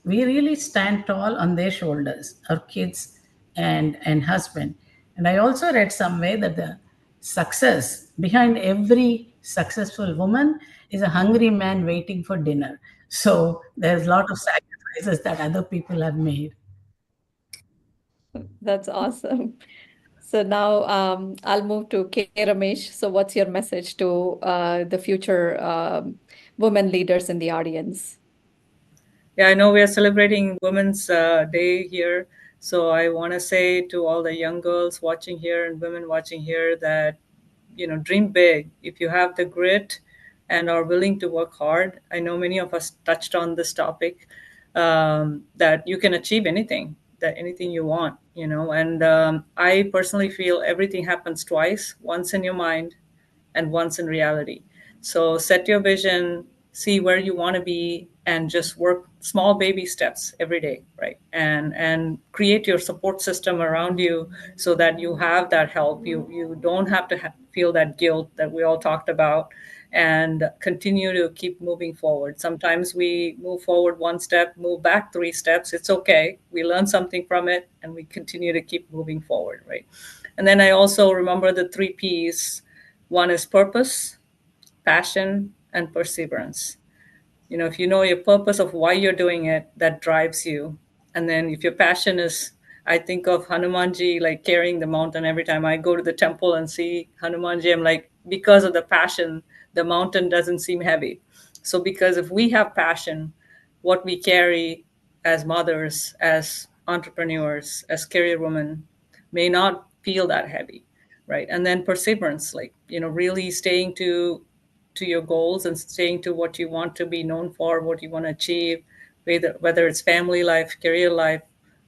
really stand tall on their shoulders, our kids and husband. And I also read somewhere that the success behind every successful woman is a hungry man waiting for dinner. So there's a lot of sacrifices that other people have made. That's awesome. So now I'll move to K. Ramesh. So what's your message to the future women leaders in the audience? Yeah, I know we are celebrating Women's Day here. So I want to say to all the young girls watching here and women watching here that, dream big. If you have the grit and are willing to work hard, I know many of us touched on this topic, that you can achieve anything you want, and I personally feel everything happens twice, once in your mind and once in reality. So set your vision, see where you want to be, and just work small baby steps every day, right? And create your support system around you so that you have that help. You don't have to feel that guilt that we all talked about, and continue to keep moving forward. Sometimes we move forward one step, move back 3 steps. It's okay. We learn something from it, and we continue to keep moving forward, right? And then I also remember the 3 P's. One is purpose, passion, and perseverance. If you know your purpose of why you're doing it, that drives you. And then if your passion is, I think of Hanumanji like carrying the mountain. Every time I go to the temple and see Hanumanji, I'm like, because of the passion, the mountain doesn't seem heavy. So because if we have passion, what we carry as mothers, as entrepreneurs, as career women may not feel that heavy, right? And then perseverance, like, really staying to your goals and staying to what you want to be known for, what you want to achieve, whether it's family life, career life,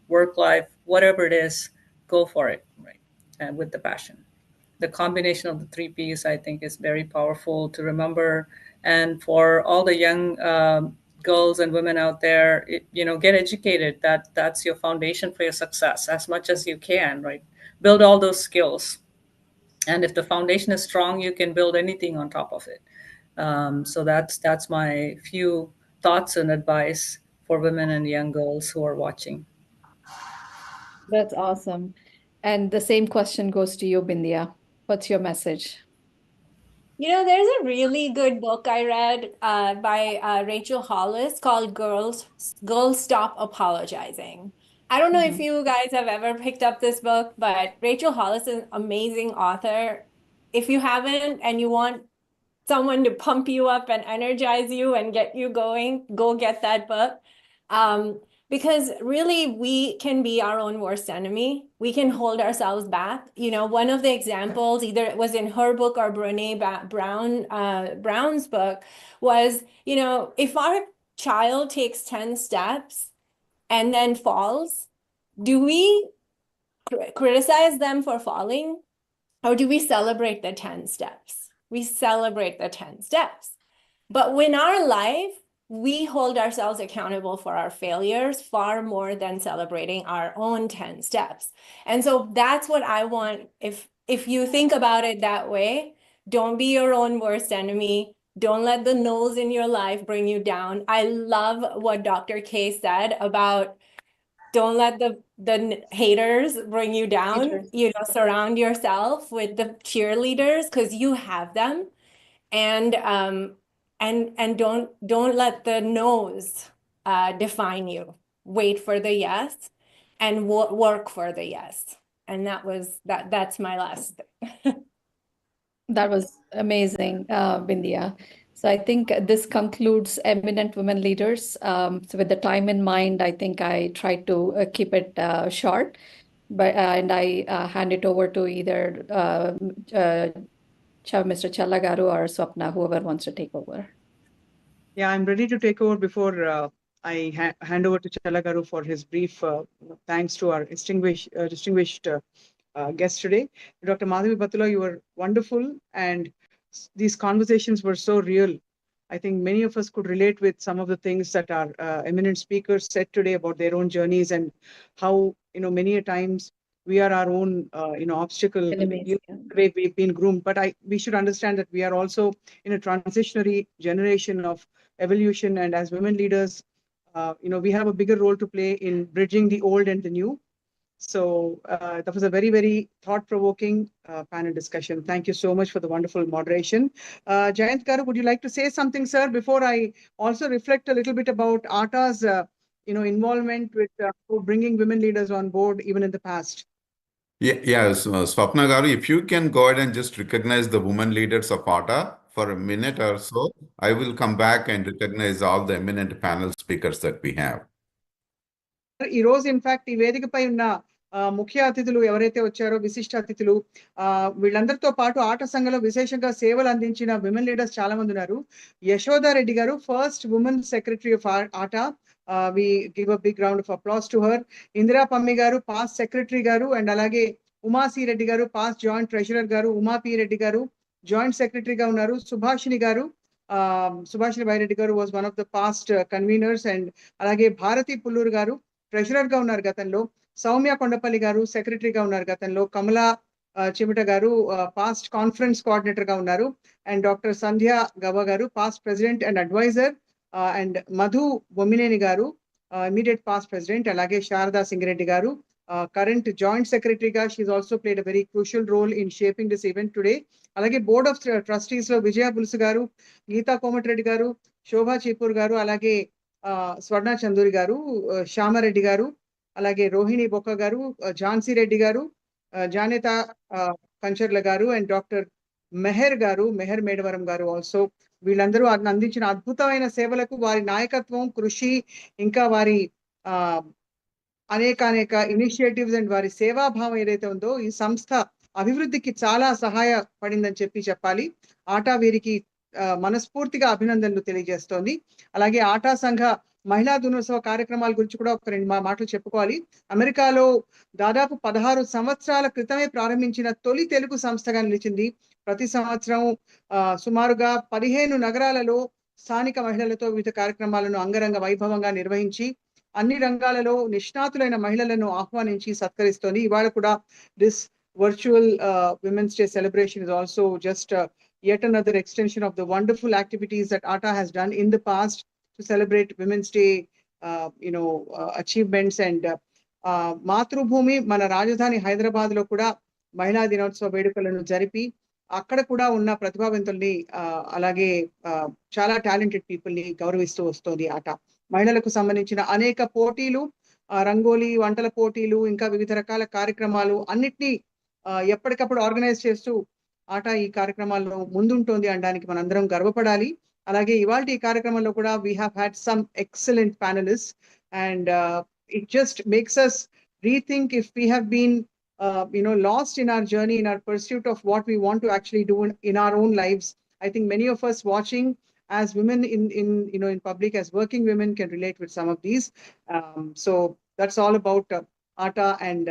work life, whatever it is, go for it, right? And with the passion. The combination of the 3 Ps, I think, is very powerful to remember. And for all the young girls and women out there, get educated. That's your foundation for your success as much as you can, right? Build all those skills. And if the foundation is strong, you can build anything on top of it. So that's my few thoughts and advice for women and young girls who are watching. That's awesome. And the same question goes to you, Bindya. What's your message? There's a really good book I read by Rachel Hollis called Girls Stop Apologizing. I don't know if you guys have ever picked up this book, but Rachel Hollis is an amazing author. If you haven't and you want someone to pump you up and energize you and get you going, go get that book. because really we can be our own worst enemy. We can hold ourselves back. You know, one of the examples, either it was in her book or Brene Brown's book, was, you know, if our child takes 10 steps and then falls, do we criticize them for falling, or do we celebrate the 10 steps? We celebrate the 10 steps. But when our life, we hold ourselves accountable for our failures far more than celebrating our own 10 steps. And so that's what I want. If you think about it that way, don't be your own worst enemy. Don't let the no's in your life bring you down. I love what Dr. K said about don't let the haters bring you down. You know, surround yourself with the cheerleaders because you have them. And don't let the no's define you. Wait for the yes and work for the yes. And that's my last thing. That was amazing, Bindia. So I think this concludes Eminent Women Leaders. So with the time in mind, I think I tried to keep it short, and I hand it over to either Mr. Challa Garu or Swapna, whoever wants to take over. Yeah, I'm ready to take over before I hand over to Challa Garu for his brief thanks to our distinguished guest today. Dr. Madhavi Battula, you were wonderful, and these conversations were so real. I think many of us could relate with some of the things that our eminent speakers said today about their own journeys and how, you know, many a times we are our own, obstacle, the way we've been groomed. But we should understand that we are also in a transitionary generation of evolution, and as women leaders, we have a bigger role to play in bridging the old and the new. So that was a very, very thought-provoking panel discussion. Thank you so much for the wonderful moderation. Jayant Garu, would you like to say something, sir, before I also reflect a little bit about ATA's involvement with bringing women leaders on board even in the past? Yes, Swapna Garu, if you can go ahead and just recognize the women leaders of ATA for a minute or so, I will come back and recognize all the eminent panel speakers that we have. ఈ రోజు in fact ఈ వేదికపై ఉన్న ముఖ్య అతిథులు ఎవరైతే వచ్చారో విశిష్ట అతిథులు వీళ్ళందరితో పాటు ఆట సంఘంలో విశేషంగా సేవలు అందించిన విమెన్ లీడర్స్ చాలా మంది ఉన్నారు. Yashoda Reddy garu first women secretary of ATA, we give a big round of applause to her. Indira Pammi garu past secretary గారు, అండ్ అలాగే ఉమాసి రెడ్డి గారు పాస్ట్ జాయింట్ ట్రెజరర్ గారు, ఉమా పి రెడ్డి గారు జాయింట్ సెక్రటరీగా ఉన్నారు. సుభాషిణి గారు, సుభాషిణి బైరెడ్డి గారు was one of the past conveners, and అలాగే భారతి పుల్లూరు గారు ట్రెజరర్ గా ఉన్నారు గతంలో. సౌమ్య కొండపల్లి గారు సెక్రటరీగా ఉన్నారు గతంలో. కమలా చిమిట గారు పాస్ట్ కాన్ఫరెన్స్ కోఆర్డినేటర్ గా ఉన్నారు. And doctor Sandhya Gava garu past president and advisor, and Madhu Bommineni garu immediate past president. అలాగే శారదా సింగిరెడ్డి గారు కరెంట్ జాయింట్ సెక్రటరీగా. She also played a very crucial role in shaping this event today. అలాగే బోర్డ్ ఆఫ్ ట్రస్టీస్ లో విజయ పులుసు గారు, గీతా కోమటిరెడ్డి గారు, శోభా చీపూర్ గారు, అలాగే స్వర్ణ చందూరి గారు, శ్యామారెడ్డి గారు, అలాగే రోహిణి బొక్క గారు, ఝాన్సీ రెడ్డి గారు, జానేత కంచర్ల గారు, అండ్ డాక్టర్ మెహర్ గారు, మెహర్ మేడవరం గారు ఆల్సో. వీళ్ళందరూ అందించిన అద్భుతమైన సేవలకు వారి నాయకత్వం, కృషి, ఇంకా వారి అనేక ఇనిషియేటివ్స్ అండ్ వారి సేవాభావం ఏదైతే ఉందో ఈ సంస్థ అభివృద్ధికి చాలా సహాయపడిందని చెప్పాలి. ఆటా వీరికి మనస్ఫూర్తిగా అభినందనలు తెలియజేస్తోంది. అలాగే ఆటా సంఘ మహిళా దినోత్సవ కార్యక్రమాల గురించి కూడా ఒక రెండు మాటలు చెప్పుకోవాలి. అమెరికాలో దాదాపు 16 సంవత్సరాల క్రితమే ప్రారంభించిన తొలి తెలుగు సంస్థగా నిలిచింది. ప్రతి సంవత్సరం సుమారుగా 15 నగరాలలో స్థానిక మహిళలతో వివిధ కార్యక్రమాలను అంగరంగ వైభవంగా నిర్వహించి అన్ని రంగాలలో నిష్ణాతులైన మహిళలను ఆహ్వానించి సత్కరిస్తోంది. ఇవాళ కూడా this virtual women's day celebration is also just yet another extension of the wonderful activities that ATA has done in the past to celebrate Women's Day, achievements. And మాతృభూమి మన రాజధాని హైదరాబాద్ లో కూడా మహిళా దినోత్సవ వేడుకలను జరిపి అక్కడ కూడా ఉన్న ప్రతిభావంతుల్ని అలాగే చాలా టాలెంటెడ్ పీపుల్ ని గౌరవిస్తూ వస్తోంది ఆట. మహిళలకు సంబంధించిన అనేక పోటీలు, రంగోలీ, వంటల పోటీలు, ఇంకా వివిధ రకాల కార్యక్రమాలు అన్నిటినీ ఎప్పటికప్పుడు ఆర్గనైజ్ చేస్తూ ఆట ఈ కార్యక్రమాల్లో ముందుంటోంది అనడానికి మనందరం గర్వపడాలి. అలాగే ఇవాళ ఈ కార్యక్రమంలో కూడా we have had some excellent panellist. And it just makes us rethink if we have been lost in our journey, in our pursuit of what we want to actually do in our own lives. I think many of us watching as women in public, as working women, can relate with some of these. So that's all about ATA and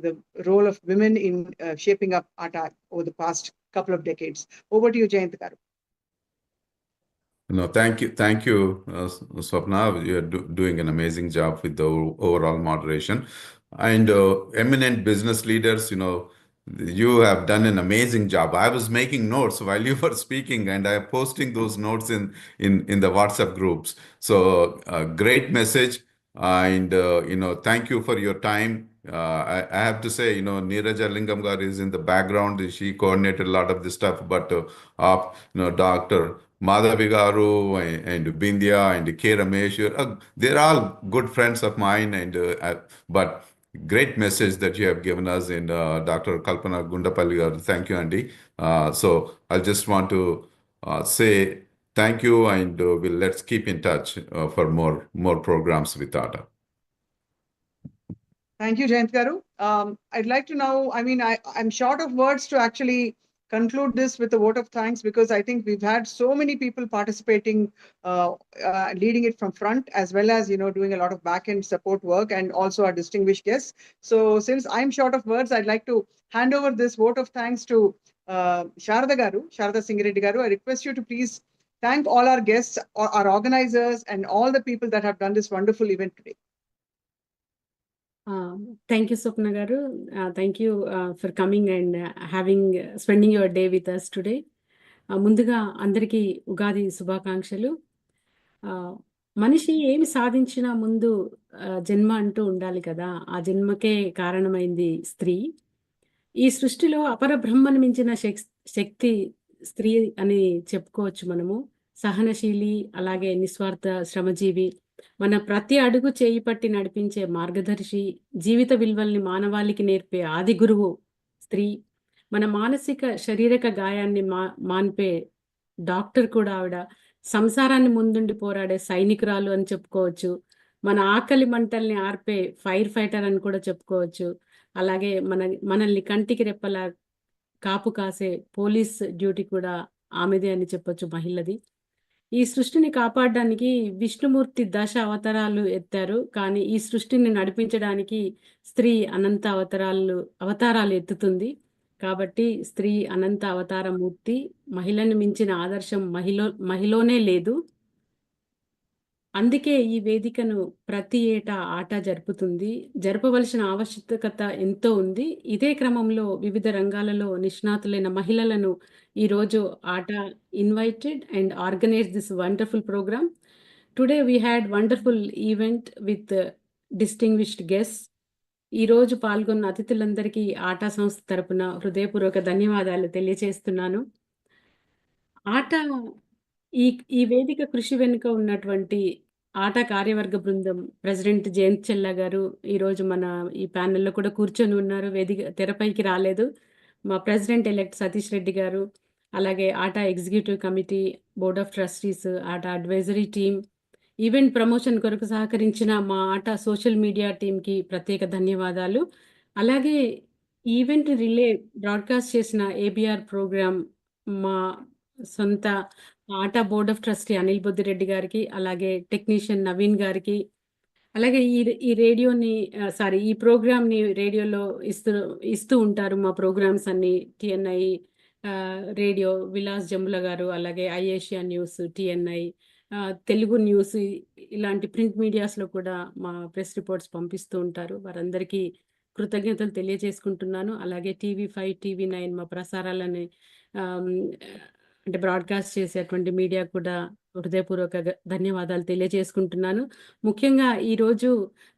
the role of women in shaping up ATA over the past couple of decades. Over to you, Jayant Garu. No, thank you, Swapna. You're doing an amazing job with the overall moderation. And eminent business leaders, you have done an amazing job. I was making notes while you were speaking, and I'm posting those notes in the WhatsApp groups. So great message, and thank you for your time. I have to say, Neeraja Lingam Garu is in the background. She coordinated a lot of this stuff, but Dr. Madhavi Garu and Bindya and K. Ramesh, they're all good friends of mine, but great message that you have given us in Dr. Kalpana Gundapalli Garu. Thank you, Andy. So I just want to say thank you, and let's keep in touch for more programs with ATA. Thank you, Jayant Garu. I'd like to now, I'm short of words to actually conclude this with a vote of thanks, because I think we've had so many people participating, leading it from front, as well as, doing a lot of back-end support work, and also our distinguished guests. So since I'm short of words, I'd like to hand over this vote of thanks to Sharada Garu, Sharada Singireddy Garu. I request you to please thank all our guests, our organizers, and all the people that have done this wonderful event today. Thank you, Swapna Garu. Thank you for coming and spending your day with us today. ముందుగా అందరికీ ఉగాది శుభాకాంక్షలు. మనిషి ఏమి సాధించినా ముందు జన్మ అంటూ ఉండాలి కదా. ఆ జన్మకే కారణమైంది స్త్రీ. ఈ సృష్టిలో అపర బ్రహ్మను మించిన శక్తి స్త్రీ అని చెప్పుకోవచ్చు మనము. సహనశీలి, అలాగే నిస్వార్థ శ్రమజీవి, మన ప్రతి అడుగు చేయి పట్టి నడిపించే మార్గదర్శి, జీవిత విలువల్ని మానవాళికి నేర్పే ఆది గురువు స్త్రీ. మన మానసిక శారీరక గాయాన్ని మాన్పే డాక్టర్ కూడా ఆవిడ. సంసారాన్ని ముందుండి పోరాడే సైనికురాలు అని చెప్పుకోవచ్చు. మన ఆకలి మంటల్ని ఆర్పే ఫైర్ ఫైటర్ అని కూడా చెప్పుకోవచ్చు. అలాగే మనల్ని కంటికి రెప్పలా కాపు కాసే పోలీస్ డ్యూటీ కూడా ఆమెదే అని చెప్పొచ్చు, మహిళది. ఈ సృష్టిని కాపాడడానికి విష్ణుమూర్తి దశ అవతారాలు ఎత్తారు, కానీ ఈ సృష్టిని నడిపించడానికి స్త్రీ అనంత అవతారాలు ఎత్తుతుంది. కాబట్టి స్త్రీ అనంత అవతారమూర్తి. మహిళను మించిన ఆదర్శం మహిళలోనే లేదు. అందుకే ఈ వేదికను ప్రతి ఏటా ఆటా జరుపుతుంది. జరపవలసిన ఆవశ్యకత ఎంతో ఉంది. ఇదే క్రమంలో వివిధ రంగాలలో నిష్ణాతులైన మహిళలను ఈరోజు ఆటా invited and organized this wonderful program. Today we had wonderful event with distinguished guests. ఈరోజు పాల్గొన్న అతిథులందరికీ ఆటా సంస్థ తరపున హృదయపూర్వక ధన్యవాదాలు తెలియజేస్తున్నాను. ఆటా ఈ వేదిక కృషి వెనుక ఉన్నటువంటి ఆటా కార్యవర్గ బృందం ప్రెసిడెంట్ జయంత్ చెల్లా గారు ఈరోజు మన ఈ ప్యానెల్లో కూడా కూర్చొని ఉన్నారు, తెరపైకి రాలేదు. మా ప్రెసిడెంట్ ఎలెక్ట్ సతీష్ రెడ్డి గారు, అలాగే ATA executive committee, board of trustees, ATA advisory team, event promotion కొరకు సహకరించిన మా ఆటా సోషల్ మీడియా టీంకి ప్రత్యేక ధన్యవాదాలు. అలాగే ఈవెంట్ రిలే బ్రాడ్కాస్ట్ చేసిన ఏబిఆర్ ప్రోగ్రామ్ మా సొంత ATA board of trustee Anil Boddireddy గారికి, అలాగే టెక్నీషియన్ నవీన్ గారికి, అలాగే ఈ ప్రోగ్రామ్ని రేడియోలో ఇస్తూ ఉంటారు మా ప్రోగ్రామ్స్ అన్ని. టిఎన్ఐ రేడియో విలాస్ జంబుల గారు, అలాగే ఐఏషియా న్యూస్, టిఎన్ఐ తెలుగు న్యూస్, ఇలాంటి ప్రింట్ మీడియాస్లో కూడా మా ప్రెస్ రిపోర్ట్స్ పంపిస్తూ ఉంటారు. వారందరికీ కృతజ్ఞతలు తెలియజేసుకుంటున్నాను. అలాగే టీవీ5, టీవీ9 మా ప్రసారాలని అంటే బ్రాడ్కాస్ట్ చేసేటువంటి మీడియా కూడా హృదయపూర్వక ధన్యవాదాలు తెలియజేసుకుంటున్నాను. ముఖ్యంగా ఈరోజు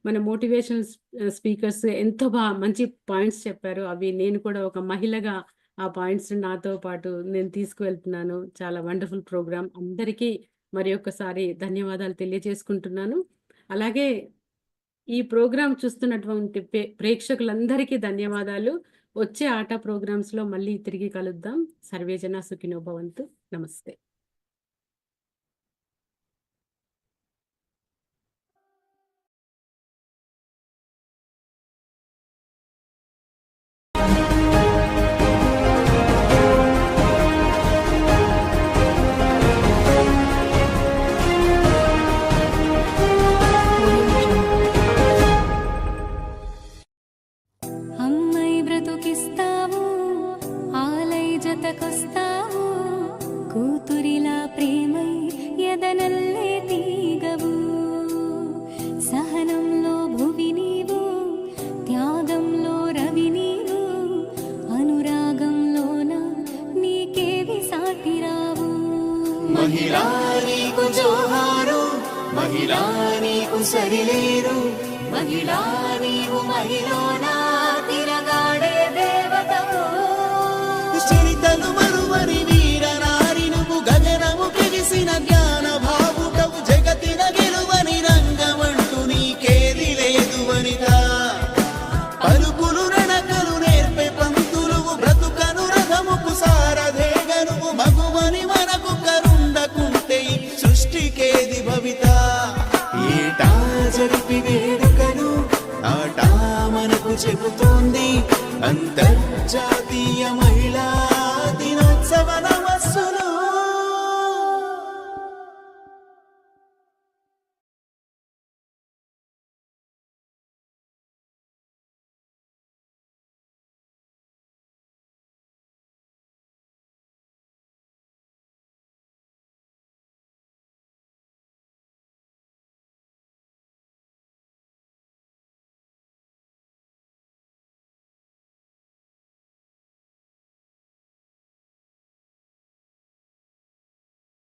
మన మోటివేషనల్ స్పీకర్స్ ఎంతో మంచి పాయింట్స్ చెప్పారు. అవి నేను కూడా ఒక మహిళగా ఆ పాయింట్స్ నాతో పాటు నేను తీసుకువెళ్తున్నాను. చాలా వండర్ఫుల్ ప్రోగ్రామ్. అందరికీ మరి ఒక్కసారి ధన్యవాదాలు తెలియజేసుకుంటున్నాను. అలాగే ఈ ప్రోగ్రాం చూస్తున్నటువంటి ప్రేక్షకులందరికీ ధన్యవాదాలు. వచ్చే ఆటా ప్రోగ్రామ్స్లో మళ్ళీ తిరిగి కలుద్దాం. సర్వేజన సుఖినో భవంతు. నమస్తే. జతకొస్తావు కూతురిలా ప్రేమై ఎదనల్లే తీగవు సహనంలో భువి నీవు త్యాగంలో రవి నీవు అనురాగంలోన నీకేవి సాటిరావు మహిళా నీకు జోహారు మహిళా నీకు సరిలేరు మహిళా నీవు మహిళనా తిరగాడే దేవతవు చరితలు మరువని వీర నారి నువ్వు గగనము పెరిసిన జ్ఞాన భావుకవు జగతిన గెలువని రంగమంటూ నీకేది లేదు వనిత పలుకులు నడకలు నేర్పే పంతులు బ్రతుకను రథముకు సారథేగనువు మగువని మనకు కరుండకుంటే సృష్టికేది భవిత ఏటా జరిపి వేడుకను ఆటా మనకు చెబుతోంది అంత